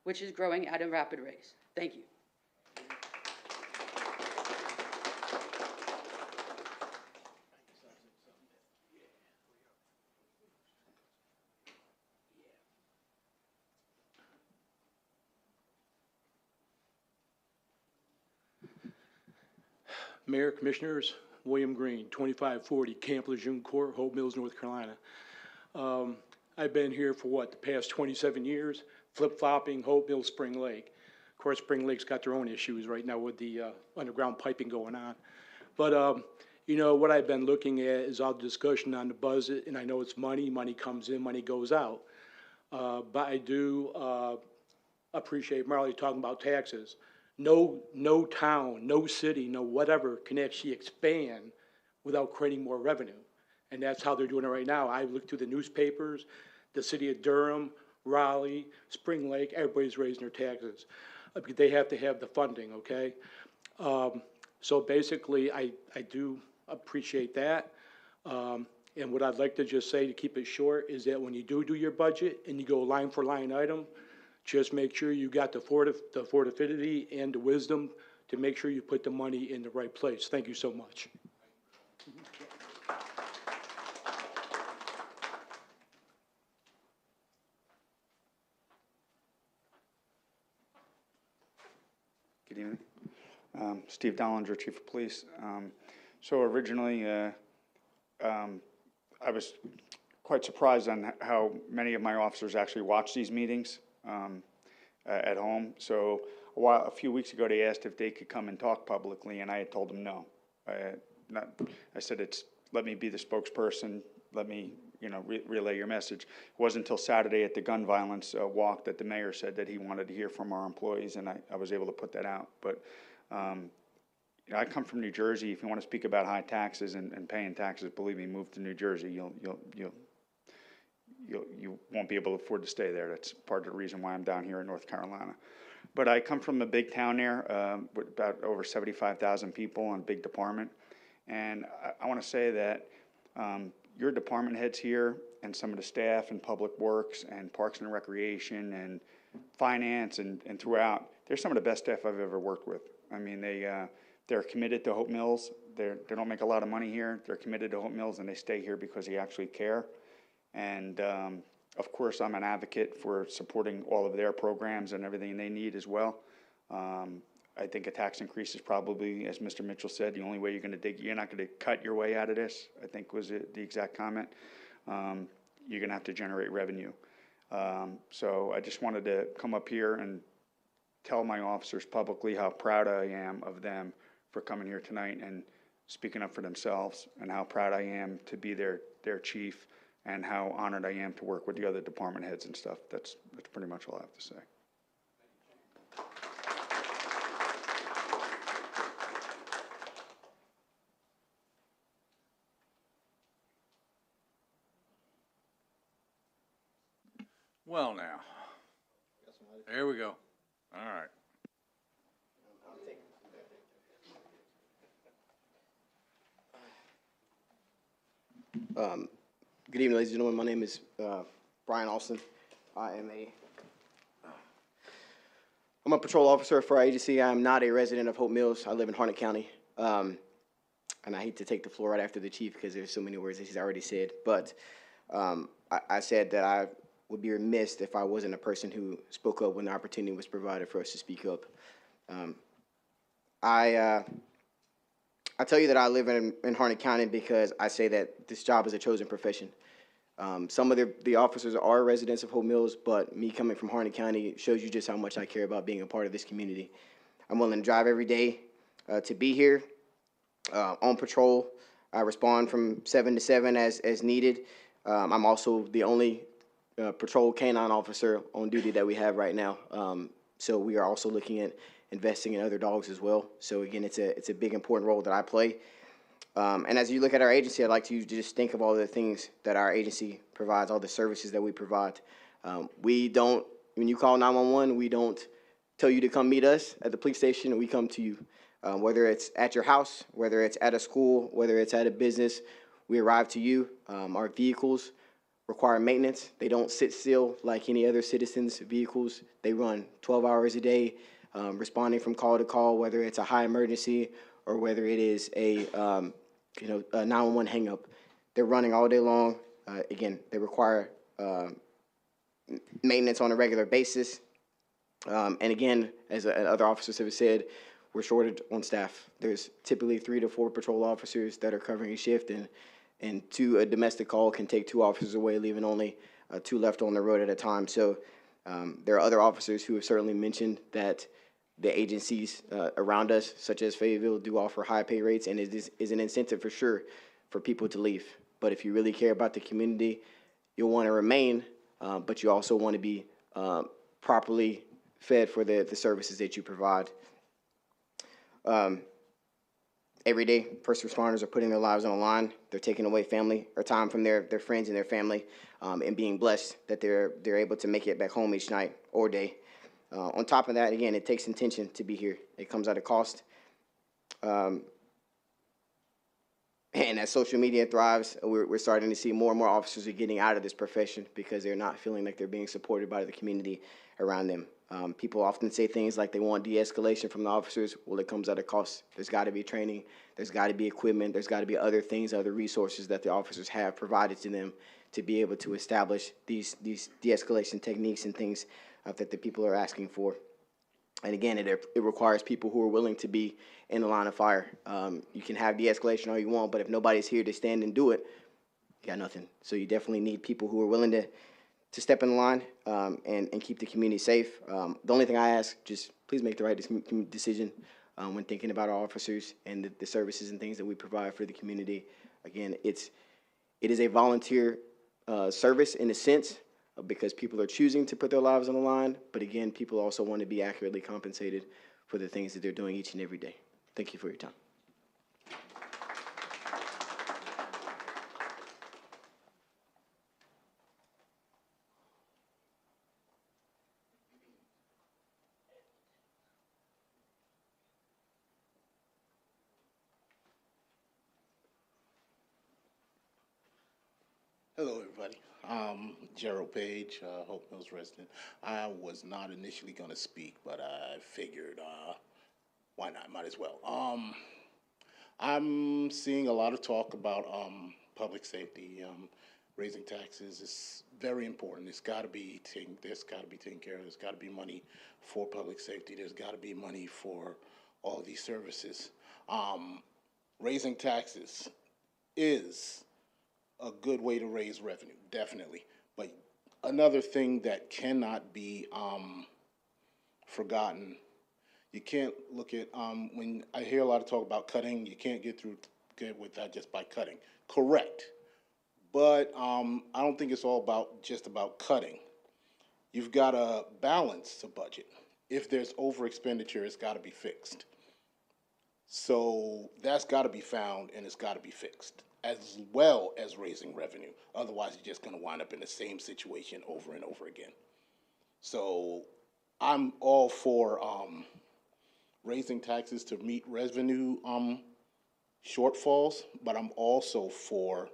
which is growing at a rapid rate. Thank you. Mayor, Commissioners, William Green, 2540 Camp Lejeune Court, Hope Mills, North Carolina. I've been here for the past 27 years, flip-flopping Hope Mills, Spring Lake. Of course, Spring Lake's got their own issues right now with the underground piping going on. But, you know, what I've been looking at is all the discussion on the budget, and I know it's money comes in, money goes out. But I do appreciate Marley talking about taxes. No town, no city, no whatever can actually expand without creating more revenue. And that's how they're doing it right now. I looked through the newspapers, the city of Durham, Raleigh, Spring Lake, everybody's raising their taxes. They have to have the funding, okay? So basically, I do appreciate that. And what I'd like to just say to keep it short is that when you do your budget and you go line for line item, just make sure you got the fortification and the wisdom to make sure you put the money in the right place. Thank you so much. Good evening. Steve Dollinger, Chief of Police. So originally, I was quite surprised on how many of my officers actually watch these meetings at home. So a few weeks ago, they asked if they could come and talk publicly, and I had told them no. I said, let me be the spokesperson, let me relay your message. It wasn't until Saturday at the gun violence walk that the mayor said that he wanted to hear from our employees, and I was able to put that out. But I come from New Jersey. If you want to speak about high taxes and paying taxes, believe me, move to New Jersey. You won't be able to afford to stay there. That's part of the reason why I'm down here in North Carolina. But I come from a big town there with about over 75,000 people and a big department. And I want to say that your department heads here and some of the staff in Public Works and Parks and Recreation and Finance and throughout, they're some of the best staff I've ever worked with. I mean, they're committed to Hope Mills. They don't make a lot of money here. They're committed to Hope Mills, and they stay here because they actually care. And of course, I'm an advocate for supporting all of their programs and everything they need as well. I think a tax increase is probably, as Mr. Mitchell said, the only way you're going to you're not going to cut your way out of this, I think was the exact comment. You're going to have to generate revenue. So I just wanted to come up here and tell my officers publicly how proud I am of them for coming here tonight and speaking up for themselves, and how proud I am to be their chief, and how honored I am to work with the other department heads and stuff. That's pretty much all I have to say. Well, now, here we go. All right. Good evening, ladies and gentlemen. My name is Brian Austin. I'm a patrol officer for our agency. I'm not a resident of Hope Mills. I live in Harnett County. And I hate to take the floor right after the chief because there's so many words that he's already said. But I said that I would be remiss if I wasn't a person who spoke up when the opportunity was provided for us to speak up. I tell you that I live in Harnett County because I say that this job is a chosen profession. Some of the officers are residents of Hope Mills, but me coming from Harnett County shows you just how much I care about being a part of this community. I'm willing to drive every day to be here on patrol. I respond from 7 to 7 as needed. I'm also the only patrol canine officer on duty that we have right now. So we are also looking at investing in other dogs as well. So again, it's a big important role that I play. And as you look at our agency, I'd like to just think of all the things that our agency provides, all the services that we provide. We don't, when you call 911, we don't tell you to come meet us at the police station, we come to you. Whether it's at your house, whether it's at a school, whether it's at a business, we arrive to you. Our vehicles require maintenance. They don't sit still like any other citizens' vehicles. They run 12 hours a day, responding from call to call, whether it's a high emergency or whether it is a 911 hang-up. They're running all day long. Again, they require maintenance on a regular basis. And again, as other officers have said, we're shorted on staff. There's typically 3 to 4 patrol officers that are covering a shift, and a domestic call can take 2 officers away, leaving only 2 left on the road at a time. So there are other officers who have certainly mentioned that the agencies around us, such as Fayetteville, do offer high pay rates, and it is an incentive for sure for people to leave. But if you really care about the community, you'll want to remain, but you also want to be properly fed for the services that you provide. Every day, first responders are putting their lives on the line. They're taking away family or time from their friends and their family, and being blessed that they're able to make it back home each night or day. On top of that, again, it takes intention to be here. It comes at a cost. And as social media thrives, we're starting to see more and more officers are getting out of this profession because they're not feeling like they're being supported by the community around them. People often say things like they want de-escalation from the officers. Well, it comes at a cost. There's got to be training. There's got to be equipment. There's got to be other things, other resources that the officers have provided to them to be able to establish these de-escalation techniques and things that the people are asking for. And again, it requires people who are willing to be in the line of fire. You can have de-escalation all you want, but if nobody's here to stand and do it, you got nothing. So you definitely need people who are willing to step in the line and keep the community safe. The only thing I ask, just please make the right decision when thinking about our officers and the services and things that we provide for the community. Again, it is a volunteer service in a sense because people are choosing to put their lives on the line, but again, people also want to be accurately compensated for the things that they're doing each and every day. Thank you for your time. Hello, everybody. Gerald Page, Hope Mills resident. I was not initially going to speak, but I figured, why not? Might as well. I'm seeing a lot of talk about public safety. Raising taxes is very important. There's got to be taken care of. There's got to be money for public safety. There's got to be money for all these services. Raising taxes is a good way to raise revenue, definitely. But another thing that cannot be forgotten, you can't look at, when I hear a lot of talk about cutting, you can't get with that just by cutting. Correct. But I don't think it's all just about cutting. You've got to balance the budget. If there's over expenditure, it's got to be fixed. So that's got to be found and it's got to be fixed, as well as raising revenue. Otherwise, you're just going to wind up in the same situation over and over again. So I'm all for raising taxes to meet revenue shortfalls, but I'm also for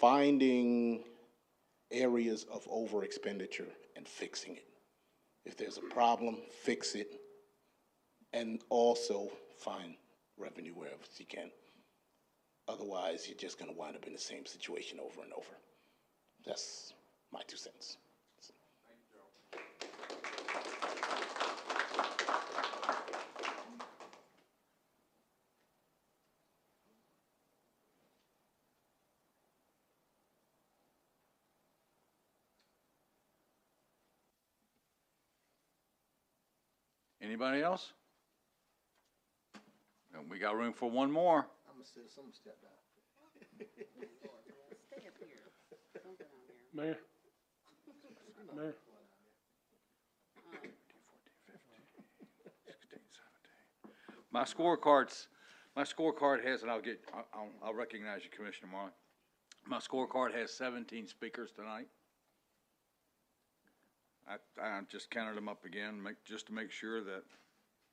finding areas of over expenditure and fixing it. If there's a problem, fix it, and also find revenue wherever you can. Otherwise, you're just going to wind up in the same situation over and over. That's my 2 cents. Anybody else? And we got room for one more. I'm gonna sit, someone step down. Mayor? Mayor? My scorecard has, and I'll recognize you, Commissioner Marley. My scorecard has 17 speakers tonight. I just counted them up again, just to make sure that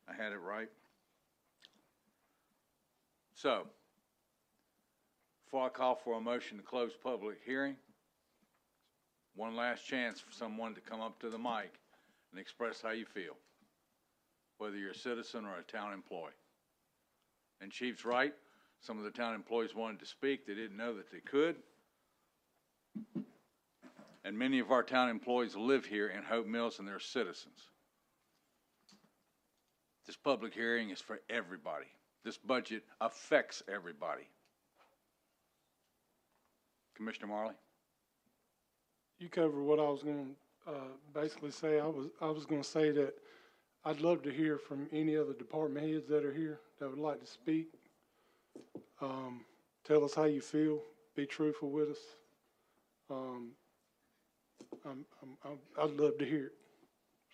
I had it right. So, before I call for a motion to close public hearing, one last chance for someone to come up to the mic and express how you feel, whether you're a citizen or a town employee. And Chief's right, some of the town employees wanted to speak, they didn't know that they could. And many of our town employees live here in Hope Mills and they're citizens. This public hearing is for everybody. This budget affects everybody. Commissioner Marley? You covered what I was going to basically say. I was going to say that I'd love to hear from any other department heads that are here that would like to speak. Tell us how you feel. Be truthful with us. I'd love to hear it.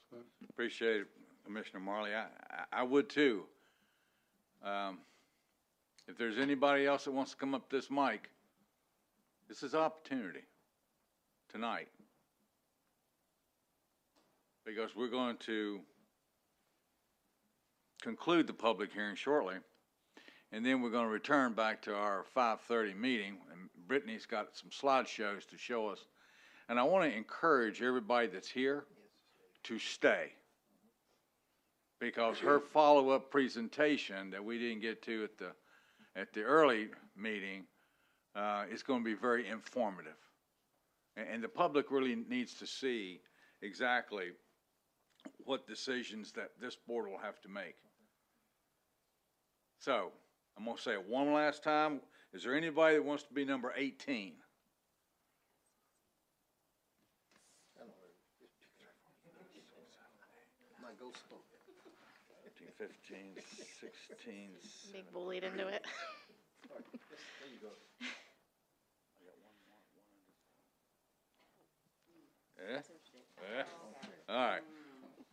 So. Appreciate it, Commissioner Marley. I would too. If there's anybody else that wants to come up this mic, this is opportunity tonight. Because we're going to conclude the public hearing shortly, and then we're going to return back to our 5:30 meeting, and Brittany's got some slideshows to show us. And I want to encourage everybody that's here to stay, because her follow-up presentation that we didn't get to at the early meeting is going to be very informative. And the public really needs to see exactly what decisions that this board will have to make. So, I'm going to say it one last time. Is there anybody that wants to be number 18? My ghost spoke. 15, 16. Big bullied into it. There you go. Yeah? Yeah? All right.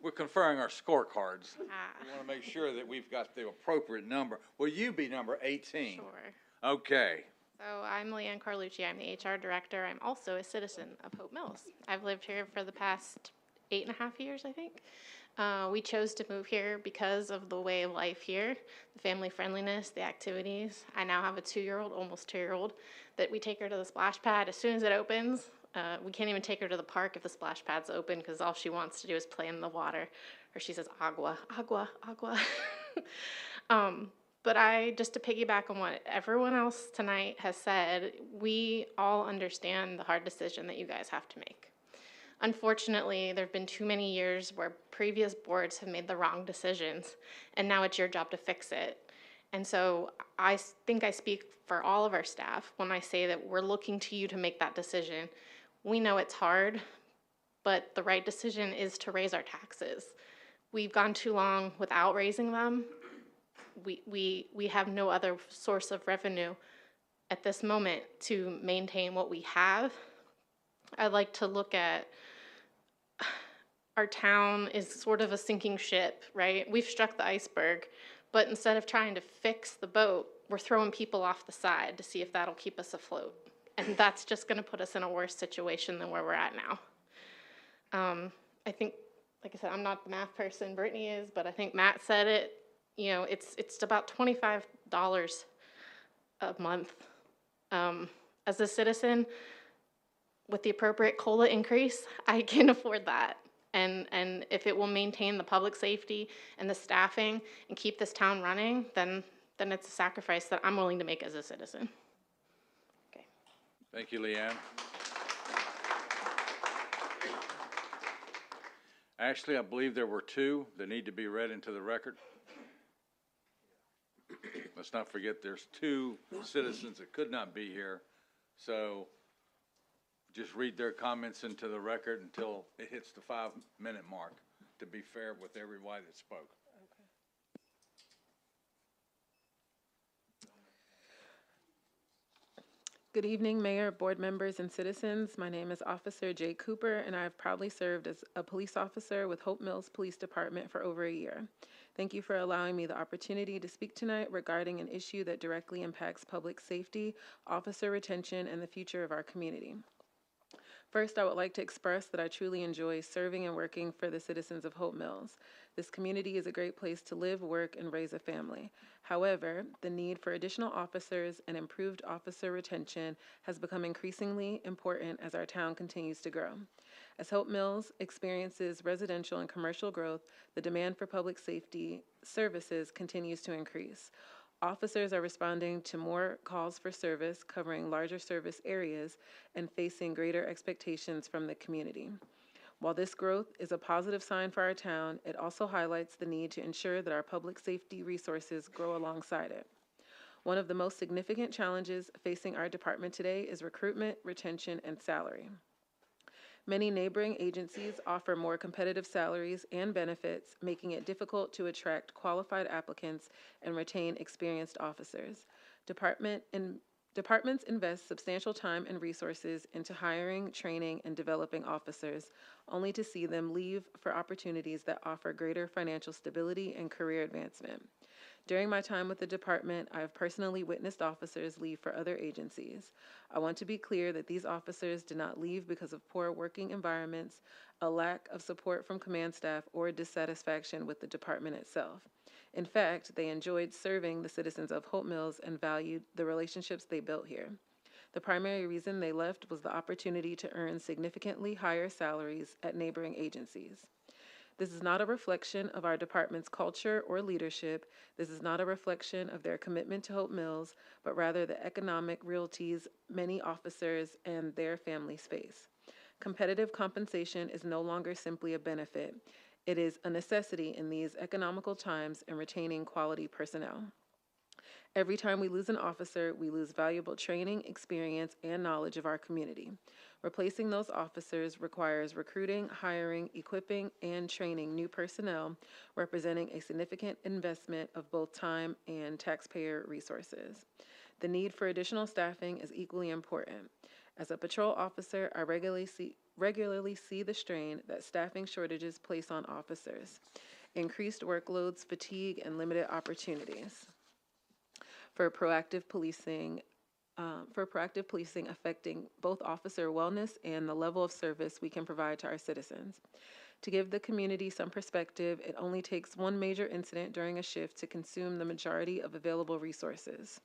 We're conferring our scorecards. We want to make sure that we've got the appropriate number. Will you be number 18? Sure. Okay. So I'm Leanne Carlucci. I'm the HR director. I'm also a citizen of Hope Mills. I've lived here for the past 8.5 years, I think. We chose to move here because of the way of life here, the family friendliness, the activities. I now have a 2-year-old, almost 2-year-old, that we take her to the splash pad as soon as it opens. We can't even take her to the park if the splash pad's open because all she wants to do is play in the water. Or she says, agua, agua, agua. But just to piggyback on what everyone else tonight has said, we all understand the hard decision that you guys have to make. Unfortunately, there have been too many years where previous boards have made the wrong decisions, and now it's your job to fix it. And so I think I speak for all of our staff when I say that we're looking to you to make that decision. We know it's hard, but the right decision is to raise our taxes. We've gone too long without raising them. We have no other source of revenue at this moment to maintain what we have. I'd like to look at our town is sort of a sinking ship, right? We've struck the iceberg, but instead of trying to fix the boat, we're throwing people off the side to see if that'll keep us afloat. And that's just gonna put us in a worse situation than where we're at now. I think, like I said, I'm not the math person, Brittany is, but I think Matt said it, you know, it's about $25 a month. As a citizen, with the appropriate COLA increase, I can afford that. And if it will maintain the public safety and the staffing and keep this town running, then it's a sacrifice that I'm willing to make as a citizen. Okay. Thank you, Leanne. Ashley, I believe there were 2 that need to be read into the record. Let's not forget there's 2 citizens that could not be here. So just read their comments into the record until it hits the 5-minute mark. to be fair with everybody that spoke. Good evening, Mayor, board members, and citizens. My name is Officer Jay Cooper, and I have proudly served as a police officer with Hope Mills Police Department for over a year. Thank you for allowing me the opportunity to speak tonight regarding an issue that directly impacts public safety, officer retention, and the future of our community. First, I would like to express that I truly enjoy serving and working for the citizens of Hope Mills. This community is a great place to live, work, and raise a family. However, the need for additional officers and improved officer retention has become increasingly important as our town continues to grow. As Hope Mills experiences residential and commercial growth, the demand for public safety services continues to increase. Officers are responding to more calls for service, covering larger service areas, and facing greater expectations from the community. While this growth is a positive sign for our town, it also highlights the need to ensure that our public safety resources grow alongside it. One of the most significant challenges facing our department today is recruitment, retention, and salary. Many neighboring agencies offer more competitive salaries and benefits, making it difficult to attract qualified applicants and retain experienced officers. Departments invest substantial time and resources into hiring, training, and developing officers, only to see them leave for opportunities that offer greater financial stability and career advancement. During my time with the department, I have personally witnessed officers leave for other agencies. I want to be clear that these officers did not leave because of poor working environments, a lack of support from command staff, or dissatisfaction with the department itself. In fact, they enjoyed serving the citizens of Hope Mills and valued the relationships they built here. The primary reason they left was the opportunity to earn significantly higher salaries at neighboring agencies. This is not a reflection of our department's culture or leadership. This is not a reflection of their commitment to Hope Mills, but rather the economic realities many officers and their families face. Competitive compensation is no longer simply a benefit. It is a necessity in these economical times in retaining quality personnel. Every time we lose an officer, we lose valuable training, experience, and knowledge of our community. Replacing those officers requires recruiting, hiring, equipping, and training new personnel, representing a significant investment of both time and taxpayer resources. The need for additional staffing is equally important. As a patrol officer, I regularly see the strain that staffing shortages place on officers. Increased workloads, fatigue, and limited opportunities for proactive policing affecting both officer wellness and the level of service we can provide to our citizens. To give the community some perspective, it only takes one major incident during a shift to consume the majority of available resources.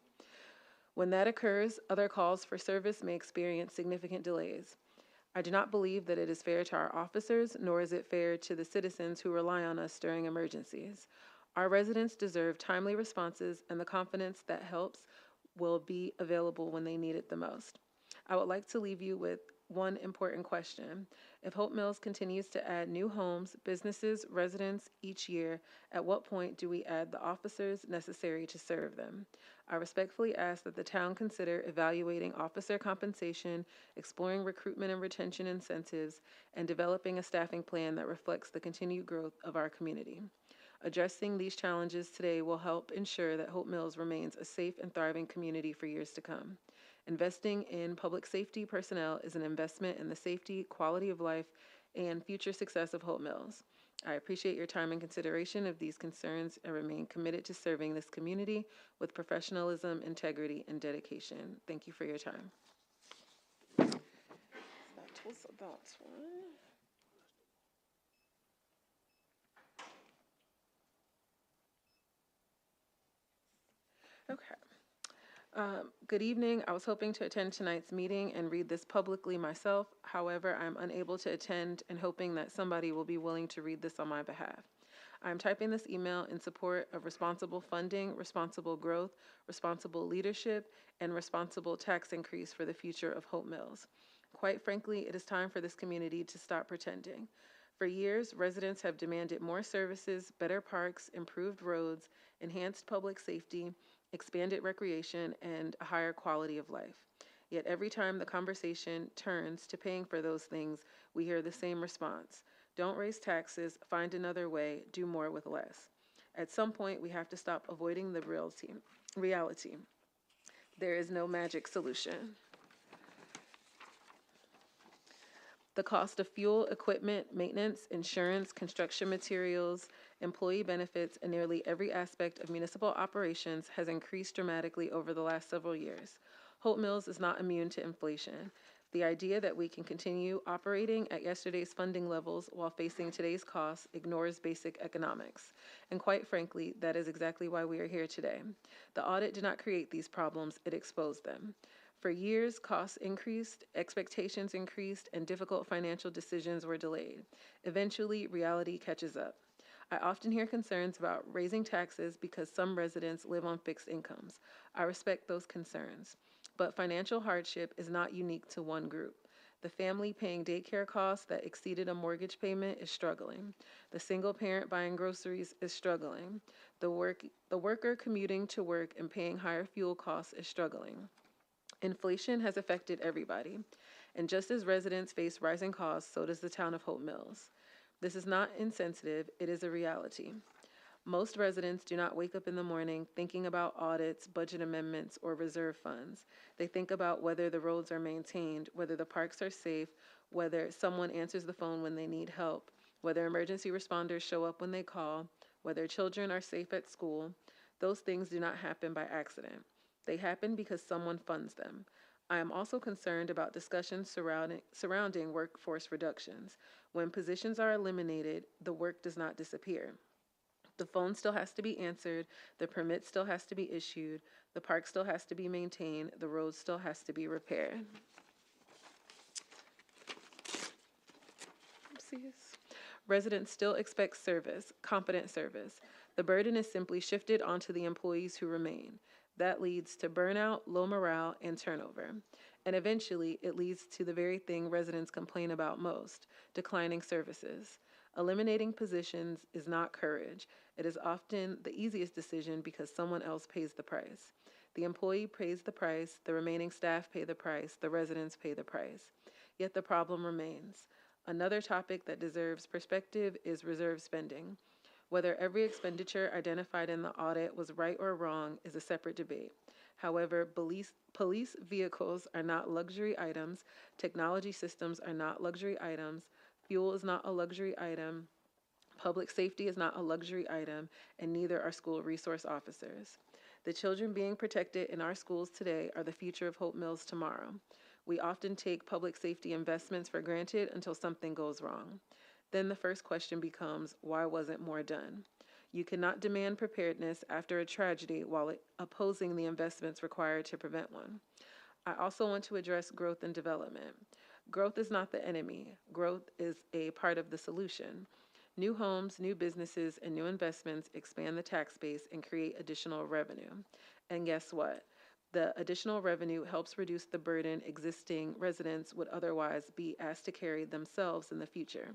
When that occurs, other calls for service may experience significant delays. I do not believe that it is fair to our officers, nor is it fair to the citizens who rely on us during emergencies. Our residents deserve timely responses and the confidence that helps will be available when they need it the most. I would like to leave you with one important question. If Hope Mills continues to add new homes, businesses, residents each year, at what point do we add the officers necessary to serve them? I respectfully ask that the town consider evaluating officer compensation, exploring recruitment and retention incentives, and developing a staffing plan that reflects the continued growth of our community. Addressing these challenges today will help ensure that Hope Mills remains a safe and thriving community for years to come. Investing in public safety personnel is an investment in the safety, quality of life, and future success of Hope Mills. I appreciate your time and consideration of these concerns and remain committed to serving this community with professionalism, integrity, and dedication. Thank you for your time. That was that one. Okay. Good evening. I was hoping to attend tonight's meeting and read this publicly myself. However, I'm unable to attend and hoping that somebody will be willing to read this on my behalf. I'm typing this email in support of responsible funding, responsible growth, responsible leadership, and responsible tax increase for the future of Hope Mills. Quite frankly, it is time for this community to stop pretending. For years, residents have demanded more services, better parks, improved roads, enhanced public safety, expanded recreation, and a higher quality of life. Yet every time the conversation turns to paying for those things, we hear the same response. Don't raise taxes, find another way, do more with less. At some point, we have to stop avoiding the reality. There is no magic solution. The cost of fuel, equipment, maintenance, insurance, construction materials, employee benefits, and nearly every aspect of municipal operations has increased dramatically over the last several years. Hope Mills is not immune to inflation. The idea that we can continue operating at yesterday's funding levels while facing today's costs ignores basic economics. And quite frankly, that is exactly why we are here today. The audit did not create these problems, it exposed them. For years, costs increased, expectations increased, and difficult financial decisions were delayed. Eventually, reality catches up. I often hear concerns about raising taxes because some residents live on fixed incomes. I respect those concerns. But financial hardship is not unique to one group. The family paying daycare costs that exceeded a mortgage payment is struggling. The single parent buying groceries is struggling. The worker commuting to work and paying higher fuel costs is struggling. Inflation has affected everybody, and just as residents face rising costs, so does the town of Hope Mills. This is not insensitive, it is a reality. Most residents do not wake up in the morning thinking about audits, budget amendments, or reserve funds. They think about whether the roads are maintained, whether the parks are safe, whether someone answers the phone when they need help, whether emergency responders show up when they call, whether children are safe at school. Those things do not happen by accident. They happen because someone funds them. I am also concerned about discussions surrounding workforce reductions. When positions are eliminated, the work does not disappear. The phone still has to be answered, the permit still has to be issued, the park still has to be maintained, the road still has to be repaired. Oopsies. Residents still expect service, competent service. The burden is simply shifted onto the employees who remain. That leads to burnout, low morale, and turnover. And eventually, it leads to the very thing residents complain about most, declining services. Eliminating positions is not courage. It is often the easiest decision because someone else pays the price. The employee pays the price, the remaining staff pay the price, the residents pay the price. Yet the problem remains. Another topic that deserves perspective is reserve spending. Whether every expenditure identified in the audit was right or wrong is a separate debate. However, police vehicles are not luxury items, technology systems are not luxury items, fuel is not a luxury item, public safety is not a luxury item, and neither are school resource officers. The children being protected in our schools today are the future of Hope Mills tomorrow. We often take public safety investments for granted until something goes wrong. Then the first question becomes, why wasn't more done? You cannot demand preparedness after a tragedy while opposing the investments required to prevent one. I also want to address growth and development. Growth is not the enemy. Growth is a part of the solution. New homes, new businesses, and new investments expand the tax base and create additional revenue. And guess what? The additional revenue helps reduce the burden existing residents would otherwise be asked to carry themselves in the future.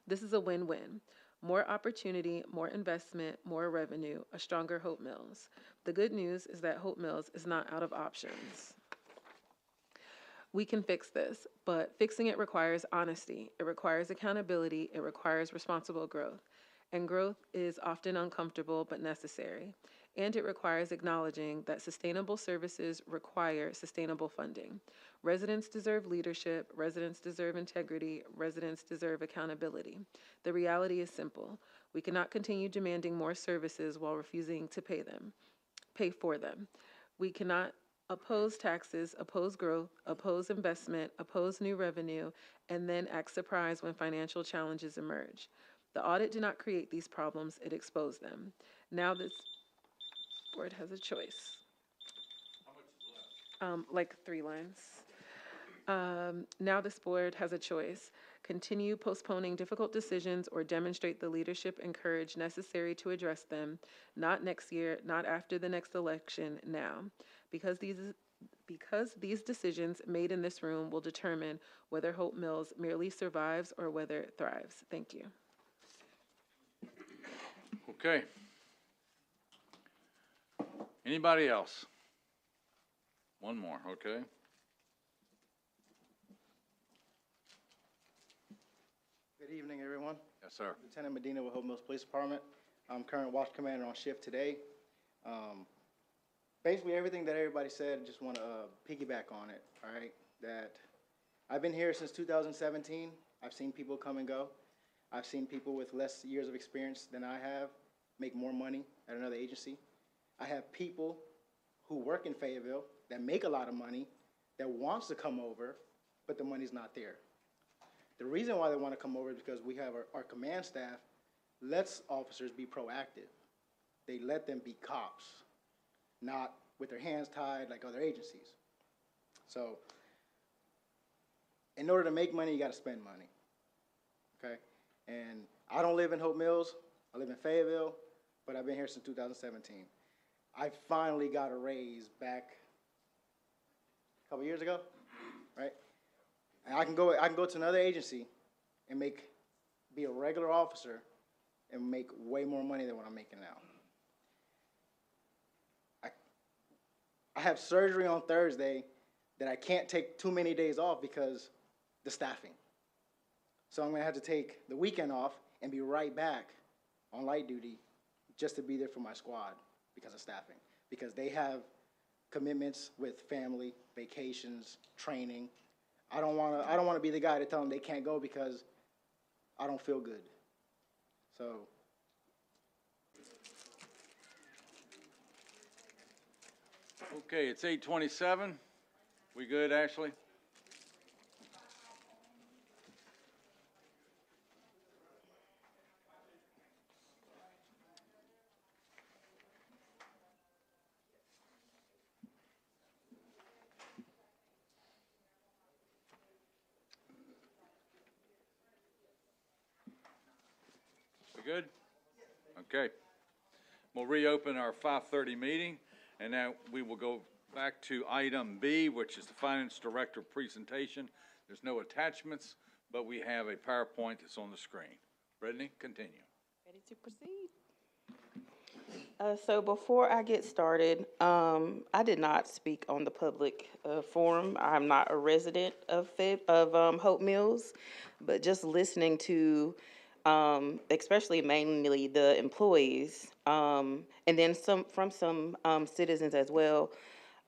This is a win-win. More opportunity, more investment, more revenue, a stronger Hope Mills. The good news is that Hope Mills is not out of options. We can fix this, but fixing it requires honesty. It requires accountability. It requires responsible growth. And growth is often uncomfortable but necessary. And it requires acknowledging that sustainable services require sustainable funding. Residents deserve leadership, residents deserve integrity, residents deserve accountability. The reality is simple. We cannot continue demanding more services while refusing to pay for them. We cannot oppose taxes, oppose growth, oppose investment, oppose new revenue, and then act surprised when financial challenges emerge. The audit did not create these problems, it exposed them. Now this board has a choice. How much is left? Like 3 lines. Now this board has a choice. Continue postponing difficult decisions or demonstrate the leadership and courage necessary to address them, not next year, not after the next election, now. Because these decisions made in this room will determine whether Hope Mills merely survives or whether it thrives. Thank you. Okay. Anybody else? One more, okay? Good Good evening, everyone. Yes, sir. Lieutenant Medina with Hope Mills Police Department. I'm current watch commander on shift today. Basically, everything that everybody said, just want to piggyback on it, all right? That I've been here since 2017. I've seen people come and go. I've seen people with less years of experience than I have make more money at another agency. I have people who work in Fayetteville that make a lot of money that wants to come over, but the money's not there. The reason why they want to come over is because we have our command staff lets officers be proactive. They let them be cops, not with their hands tied like other agencies. So in order to make money, you got to spend money, okay? And I don't live in Hope Mills. I live in Fayetteville, but I've been here since 2017. I finally got a raise back a couple years ago, right? And I can go to another agency and be a regular officer and make way more money than what I'm making now. I have surgery on Thursday that I can't take too many days off because the staffing. So I'm gonna have to take the weekend off and be right back on light duty just to be there for my squad because of staffing. Because they have commitments with family, vacations, training. I don't wanna be the guy to tell them they can't go because I don't feel good. So Okay, it's 8:27. We good, Ashley? We good? Okay. We'll reopen our 5:30 meeting, and now we will go back to item B, which is the Finance Director presentation. There's no attachments, but we have a PowerPoint that's on the screen. Brittany, continue. Ready to proceed? So before I get started, I did not speak on the public forum. I'm not a resident of Hope Mills, but just listening to, especially mainly the employees, and then some citizens as well.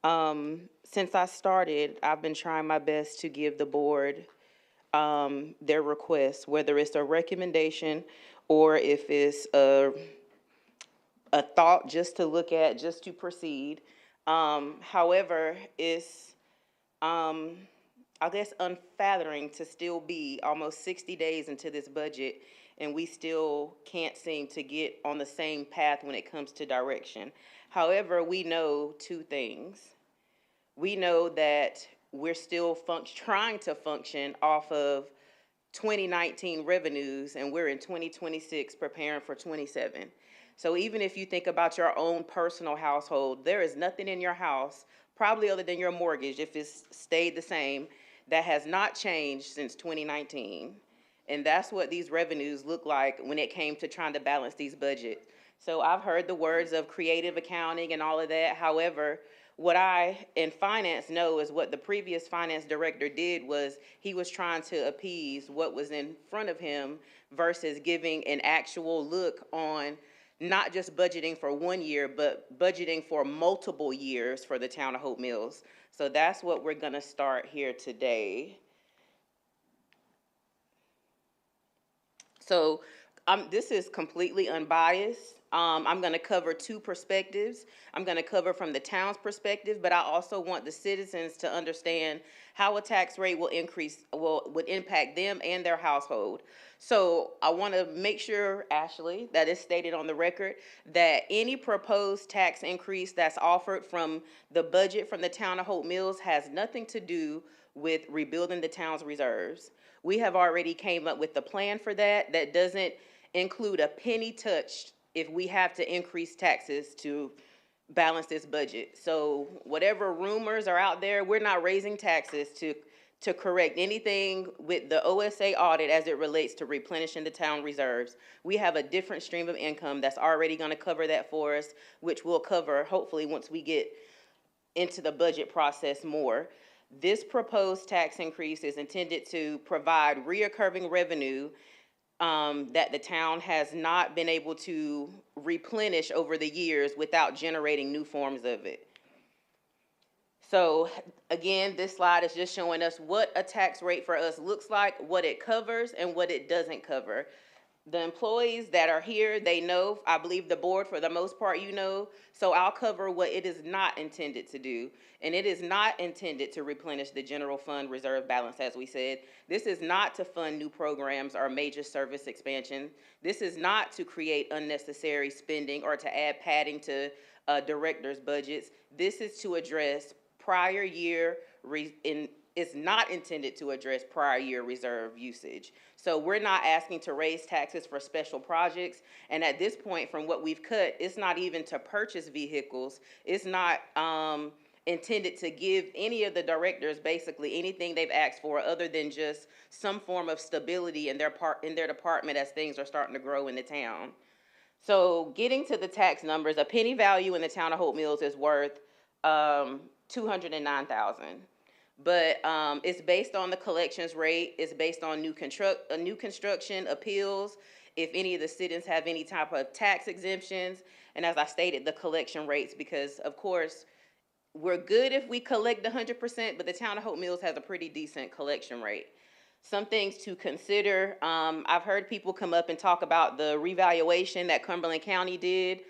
Since I started, I've been trying my best to give the board their requests, whether it's a recommendation or if it's a thought just to look at, just to proceed. However, it's, I guess, unfathoming to still be almost 60 days into this budget and we still can't seem to get on the same path when it comes to direction. However, we know two things. We know that we're still trying to function off of 2019 revenues, and we're in 2026 preparing for 27. So even if you think about your own personal household, there is nothing in your house, probably other than your mortgage, if it's stayed the same, that has not changed since 2019. And that's what these revenues look like when it came to trying to balance these budgets. So I've heard the words of creative accounting and all of that. However, what I in finance know is what the previous finance director did was he was trying to appease what was in front of him versus giving an actual look on not just budgeting for 1 year, but budgeting for multiple years for the town of Hope Mills. So that's what we're gonna start here today. So this is completely unbiased. I'm going to cover two perspectives. I'm going to cover from the town's perspective, but I also want the citizens to understand how a tax rate will would impact them and their household. So I want to make sure, Ashley, that it's stated on the record that any proposed tax increase that's offered from the budget from the town of Hope Mills has nothing to do with rebuilding the town's reserves. We have already came up with the plan for that. That doesn't include a penny touched if we have to increase taxes to balance this budget. So whatever rumors are out there, we're not raising taxes to correct anything with the OSA audit as it relates to replenishing the town reserves. We have a different stream of income that's already gonna cover that for us, which we'll cover hopefully once we get into the budget process more. This proposed tax increase is intended to provide reoccurring revenue that the town has not been able to replenish over the years without generating new forms of it. So again, this slide is just showing us what a tax rate for us looks like, what it covers, and what it doesn't cover. The employees that are here, they know, I believe the board for the most part, you know, so I'll cover what it is not intended to do. And it is not intended to replenish the general fund reserve balance, as we said. This is not to fund new programs or major service expansion. This is not to create unnecessary spending or to add padding to directors' budgets. This is to address prior year, it's not intended to address prior year reserve usage. So we're not asking to raise taxes for special projects. And at this point, from what we've cut, it's not even to purchase vehicles. It's not intended to give any of the directors basically anything they've asked for other than just some form of stability in their department as things are starting to grow in the town. So getting to the tax numbers, a penny value in the town of Hope Mills is worth $209,000. But it's based on the collections rate. It's based on new construction, appeals, if any of the citizens have any type of tax exemptions, and as I stated, the collection rates, because of course, we're good if we collect 100%, but the town of Hope Mills has a pretty decent collection rate. Some things to consider, I've heard people come up and talk about the revaluation that Cumberland County did.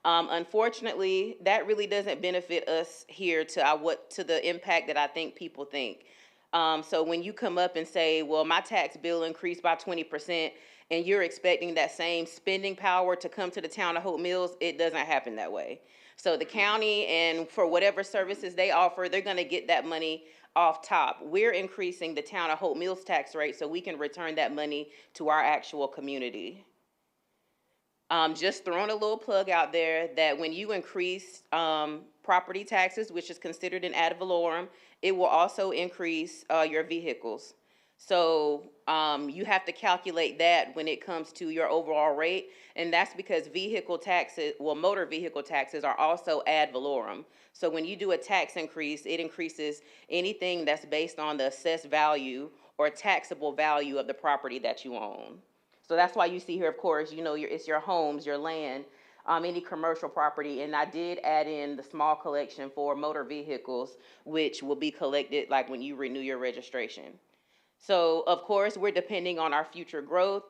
Unfortunately, that really doesn't benefit us here to the impact that I think people think. So when you come up and say, well, my tax bill increased by 20%, and you're expecting that same spending power to come to the town of Hope Mills, it doesn't happen that way. So the county, and for whatever services they offer, they're gonna get that money off top. We're increasing the town of Hope Mills tax rate so we can return that money to our actual community. Just throwing a little plug out there that when you increase property taxes, which is considered an ad valorem, it will also increase your vehicles. So you have to calculate that when it comes to your overall rate, and that's because vehicle taxes, well, motor vehicle taxes are also ad valorem. So when you do a tax increase, it increases anything that's based on the assessed value or taxable value of the property that you own. So that's why you see here, of course, you know, it's your homes, your land, any commercial property, and I did add in the small collection for motor vehicles, which will be collected like when you renew your registration. So, of course, we're depending on our future growth.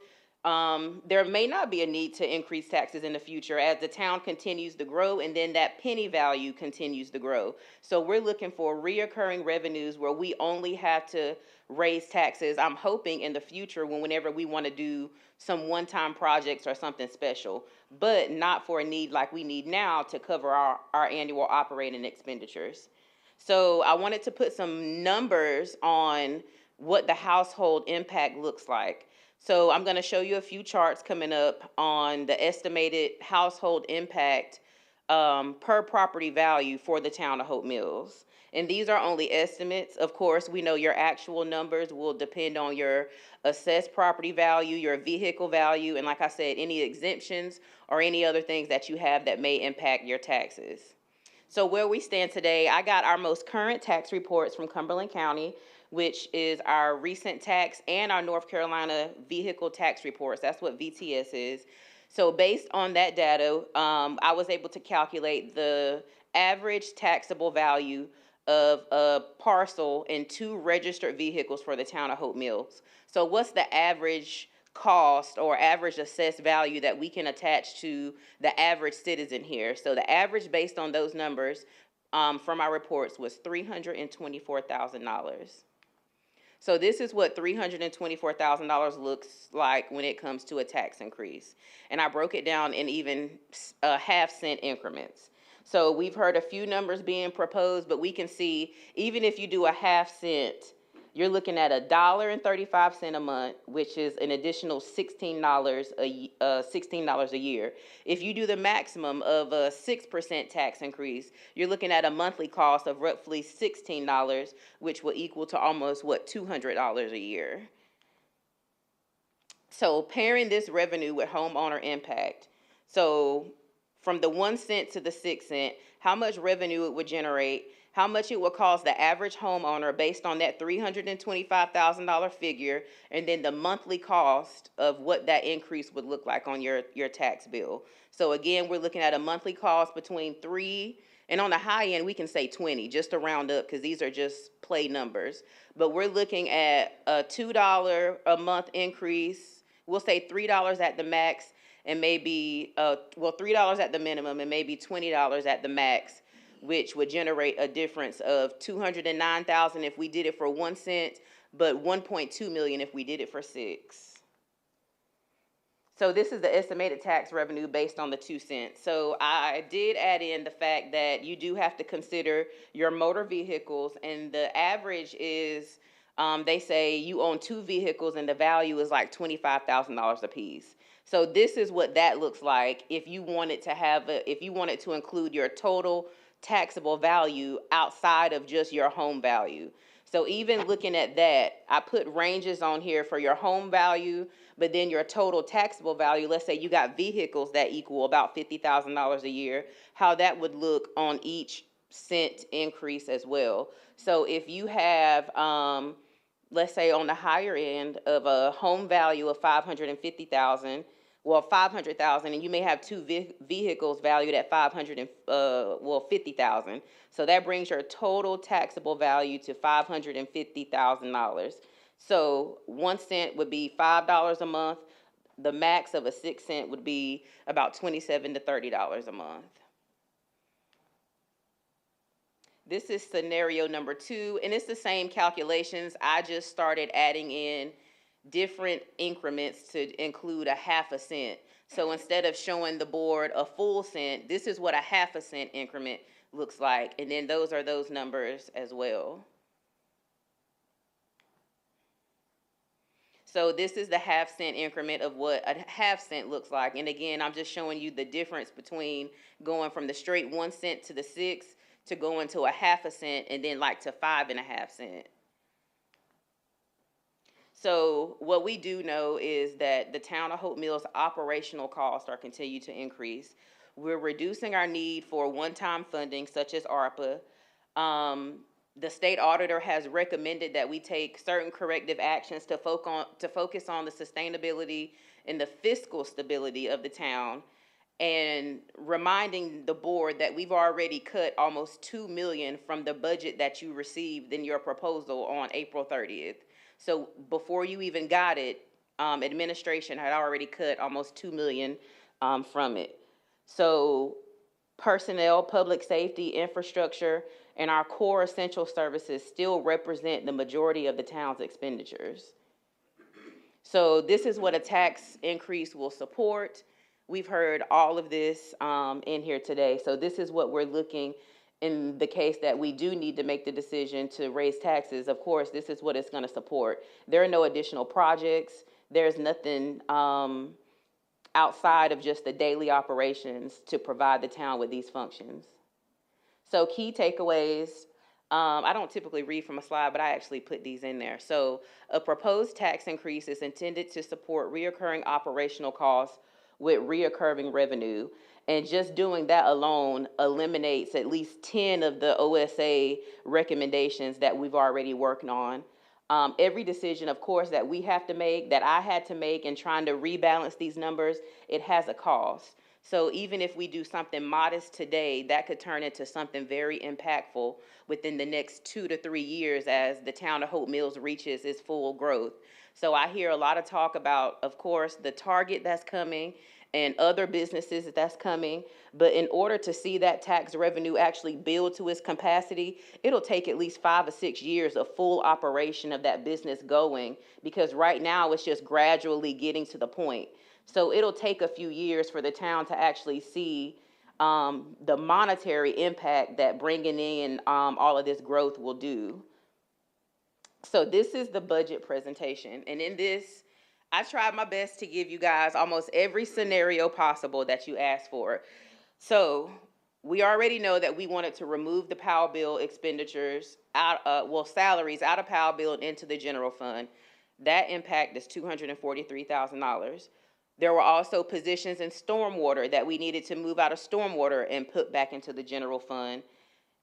There may not be a need to increase taxes in the future as the town continues to grow and then that penny value continues to grow. So we're looking for reoccurring revenues where we only have to raise taxes, I'm hoping in the future whenever we want to do some one-time projects or something special, but not for a need like we need now to cover our annual operating expenditures. So I wanted to put some numbers on what the household impact looks like. So I'm going to show you a few charts coming up on the estimated household impact per property value for the town of Hope Mills. And these are only estimates. Of course, we know your actual numbers will depend on your assessed property value, your vehicle value, and like I said, any exemptions or any other things that you have that may impact your taxes. So where we stand today, I got our most current tax reports from Cumberland County, which is our recent tax and our North Carolina vehicle tax reports. That's what VTS is. So based on that data, I was able to calculate the average taxable value of a parcel and 2 registered vehicles for the town of Hope Mills. So what's the average cost or average assessed value that we can attach to the average citizen here? So the average based on those numbers from our reports was $324,000. So this is what $324,000 looks like when it comes to a tax increase. And I broke it down in even half-cent increments. So we've heard a few numbers being proposed, but we can see even if you do a half-cent, you're looking at $1.35 a month, which is an additional $16 a year. If you do the maximum of a 6% tax increase, you're looking at a monthly cost of roughly $16, which will equal to almost, what, $200 a year. So pairing this revenue with homeowner impact. So from the 1 cent to the 6 cent, how much revenue it would generate, how much it would cost the average homeowner based on that $325,000 figure, and then the monthly cost of what that increase would look like on your tax bill. So again, we're looking at a monthly cost between 3, and on the high end, we can say 20, just to round up, because these are just play numbers. But we're looking at a $2 a month increase. We'll say $3 at the max, and maybe, $3 at the minimum, and maybe $20 at the max, which would generate a difference of $209,000 if we did it for 1 cent, but $1.2 million if we did it for 6. So this is the estimated tax revenue based on the 2 cents. So I did add in the fact that you do have to consider your motor vehicles, and the average is, they say you own 2 vehicles and the value is like $25,000 a piece. So this is what that looks like if you wanted to if you wanted to include your total taxable value outside of just your home value. So even looking at that, I put ranges on here for your home value, but then your total taxable value, let's say you got vehicles that equal about $50,000 a year, how that would look on each cent increase as well. So if you have, let's say on the higher end of a home value of $550,000, and you may have 2 vehicles valued at $50,000. So that brings your total taxable value to $550,000. So 1 cent would be $5 a month. The max of a 6 cent would be about $27 to $30 a month. This is scenario number 2, and it's the same calculations. I just started adding in different increments to include a half a cent. So instead of showing the board a full cent, this is what a half a cent increment looks like. And then those are those numbers as well. So this is the half cent increment of what a half cent looks like. And again, I'm just showing you the difference between going from the straight 1 cent to the 6 to going to a half a cent and then like to 5.5 cents. So what we do know is that the town of Hope Mills operational costs are continue to increase. We're reducing our need for one-time funding such as ARPA. The state auditor has recommended that we take certain corrective actions to focus on the sustainability and the fiscal stability of the town, and reminding the board that we've already cut almost $2 million from the budget that you received in your proposal on April 30th. So before you even got it, administration had already cut almost $2 million from it. So personnel, public safety, infrastructure, and our core essential services still represent the majority of the town's expenditures. So this is what a tax increase will support. We've heard all of this in here today. So this is what we're looking in the case that we do need to make the decision to raise taxes. Of course, this is what it's going to support. There are no additional projects. There's nothing outside of just the daily operations to provide the town with these functions. So key takeaways, I don't typically read from a slide, but I actually put these in there. So a proposed tax increase is intended to support reoccurring operational costs with reoccurring revenue. And just doing that alone eliminates at least 10 of the OSA recommendations that we've already worked on. Every decision, of course, that we have to make, that I had to make in trying to rebalance these numbers, it has a cost. So even if we do something modest today, that could turn into something very impactful within the next 2 to 3 years as the town of Hope Mills reaches its full growth. So I hear a lot of talk about, of course, the Target that's coming and other businesses that's coming. But in order to see that tax revenue actually build to its capacity, it'll take at least 5 or 6 years of full operation of that business going, because right now it's just gradually getting to the point. So it'll take a few years for the town to actually see the monetary impact that bringing in all of this growth will do. So this is the budget presentation. And in this, I tried my best to give you guys almost every scenario possible that you asked for. So we already know that we wanted to remove the Powell bill expenditures, salaries out of Powell bill and into the general fund. That impact is $243,000. There were also positions in stormwater that we needed to move out of stormwater and put back into the general fund.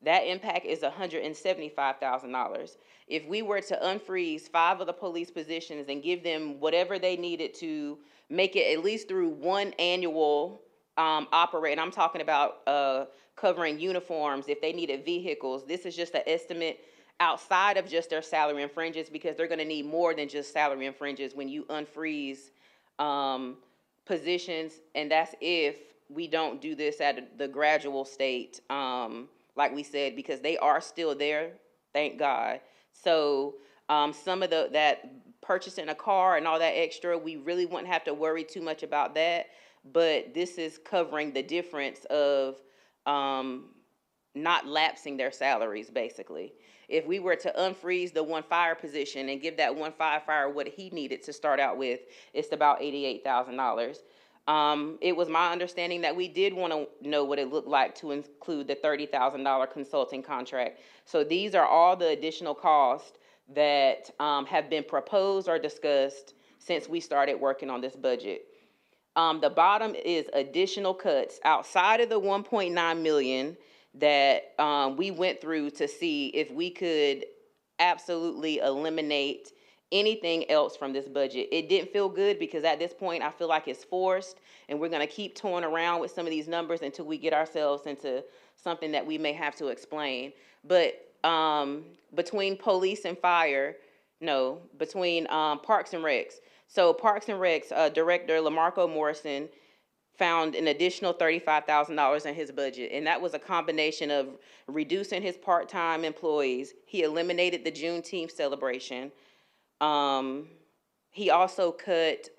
That impact is $175,000. If we were to unfreeze 5 of the police positions and give them whatever they needed to make it at least through one annual operate, and I'm talking about covering uniforms, if they needed vehicles, this is just an estimate outside of just their salary and fringes, because they're gonna need more than just salary and fringes when you unfreeze positions, and that's if we don't do this at the gradual state, like we said, because they are still there, thank God. So some of that purchasing a car and all that extra, we really wouldn't have to worry too much about that, but this is covering the difference of not lapsing their salaries, basically. If we were to unfreeze the one fire position and give that one firefighter what he needed to start out with, it's about $88,000. It was my understanding that we did want to know what it looked like to include the $30,000 consulting contract. So these are all the additional costs that have been proposed or discussed since we started working on this budget. The bottom is additional cuts outside of the 1.9 million that we went through to see if we could absolutely eliminate anything else from this budget. It didn't feel good because at this point I feel like it's forced, and we're going to keep toying around with some of these numbers until we get ourselves into something that we may have to explain. But between police and fire, between Parks and Recs. So Parks and Recs Director LaMarco Morrison found an additional $35,000 in his budget, and that was a combination of reducing his part-time employees. He eliminated the Juneteenth celebration. He also cut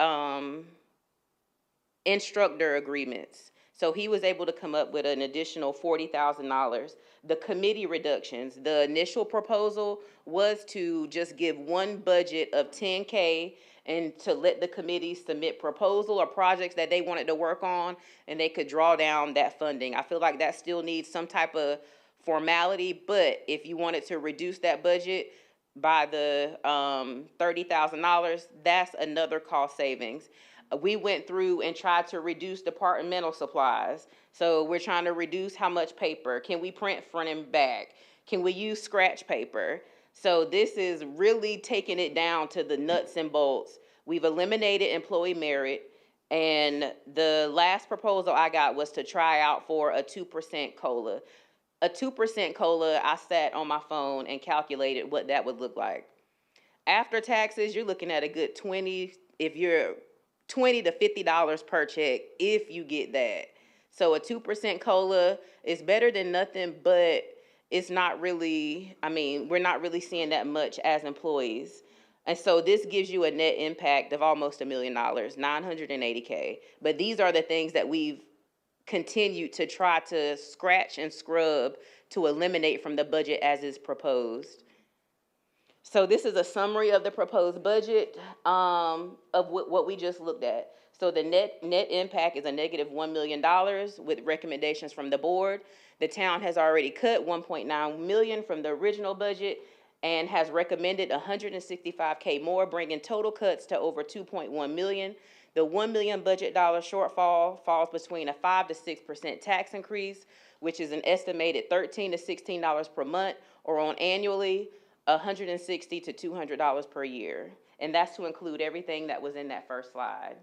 instructor agreements. So he was able to come up with an additional $40,000. The committee reductions, the initial proposal was to just give one budget of $10K and to let the committee submit proposal or projects that they wanted to work on, and they could draw down that funding. I feel like that still needs some type of formality, but if you wanted to reduce that budget by the $30,000, that's another cost savings. We went through and tried to reduce departmental supplies. So we're trying to reduce how much paper. Can we print front and back? Can we use scratch paper? So this is really taking it down to the nuts and bolts. We've eliminated employee merit, and the last proposal I got was to try out for a 2% COLA. A 2% COLA, I sat on my phone and calculated what that would look like. After taxes, you're looking at a good $20 to $50 per check if you get that. So a 2% COLA is better than nothing, but it's not really, we're not really seeing that much as employees. And so this gives you a net impact of almost $1 million, $980K. But these are the things that we've continued to try to scratch and scrub to eliminate from the budget as is proposed. So this is a summary of the proposed budget of what we just looked at. So the net impact is a negative $1 million with recommendations from the board. The town has already cut $1.9 million from the original budget and has recommended $165K more, bringing total cuts to over $2.1 million. The $1 million budget dollar shortfall falls between a 5 to 6% tax increase, which is an estimated $13 to $16 per month, or on annually, $160 to $200 per year. And that's to include everything that was in that first slide.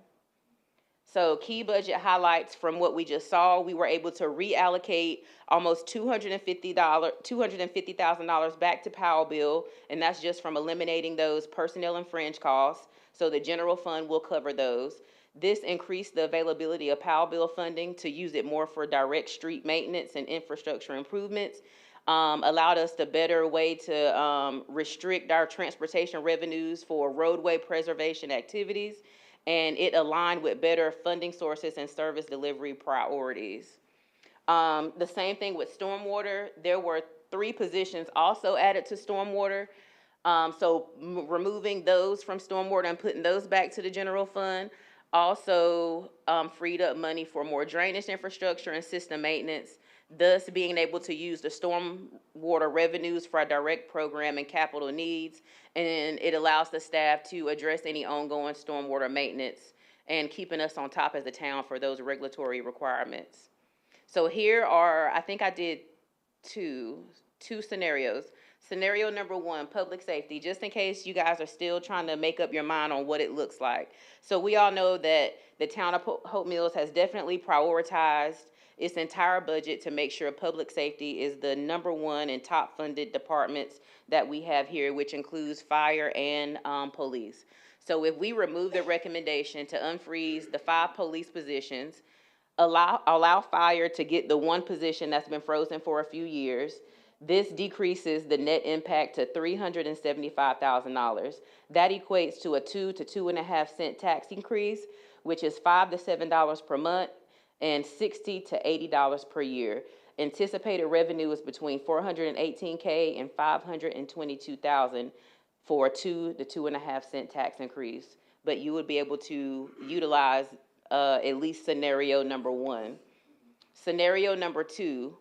So key budget highlights from what we just saw: we were able to reallocate almost $250,000 back to Powell Bill, and that's just from eliminating those personnel and fringe costs. So the general fund will cover those. This increased the availability of Powell Bill funding to use it more for direct street maintenance and infrastructure improvements. Allowed us the better way to restrict our transportation revenues for roadway preservation activities, and it aligned with better funding sources and service delivery priorities. The same thing with stormwater. There were 3 positions also added to stormwater. So removing those from stormwater and putting those back to the general fund also freed up money for more drainage infrastructure and system maintenance, thus being able to use the stormwater revenues for our direct program and capital needs. And it allows the staff to address any ongoing stormwater maintenance and keeping us on top as a town for those regulatory requirements. So here are, I think I did two scenarios. Scenario number one, public safety, just in case you guys are still trying to make up your mind on what it looks like. So we all know that the town of Hope Mills has definitely prioritized its entire budget to make sure public safety is the number one and top funded departments that we have here, which includes fire and police. So if we remove the recommendation to unfreeze the 5 police positions, allow fire to get the 1 position that's been frozen for a few years, this decreases the net impact to $375,000. That equates to a 2 to 2.5 cent tax increase, which is $5 to $7 per month and $60 to $80 per year. Anticipated revenue is between $418K and $522,000 for a 2 to 2.5 cent tax increase. But you would be able to utilize at least scenario number one. Scenario number two,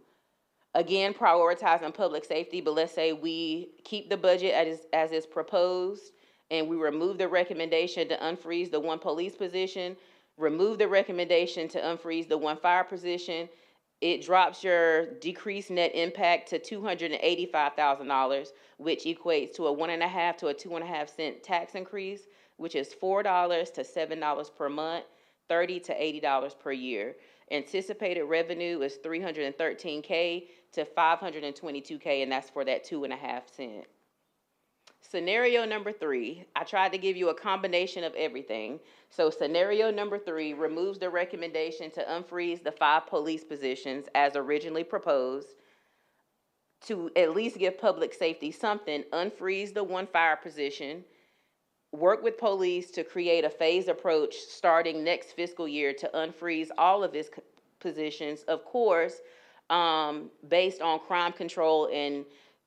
again, prioritizing public safety, but let's say we keep the budget as is proposed and we remove the recommendation to unfreeze the 1 police position, remove the recommendation to unfreeze the 1 fire position, it drops your decreased net impact to $285,000, which equates to a 1.5 to a 2.5 cent tax increase, which is $4 to $7 per month, $30 to $80 per year. Anticipated revenue is $313K to $522K, and that's for that 2.5 cent. Scenario number 3, I tried to give you a combination of everything. So scenario number 3 removes the recommendation to unfreeze the 5 police positions as originally proposed, to at least give public safety something, unfreeze the 1 fire position, work with police to create a phased approach starting next fiscal year to unfreeze all of its positions, of course, based on crime control, and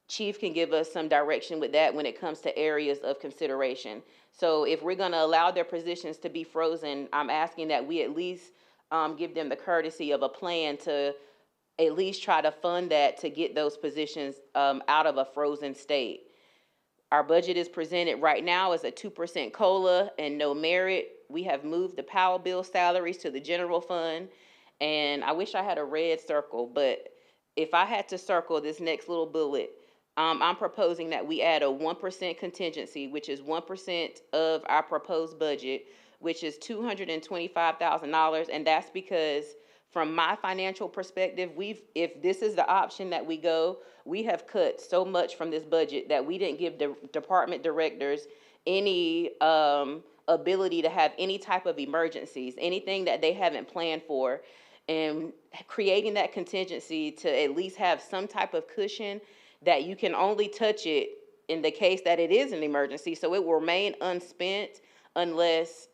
Chief can give us some direction with that when it comes to areas of consideration. So if we're gonna allow their positions to be frozen, I'm asking that we at least give them the courtesy of a plan to at least try to fund that to get those positions out of a frozen state. Our budget is presented right now as a 2% COLA and no merit. We have moved the Powell bill salaries to the general fund, and I wish I had a red circle, but if I had to circle this next little bullet, I'm proposing that we add a 1% contingency, which is 1% of our proposed budget, which is $225,000, and that's because from my financial perspective, if this is the option that we go, we have cut so much from this budget that we didn't give the department directors any ability to have any type of emergencies, anything that they haven't planned for. And creating that contingency to at least have some type of cushion that you can only touch it in the case that it is an emergency. So it will remain unspent unless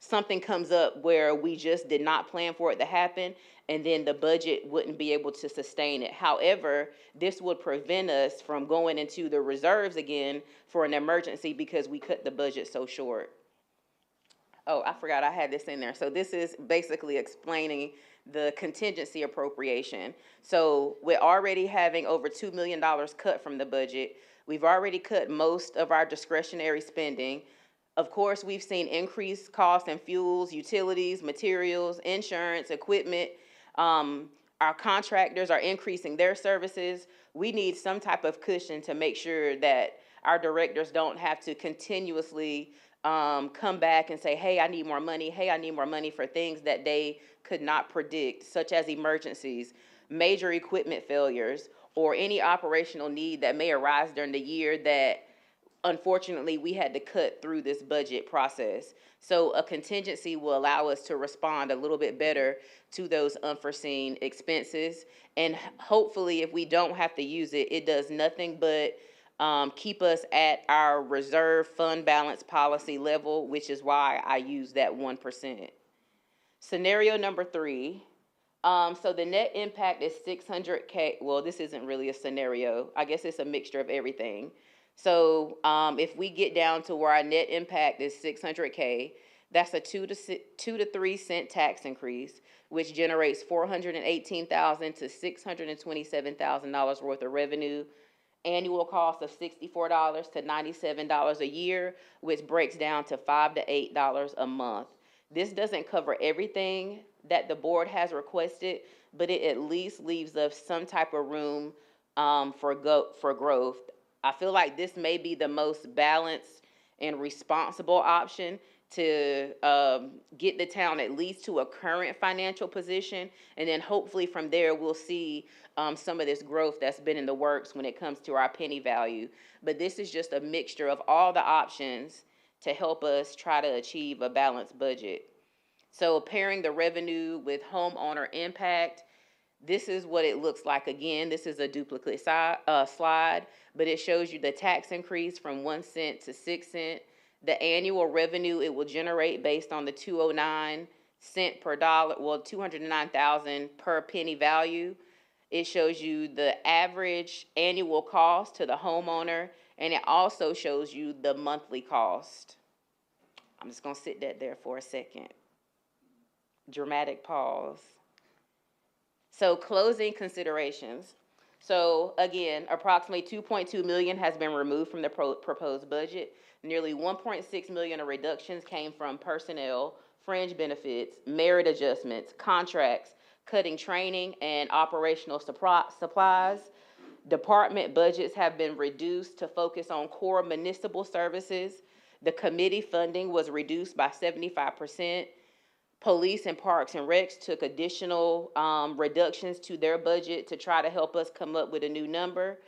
something comes up where we just did not plan for it to happen, and then the budget wouldn't be able to sustain it. However, this would prevent us from going into the reserves again for an emergency because we cut the budget so short. Oh, I forgot I had this in there. So this is basically explaining the contingency appropriation. So we're already having over $2 million cut from the budget. We've already cut most of our discretionary spending. Of course, we've seen increased costs in fuels, utilities, materials, insurance, equipment. Our contractors are increasing their services. We need some type of cushion to make sure that our directors don't have to continuously come back and say, hey, I need more money. Hey, I need more money for things that they could not predict, such as emergencies, major equipment failures, or any operational need that may arise during the year that unfortunately we had to cut through this budget process. So a contingency will allow us to respond a little bit better to those unforeseen expenses. And hopefully if we don't have to use it, it does nothing but keep us at our reserve fund balance policy level, which is why I use that 1%. Scenario number 3. So the net impact is $600K. Well, this isn't really a scenario. I guess it's a mixture of everything. So if we get down to where our net impact is $600K, that's a 2 to 3 cent tax increase, which generates $418,000 to $627,000 worth of revenue. Annual cost of $64 to $97 a year, which breaks down to $5 to $8 a month. This doesn't cover everything that the board has requested, but it at least leaves us some type of room for growth. I feel like this may be the most balanced and responsible option to get the town at least to a current financial position, and then hopefully from there we'll see some of this growth that's been in the works when it comes to our penny value. But this is just a mixture of all the options to help us try to achieve a balanced budget. So pairing the revenue with homeowner impact, this is what it looks like. Again, this is a duplicate slide, but it shows you the tax increase from 1 cent to 6 cents. The annual revenue it will generate based on the 209 cent per dollar, well, 209,000 per penny value. It shows you the average annual cost to the homeowner, and it also shows you the monthly cost. I'm just gonna sit that there for a second. Dramatic pause. So closing considerations. So again, approximately 2.2 million has been removed from the proposed budget. Nearly 1.6 million of reductions came from personnel, fringe benefits, merit adjustments, contracts, cutting training and operational supplies. Department budgets have been reduced to focus on core municipal services. The committee funding was reduced by 75%. Police and Parks and Recs took additional reductions to their budget to try to help us come up with a new number.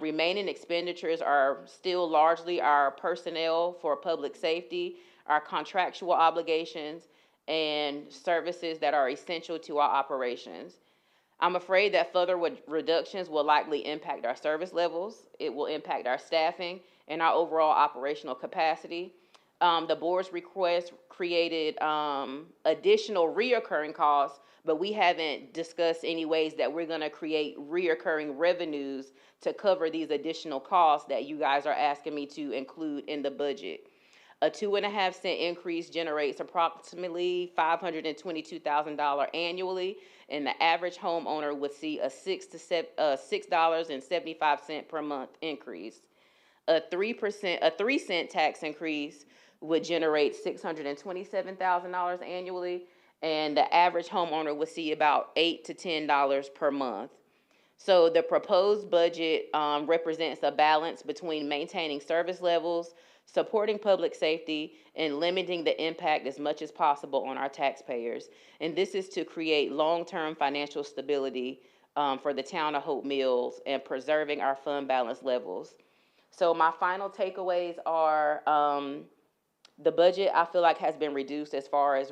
Remaining expenditures are still largely our personnel for public safety, our contractual obligations, and services that are essential to our operations. I'm afraid that further reductions will likely impact our service levels. It will impact our staffing and our overall operational capacity. The board's request created additional reoccurring costs, but we haven't discussed any ways that we're going to create reoccurring revenues to cover these additional costs that you guys are asking me to include in the budget. A 2.5 cent increase generates approximately $522,000 annually, and the average homeowner would see a $6.75 per month increase. A 3 cent tax increase would generate $627,000 annually, and the average homeowner would see about $8 to $10 per month. So the proposed budget represents a balance between maintaining service levels, supporting public safety, and limiting the impact as much as possible on our taxpayers. And this is to create long-term financial stability for the town of Hope Mills and preserving our fund balance levels. So my final takeaways are the budget I feel like has been reduced as far as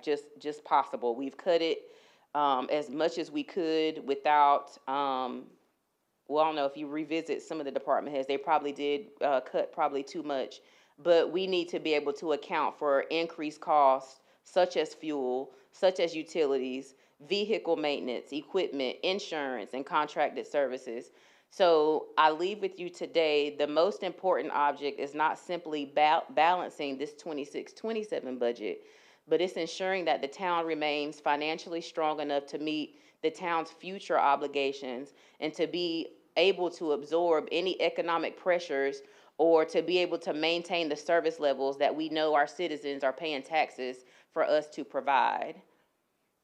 just possible. We've cut it as much as we could without, well, I don't know if you revisit some of the department heads, they probably did cut probably too much, but we need to be able to account for increased costs such as fuel, such as utilities, vehicle maintenance, equipment, insurance, and contracted services. So I leave with you today, the most important object is not simply balancing this 26-27 budget, but it's ensuring that the town remains financially strong enough to meet the town's future obligations and to be able to absorb any economic pressures or to be able to maintain the service levels that we know our citizens are paying taxes for us to provide.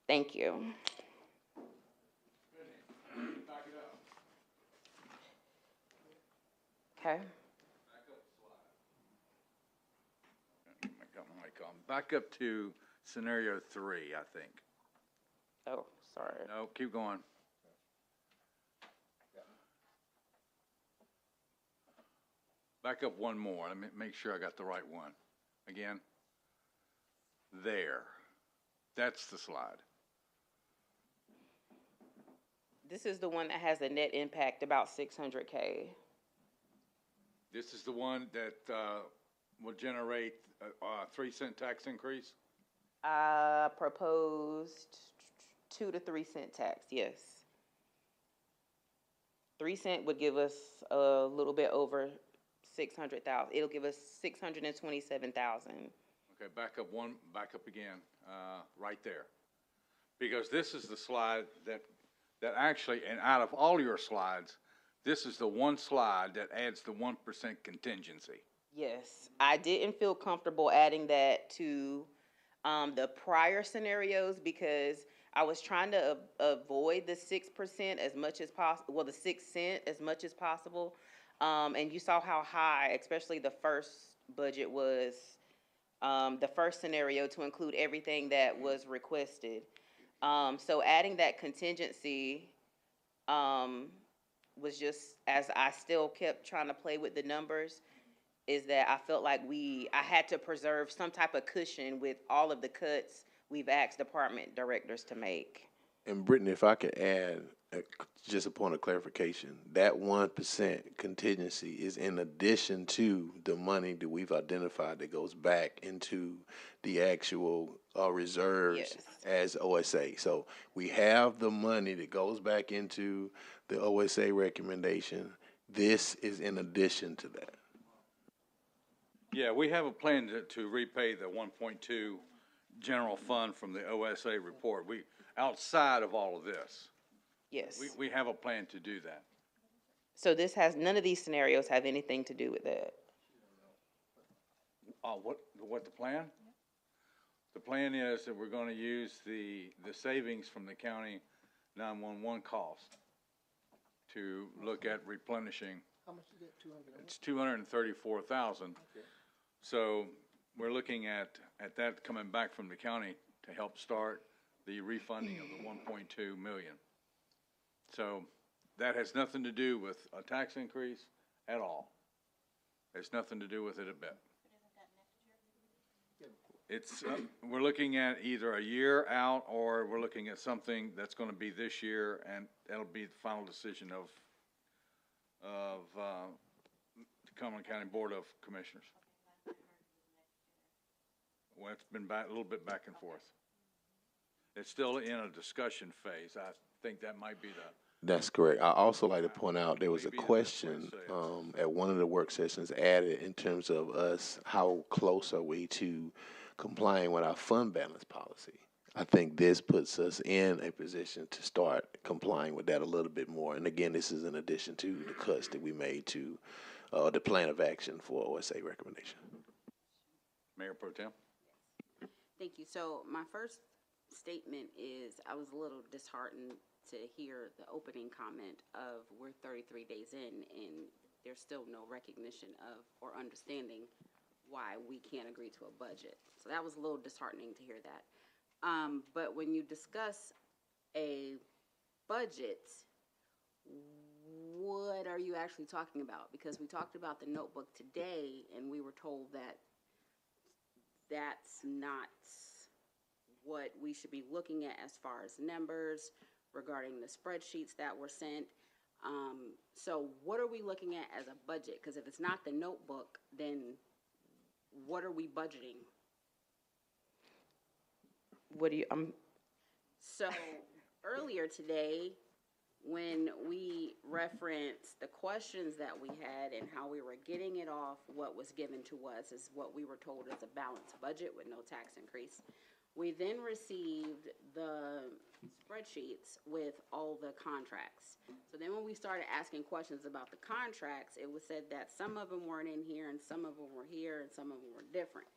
Thank you. Okay. Back up to scenario 3, I think. Oh, sorry. No, keep going. Back up one more. Let me make sure I got the right one. Again. There. That's the slide. This is the one that has a net impact about $600K. This is the one that will generate a 3 cent tax increase? Proposed 2 to 3 cent tax, yes. 3 cent would give us a little bit over 600,000. It'll give us 627,000. Okay, back up again, right there. Because this is the slide that actually, and out of all your slides, this is the one slide that adds the 1% contingency. Yes, I didn't feel comfortable adding that to the prior scenarios because I was trying to avoid the 6% as much as possible, well, the 6 cent as much as possible. And you saw how high, especially the first budget was, the first scenario to include everything that was requested. So adding that contingency, was just, as I still kept trying to play with the numbers, is that I felt like I had to preserve some type of cushion with all of the cuts we've asked department directors to make. And Brittany, if I could add just a point of clarification, that 1% contingency is in addition to the money that we've identified that goes back into the actual reserves as OSA. So we have the money that goes back into the OSA recommendation. This is in addition to that. Yeah, we have a plan to repay the 1.2 general fund from the OSA report. Outside of all of this. Yes. We have a plan to do that. So none of these scenarios have anything to do with that. What the plan? The plan is that we're gonna use the savings from the county 911 cost to look at replenishing. How much is it, 200? It's 234,000. Okay. So we're looking at that coming back from the county to help start the refunding of the 1.2 million. So that has nothing to do with a tax increase at all. It's nothing to do with it a bit. It's, we're looking at either a year out, or we're looking at something that's gonna be this year, and that'll be the final decision of the Cumberland County Board of Commissioners. Well, it's been a little bit back and forth. It's still in a discussion phase. I think that might be That's correct. I also like to point out there was a question at one of the work sessions added in terms of us, how close are we to complying with our fund balance policy? I think this puts us in a position to start complying with that a little bit more. And again, this is in addition to the cuts that we made to the plan of action for OSA recommendation. Mayor Pro Tem. Thank you. So my first statement is I was a little disheartened to hear the opening comment of we're 33 days in and there's still no recognition of or understanding why we can't agree to a budget. So that was a little disheartening to hear that. But when you discuss a budget, what are you actually talking about? Because we talked about the notebook today and we were told that that's not what we should be looking at as far as numbers regarding the spreadsheets that were sent. So what are we looking at as a budget? Because if it's not the notebook, then what are we budgeting? What do you, So earlier today, when we referenced the questions that we had and how we were getting it off, what was given to us is what we were told is a balanced budget with no tax increase. We then received the spreadsheets with all the contracts. So then when we started asking questions about the contracts, it was said that some of them weren't in here and some of them were here and some of them were different.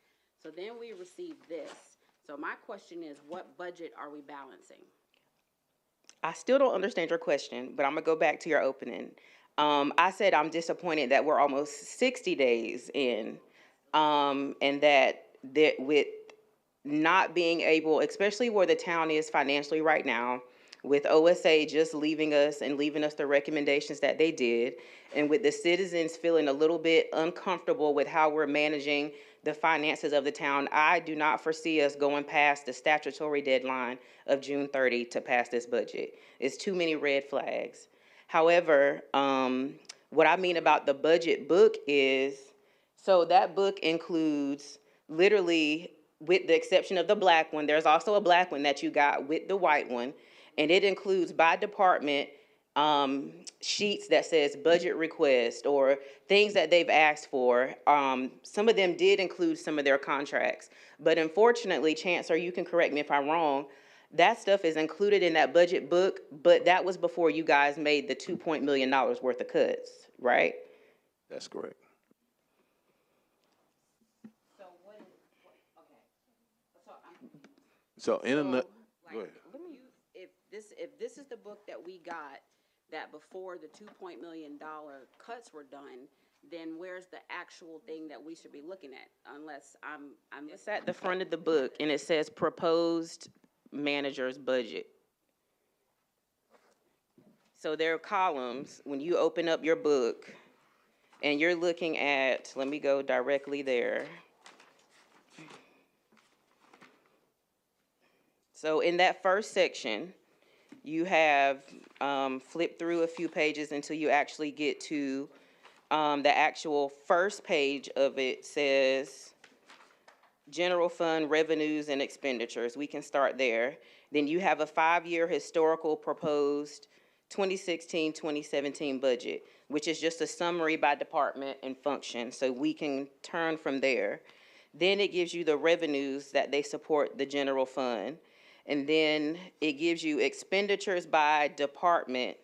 So then we received this. So my question is, what budget are we balancing? I still don't understand your question, but I'm gonna go back to your opening. I said I'm disappointed that we're almost 60 days in, and that with not being able, especially where the town is financially right now, with OSA just leaving us and leaving us the recommendations that they did, and with the citizens feeling a little bit uncomfortable with how we're managing the finances of the town, I do not foresee us going past the statutory deadline of June 30 to pass this budget. It's too many red flags. However, what I mean about the budget book is, so that book includes literally, with the exception of the black one, there's also a black one that you got with the white one, and it includes by department sheets that says budget request or things that they've asked for. Some of them did include some of their contracts, but unfortunately, Chancellor, you can correct me if I'm wrong, that stuff is included in that budget book, but that was before you guys made the $2 million worth of cuts, right? That's correct. So what is, okay. So in a, go ahead. if this is the book that we got, that before the $2 million cuts were done, then where's the actual thing that we should be looking at? Unless I'm. It's at the front of the book, and it says proposed manager's budget. So there are columns when you open up your book, and you're looking at, let me go directly there. So in that first section, you have flipped through a few pages until you actually get to the actual first page of it says general fund revenues and expenditures. We can start there. Then you have a 5-year historical proposed 2016-2017 budget, which is just a summary by department and function. So we can turn from there. Then it gives you the revenues that they support the general fund. And then it gives you expenditures by department,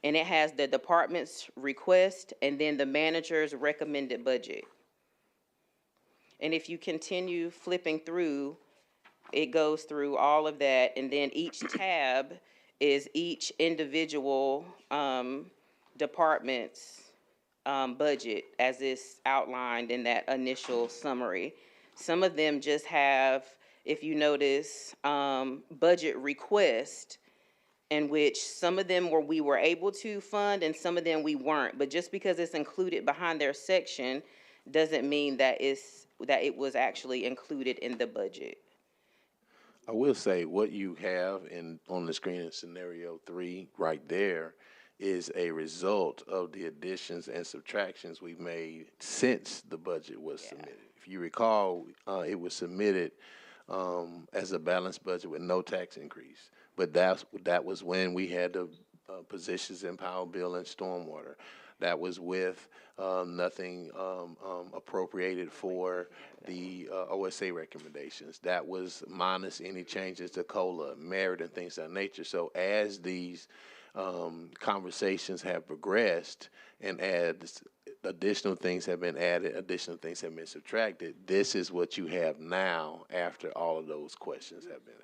and it has the department's request and then the manager's recommended budget. And if you continue flipping through, it goes through all of that, and then each tab is each individual department's budget as is outlined in that initial summary. Some of them just have, if you notice, budget request, in which some of them we were able to fund and some of them we weren't. But just because it's included behind their section doesn't mean that it was actually included in the budget. I will say what you have on the screen in scenario 3 right there is a result of the additions and subtractions we've made since the budget was submitted. If you recall, it was submitted as a balanced budget with no tax increase. But that was when we had the positions in Power Bill and Stormwater. That was with nothing appropriated for the OSA recommendations. That was minus any changes to COLA, merit, and things of that nature. So as these conversations have progressed and as additional things have been added, additional things have been subtracted, this is what you have now after all of those questions have been asked.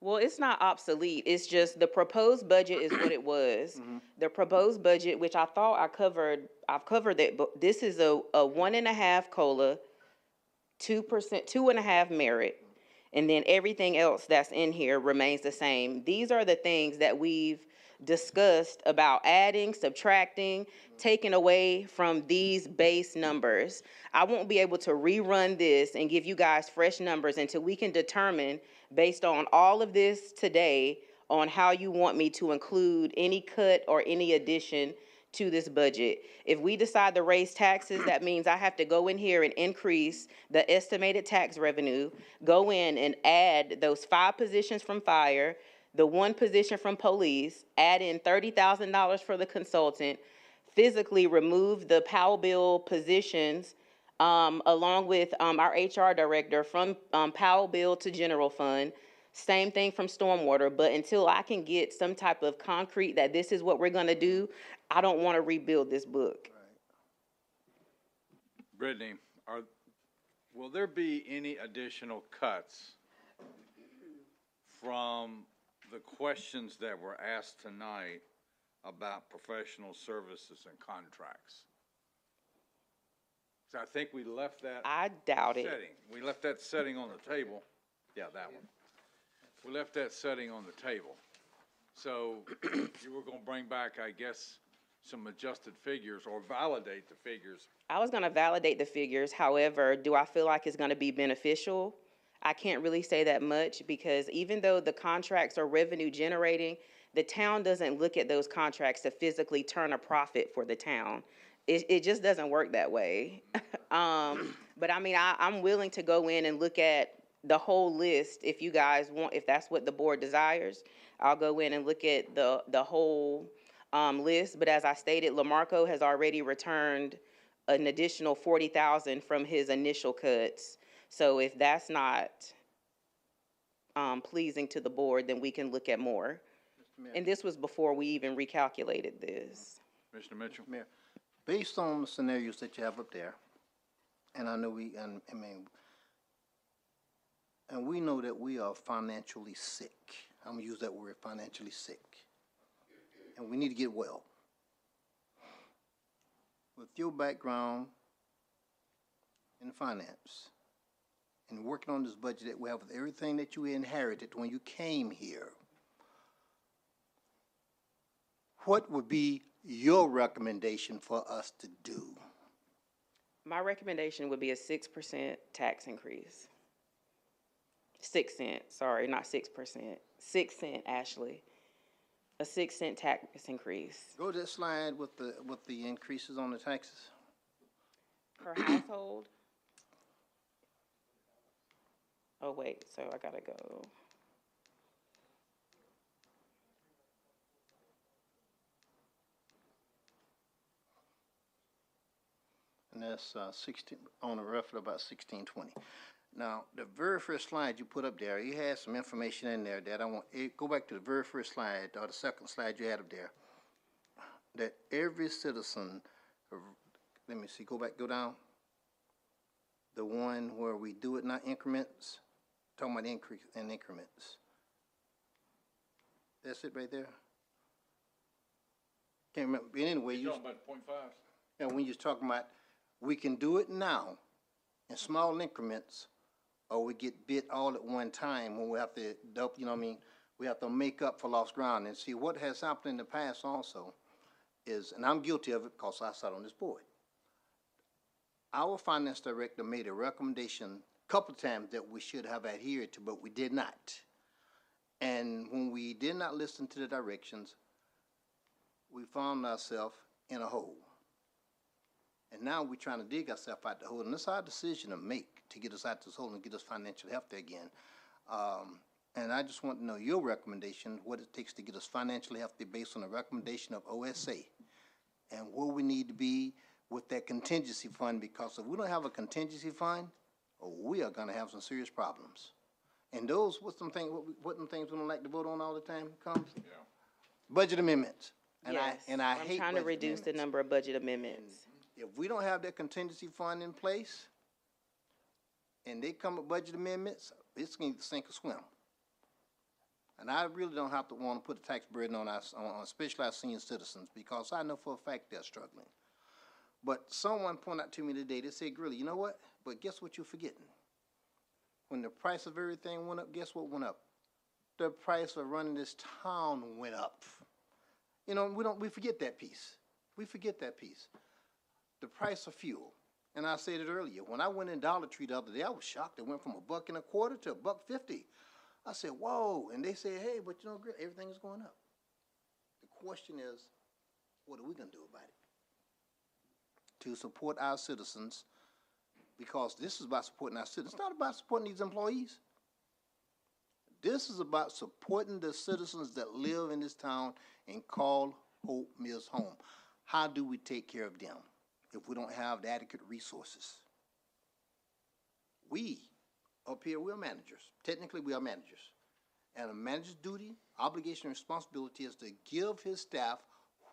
Well, it's not obsolete. It's just the proposed budget is what it was. The proposed budget, which I thought I've covered that, but this is a 1.5 COLA, 2%, 2.5 merit, and then everything else that's in here remains the same. These are the things that we've discussed about adding, subtracting, taking away from these base numbers. I won't be able to rerun this and give you guys fresh numbers until we can determine, based on all of this today, on how you want me to include any cut or any addition to this budget. If we decide to raise taxes, that means I have to go in here and increase the estimated tax revenue, go in and add those 5 positions from fire, the 1 position from police, add in $30,000 for the consultant, physically remove the Powell Bill positions, along with our HR director from Powell Bill to general fund, same thing from stormwater. But until I can get some type of concrete that this is what we're gonna do, I don't wanna rebuild this book. Brittany, will there be any additional cuts from the questions that were asked tonight about professional services and contracts? So I think we left that. I doubt it. Setting. We left that setting on the table. Yeah, that one. We left that setting on the table. So you were gonna bring back, I guess, some adjusted figures or validate the figures. I was gonna validate the figures. However, do I feel like it's gonna be beneficial? I can't really say that much, because even though the contracts are revenue generating, the town doesn't look at those contracts to physically turn a profit for the town. It just doesn't work that way. But I mean, I'm willing to go in and look at the whole list if you guys want, if that's what the board desires. I'll go in and look at the whole list. But as I stated, LaMarco has already returned an additional $40,000 from his initial cuts. So if that's not pleasing to the board, then we can look at more. And this was before we even recalculated this. Mr. Mitchell? Mayor, based on the scenarios that you have up there, and I know and we know that we are financially sick. I'm gonna use that word, financially sick. And we need to get well. With your background in finance and working on this budget that we have with everything that you inherited when you came here, what would be your recommendation for us to do? My recommendation would be a 6% tax increase. 6 cents, sorry, not 6%. 6 cent, Ashley. A 6 cent tax increase Go to that slide with the increases on the taxes. per household. Oh, wait, so I gotta go. And that's 16, on a roughly about 1620. Now, the very first slide you put up there, you had some information in there that I want, go back to the very first slide, or the second slide you had up there, that every citizen, let me see, go down. The one where we do it not increments, talking about increase in increments. That's it right there? Can't remember, but anyway, You're talking about 0.5? yeah, when you're talking about, we can do it now in small increments, or we get bit all at one time when we have to, you know what I mean? We have to make up for lost ground. And see, what has happened in the past also is, and I'm guilty of it because I sat on this board, our finance director made a recommendation a couple of times that we should have adhered to, but we did not. And when we did not listen to the directions, we found ourselves in a hole. And now we're trying to dig ourselves out the hole, and it's our decision to make to get us out this hole and get us financially healthy again. And I just want to know your recommendation, what it takes to get us financially healthy based on the recommendation of OSA, and where we need to be with that contingency fund, because if we don't have a contingency fund, we are going to have some serious problems. And those, what them things we don't like to vote on all the time comes? Yeah. Budget amendments. And Yes, I I'm hate trying to budget reduce the amendments. number of budget amendments. If we don't have that contingency fund in place, and they come with budget amendments, it's going to sink or swim. And I really don't have to want to put a tax burden on us, on especially our senior citizens, because I know for a fact they're struggling. But someone pointed out to me today, they said, Grilly, you know what? But guess what you're forgetting? When the price of everything went up, guess what went up? The price of running this town went up. You know, we forget that piece. We forget that piece. The price of fuel. And I said it earlier, when I went in Dollar Tree the other day, I was shocked. It went from $1.25 to $1.50. I said, whoa. And they said, hey, but you know, everything's going up. The question is, what are we going to do about it? To support our citizens, because this is about supporting our citizens. It's not about supporting these employees. This is about supporting the citizens that live in this town and call Hope Mills home. How do we take care of them if we don't have the adequate resources? We, up here, we're managers. Technically, we are managers. And a manager's duty, obligation, and responsibility is to give his staff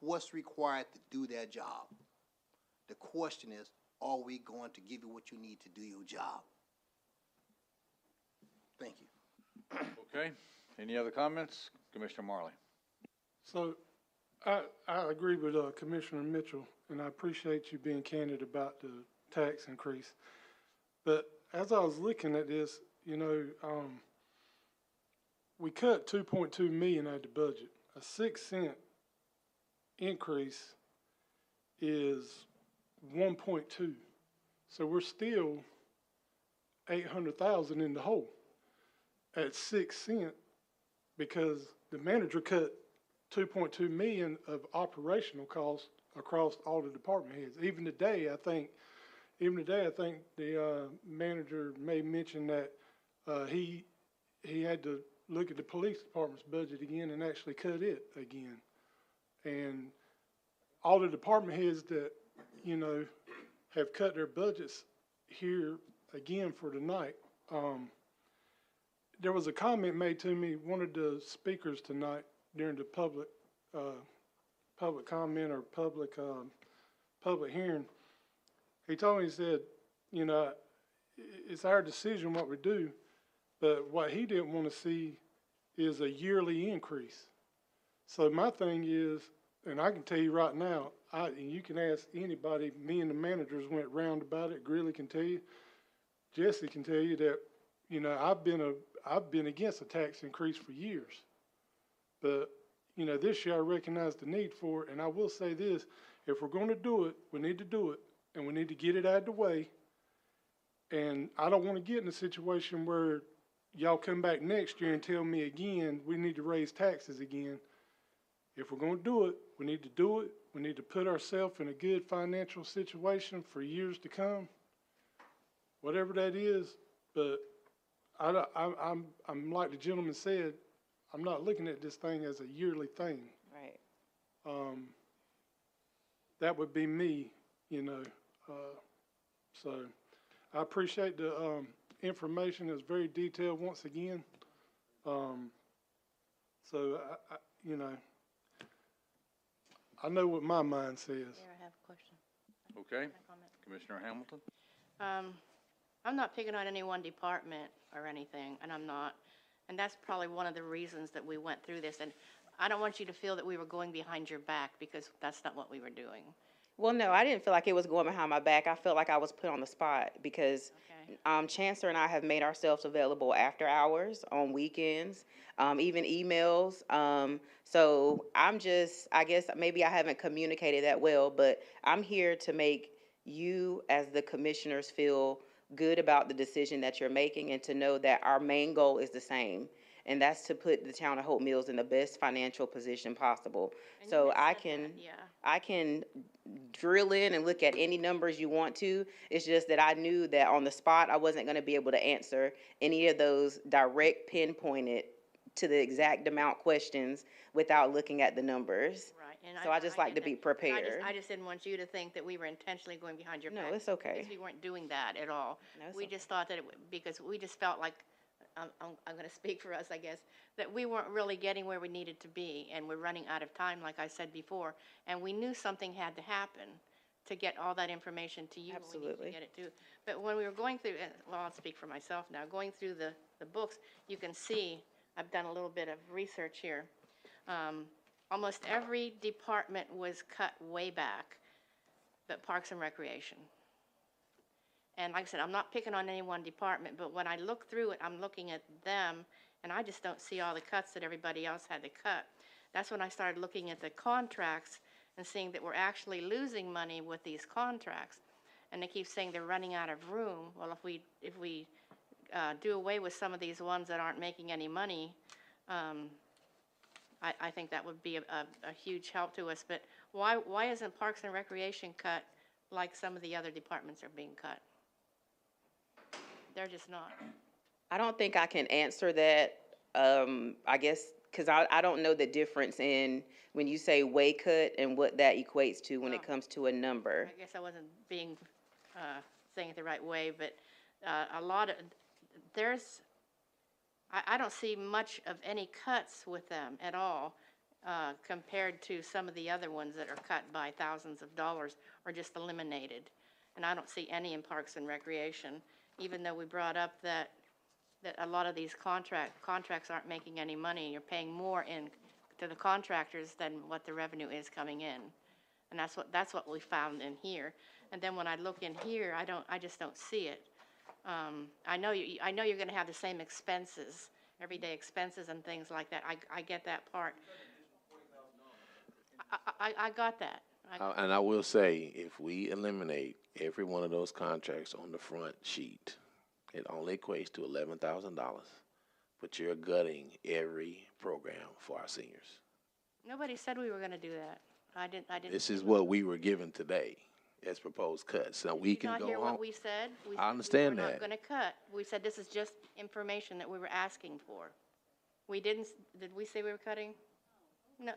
what's required to do their job. The question is, are we going to give you what you need to do your job? Thank you. Okay, any other comments? Commissioner Marley. So I agree with Commissioner Mitchell, and I appreciate you being candid about the tax increase. But as I was looking at this, you know, we cut 2.2 million out of the budget. A 6 cent increase is 1.2. So we're still 800,000 in the hole at 6 cents, because the manager cut 2.2 million of operational costs across all the department heads. Even today, I think the manager may mention that he had to look at the police department's budget again and actually cut it again. And all the department heads that, you know, have cut their budgets here again for tonight. There was a comment made to me, one of the speakers tonight during the public comment or public hearing. He told me, he said, you know, it's our decision what we do, but what he didn't want to see is a yearly increase. So my thing is, and I can tell you right now, and you can ask anybody, me and the managers went round about it, Grilly can tell you, Jesse can tell you that, you know, I've been against a tax increase for years. But, you know, this year I recognize the need for it, and I will say this, if we're gonna do it, we need to do it, and we need to get it out of the way. And I don't wanna get in a situation where y'all come back next year and tell me again, we need to raise taxes again. If we're gonna do it, we need to do it. We need to put ourselves in a good financial situation for years to come. Whatever that is, but I'm like the gentleman said, I'm not looking at this thing as a yearly thing. Right. That would be me, you know. So I appreciate the information. It's very detailed once again. So you know, I know what my mind says. I have a question. Okay, Commissioner Hamilton? I'm not picking on any one department or anything, and I'm not. And that's probably one of the reasons that we went through this. And I don't want you to feel that we were going behind your back, because that's not what we were doing. Well, no, I didn't feel like it was going behind my back. I felt like I was put on the spot because Chancellor and I have made ourselves available after hours, on weekends, even emails. So I'm just, I guess maybe I haven't communicated that well, but I'm here to make you as the commissioners feel good about the decision that you're making, and to know that our main goal is the same. And that's to put the town of Hope Mills in the best financial position possible. So I can drill in and look at any numbers you want to. It's just that I knew that on the spot, I wasn't gonna be able to answer any of those direct pinpointed to the exact amount questions without looking at the numbers. Right. And So I just like to be prepared. I just didn't want you to think that we were intentionally going behind your back. No, it's okay. Because we weren't doing that at all. No, it's We just thought that because we just felt like, I'm going to speak for us, I guess, that we weren't really getting where we needed to be, and we're running out of time, like I said before, and we knew something had to happen to get all that information to you. Absolutely. We need to get it to. But when we were going through, well, I'll speak for myself now, going through the books, you can see, I've done a little bit of research here. Almost every department was cut way back, but Parks and Recreation. And like I said, I'm not picking on any one department, but when I look through it, I'm looking at them, and I just don't see all the cuts that everybody else had to cut. That's when I started looking at the contracts and seeing that we're actually losing money with these contracts. And they keep saying they're running out of room. Well, if we do away with some of these ones that aren't making any money, I think that would be a huge help to us. But why isn't Parks and Recreation cut like some of the other departments are being cut? They're just not. I don't think I can answer that, I guess, because I don't know the difference in when you say way cut and what that equates to when it comes to a number. I guess I wasn't being, saying it the right way, but a lot of, I don't see much of any cuts with them at all, compared to some of the other ones that are cut by thousands of dollars or just eliminated. And I don't see any in Parks and Recreation, even though we brought up that a lot of these contracts aren't making any money. You're paying more to the contractors than what the revenue is coming in. And that's what we found in here. And then when I look in here, I just don't see it. I know you're gonna have the same expenses, everyday expenses and things like that. I get that part. I got that. And I will say, if we eliminate every one of those contracts on the front sheet, it only equates to $11,000, but you're gutting every program for our seniors. Nobody said we were gonna do that. I didn't. This is what we were given today as proposed cuts. Now we can go Did you not hear home. what we said? I understand We were that. not gonna cut. We said this is just information that we were asking for. We didn't, did we say we were cutting? No.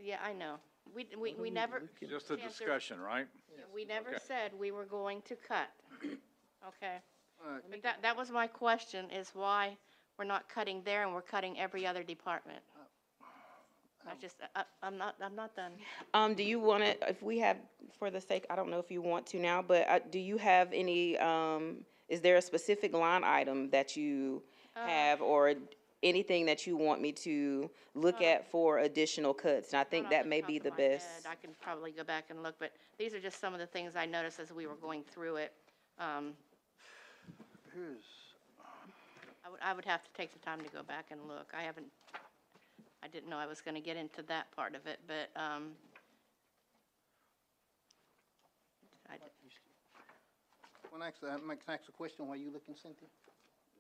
Yeah, I know. We never. Just a discussion, right? We never Okay. said we were going to cut. Okay. But that was my question, is why we're not cutting there and we're cutting every other department. I'm not done. Do you want to, if we have, for the sake, I don't know if you want to now, but do you have any, is there a specific line item that you have, or anything that you want me to look at for additional cuts. And I think that may be the best. I can probably go back and look, but these are just some of the things I noticed as we were going through it. I would have to take the time to go back and look. I didn't know I was gonna get into that part of it, but, Can I ask a question while you looking, Cynthia?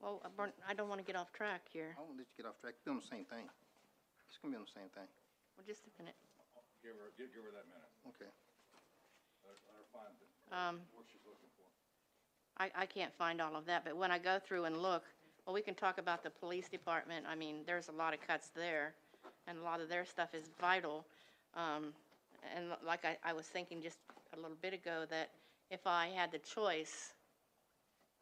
well, I don't wanna get off track here. I won't let you get off track. Be on the same thing. It's gonna be on the same thing. Well, just a minute. Give her that minute. Okay. Let her find what she's looking for. I can't find all of that, but when I go through and look, well, we can talk about the police department. I mean, there's a lot of cuts there, and a lot of their stuff is vital. And like I was thinking just a little bit ago, that if I had the choice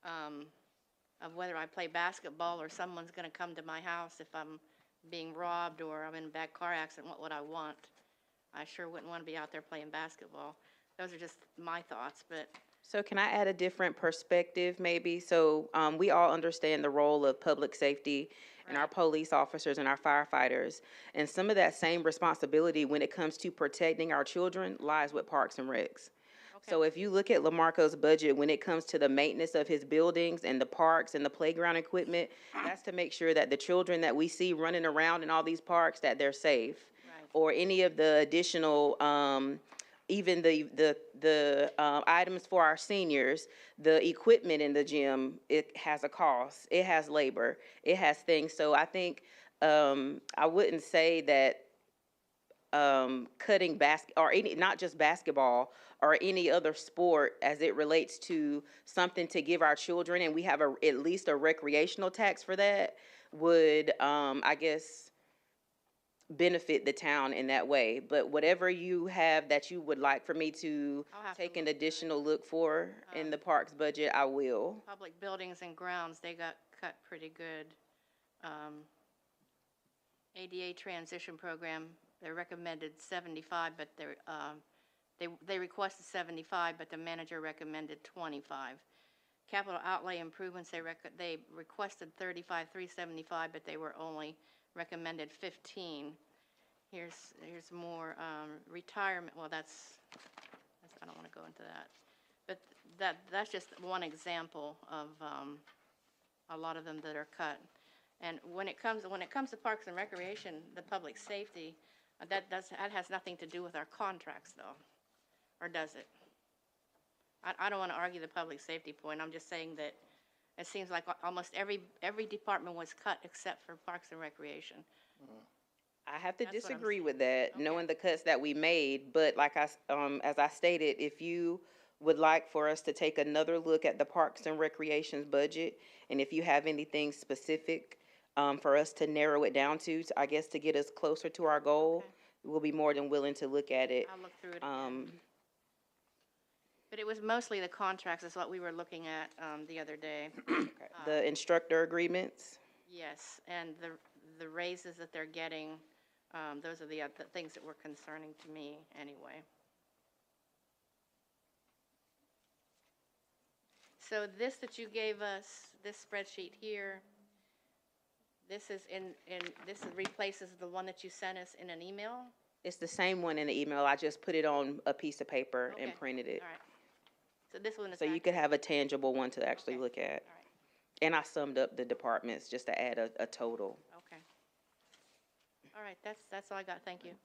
of whether I play basketball or someone's gonna come to my house if I'm being robbed or I'm in a bad car accident, what would I want? I sure wouldn't want to be out there playing basketball. Those are just my thoughts, but So can I add a different perspective maybe? So we all understand the role of public safety and our police officers and our firefighters. And some of that same responsibility when it comes to protecting our children lies with Parks and Recs. So if you look at LaMarco's budget, when it comes to the maintenance of his buildings and the parks and the playground equipment, that's to make sure that the children that we see running around in all these parks, that they're safe. Or any of the additional, even the items for our seniors, the equipment in the gym, it has a cost, it has labor, it has things. So I think, I wouldn't say that cutting or not just basketball or any other sport as it relates to something to give our children, and we have at least a recreational tax for that, would, I guess, benefit the town in that way. But whatever you have that you would like for me to take an additional look for in the parks budget, I will. public buildings and grounds, they got cut pretty good. ADA transition program, they recommended 75, but they requested 75, but the manager recommended 25. Capital outlay improvements, they requested 35,375, but they were only recommended 15. Here's more retirement. Well, that's I don't want to go into that, but that's just one example of a lot of them that are cut. And when it comes to Parks and Recreation, the public safety, that has nothing to do with our contracts, though, or does it? I don't want to argue the public safety point. I'm just saying that it seems like almost every department was cut except for Parks and Recreation. I have to disagree with that, knowing the cuts that we made, but like as I stated, if you would like for us to take another look at the Parks and Recreation's budget, and if you have anything specific for us to narrow it down to, I guess to get us closer to our goal, we'll be more than willing to look at it. I'll look through it again. But it was mostly the contracts is what we were looking at the other day. The instructor agreements? Yes, and the raises that they're getting, those are the things that were concerning to me anyway. So this that you gave us, this spreadsheet here, this replaces the one that you sent us in an email? It's the same one in the email. I just put it on a piece of paper and printed it. All right. So this one is So you could have a tangible one to actually look at. And I summed up the departments just to add a total. Okay. All right, that's all I got. Thank you.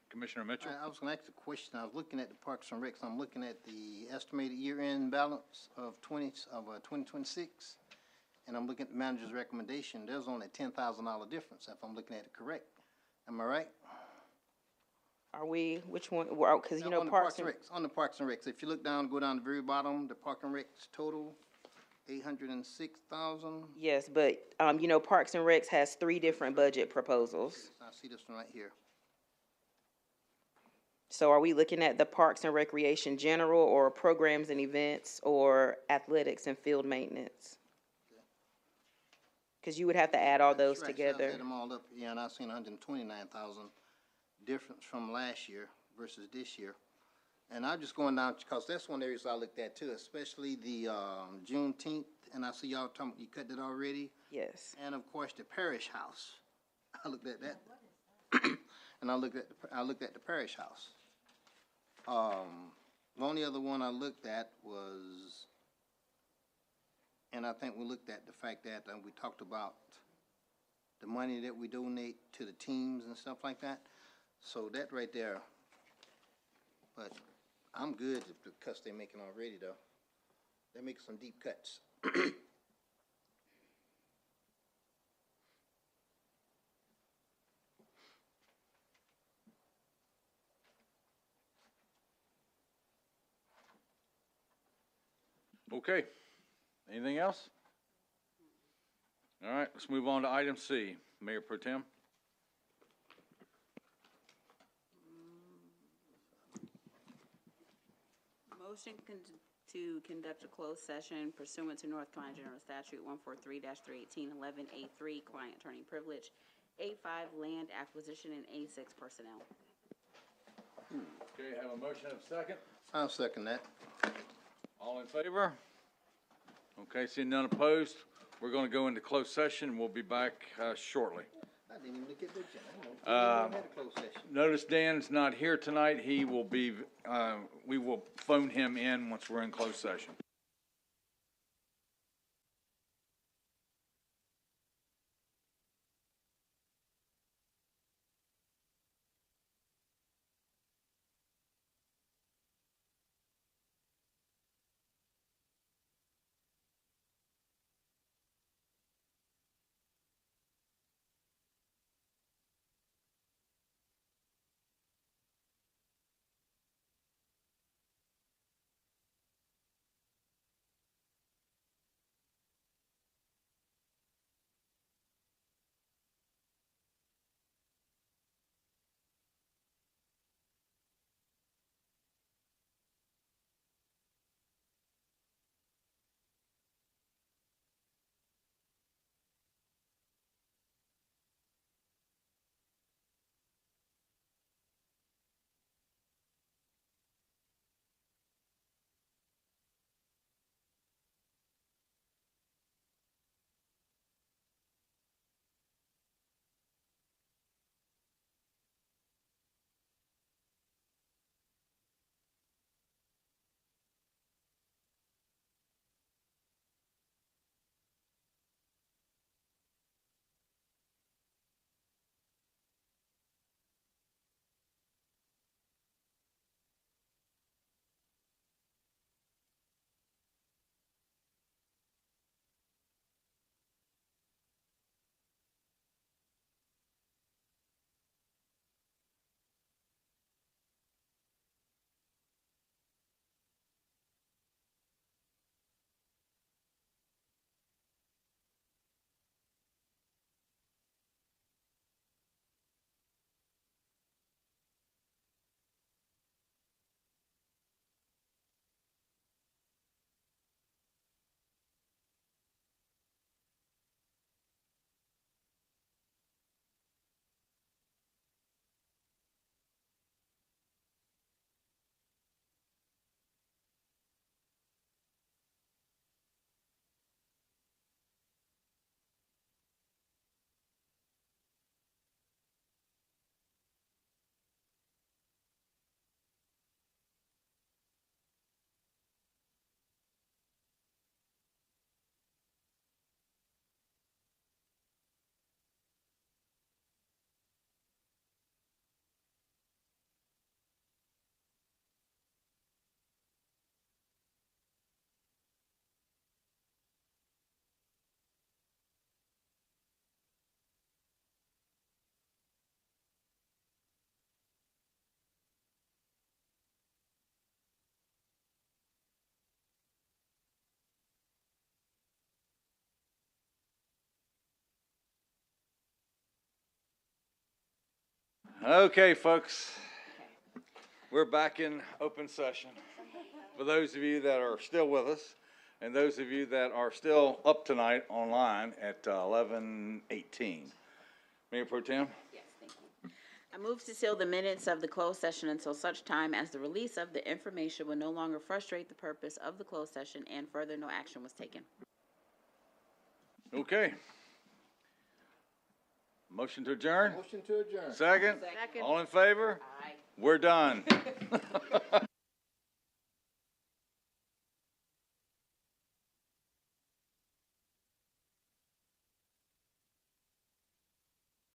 Commissioner Mitchell? I was going to ask a question. I was looking at the Parks and Recs. I'm looking at the estimated year-end balance of 2026, and I'm looking at the manager's recommendation. There's only a $10,000 difference, if I'm looking at it correct. Am I right? Are we, which one, because you know, Parks and Recs, on the Parks and Recs. If you look down, go down to the very bottom, the Parks and Recs total, 806,000. Yes, but, you know, Parks and Recs has 3 different budget proposals. I see this one right here. So are we looking at the Parks and Recreation general, or programs and events, or athletics and field maintenance? Because you would have to add all those Right, together. So I add them all up, yeah, and I've seen 129,000 difference from last year versus this year. And I'm just going down, because that's one of the areas I looked at too, especially the Juneteenth and I see y'all talking, you cut that already? Yes. And of course, the parish house. I looked at that. And I looked at the parish house. The only other one I looked at was, and I think we looked at the fact that we talked about the money that we donate to the teams and stuff like that. So that right there, but I'm good with the cuts they're making already, though. They're making some deep cuts. Okay. Anything else? All right, let's move on to item C. Mayor Pro Tem. Motion to conduct a closed session pursuant to North Carolina General Statute 143-318, 11A3, client attorney privilege, A5, land acquisition, and A6, personnel. Okay, have a motion of second. I'll second that. All in favor? Okay, seeing none opposed, we're going to go into closed session. We'll be back shortly. I didn't even look at the agenda. We had a closed session. Notice Dan's not here tonight. He will be, we will phone him in once we're in closed session. Okay, folks, we're back in open session. For those of you that are still with us, and those of you that are still up tonight online at 11:18. Mayor Pro Tem? Yes, thank you. I move to seal the minutes of the closed session until such time as the release of the information will no longer frustrate the purpose of the closed session and further no action was taken. Okay. Motion to adjourn? Motion to adjourn. Second? Second. All in favor? Aye. We're done.